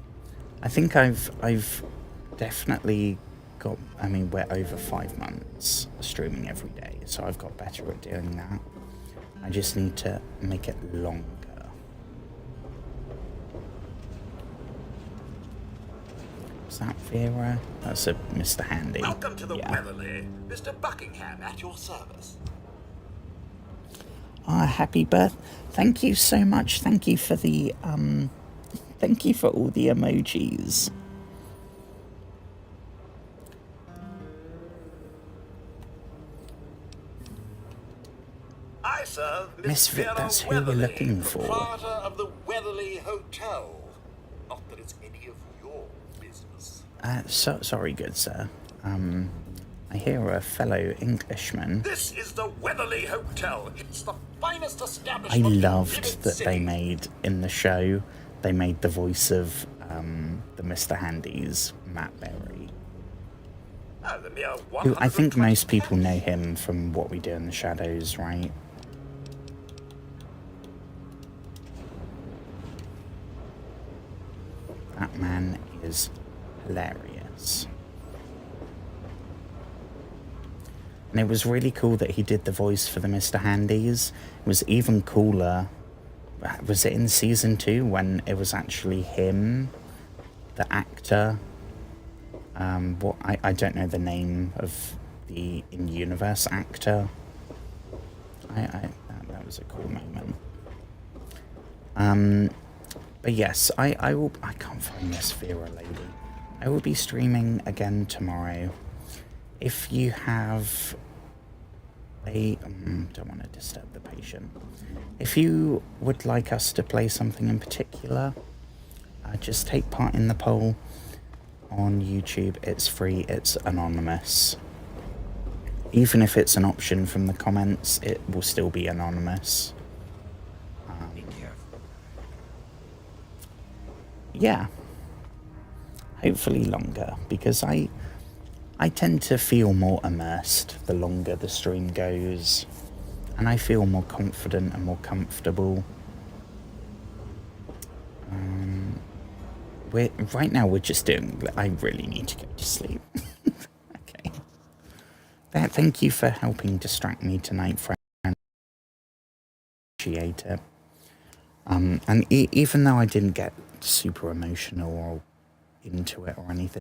I think I've definitely got, I mean, we're over 5 months streaming every day, so I've got better at doing that. I just need to make it longer. Is that Vera? That's a Mr. Handy. Welcome to the Weatherly. Mr. Buckingham at your service. Ah, happy birth. Thank you so much. Thank you for the, thank you for all the emojis. I serve Miss Vic, that's who we're looking for. proprietor of the Weatherly Hotel. Not that it's any of your business. Sorry, good sir. I hear a fellow Englishman. This is the Weatherly Hotel. It's the finest I establishment in loved Rivet that City. they made, in the show, they made the voice of the Mr. Handy's Matt Berry. The mere Who I think 120 most people know him from What We Do in the Shadows, right? That man is hilarious. And it was really cool that he did the voice for the Mr. Handys. It was even cooler. Was it in season 2 when it was actually him, the actor? I don't know the name of the in-universe actor. That was a cool moment. But yes, I can't find this Vera lady. I will be streaming again tomorrow. If you have don't want to disturb the patient. If you would like us to play something in particular, just take part in the poll on YouTube. It's free, it's anonymous. Even if it's an option from the comments, it will still be anonymous. Yeah. Hopefully longer, because I tend to feel more immersed the longer the stream goes, and I feel more confident and more comfortable. Right now we're just doing, I really need to go to sleep. Okay. Thank you for helping distract me tonight, friend. Appreciate it. And even though I didn't get super emotional or into it or anything,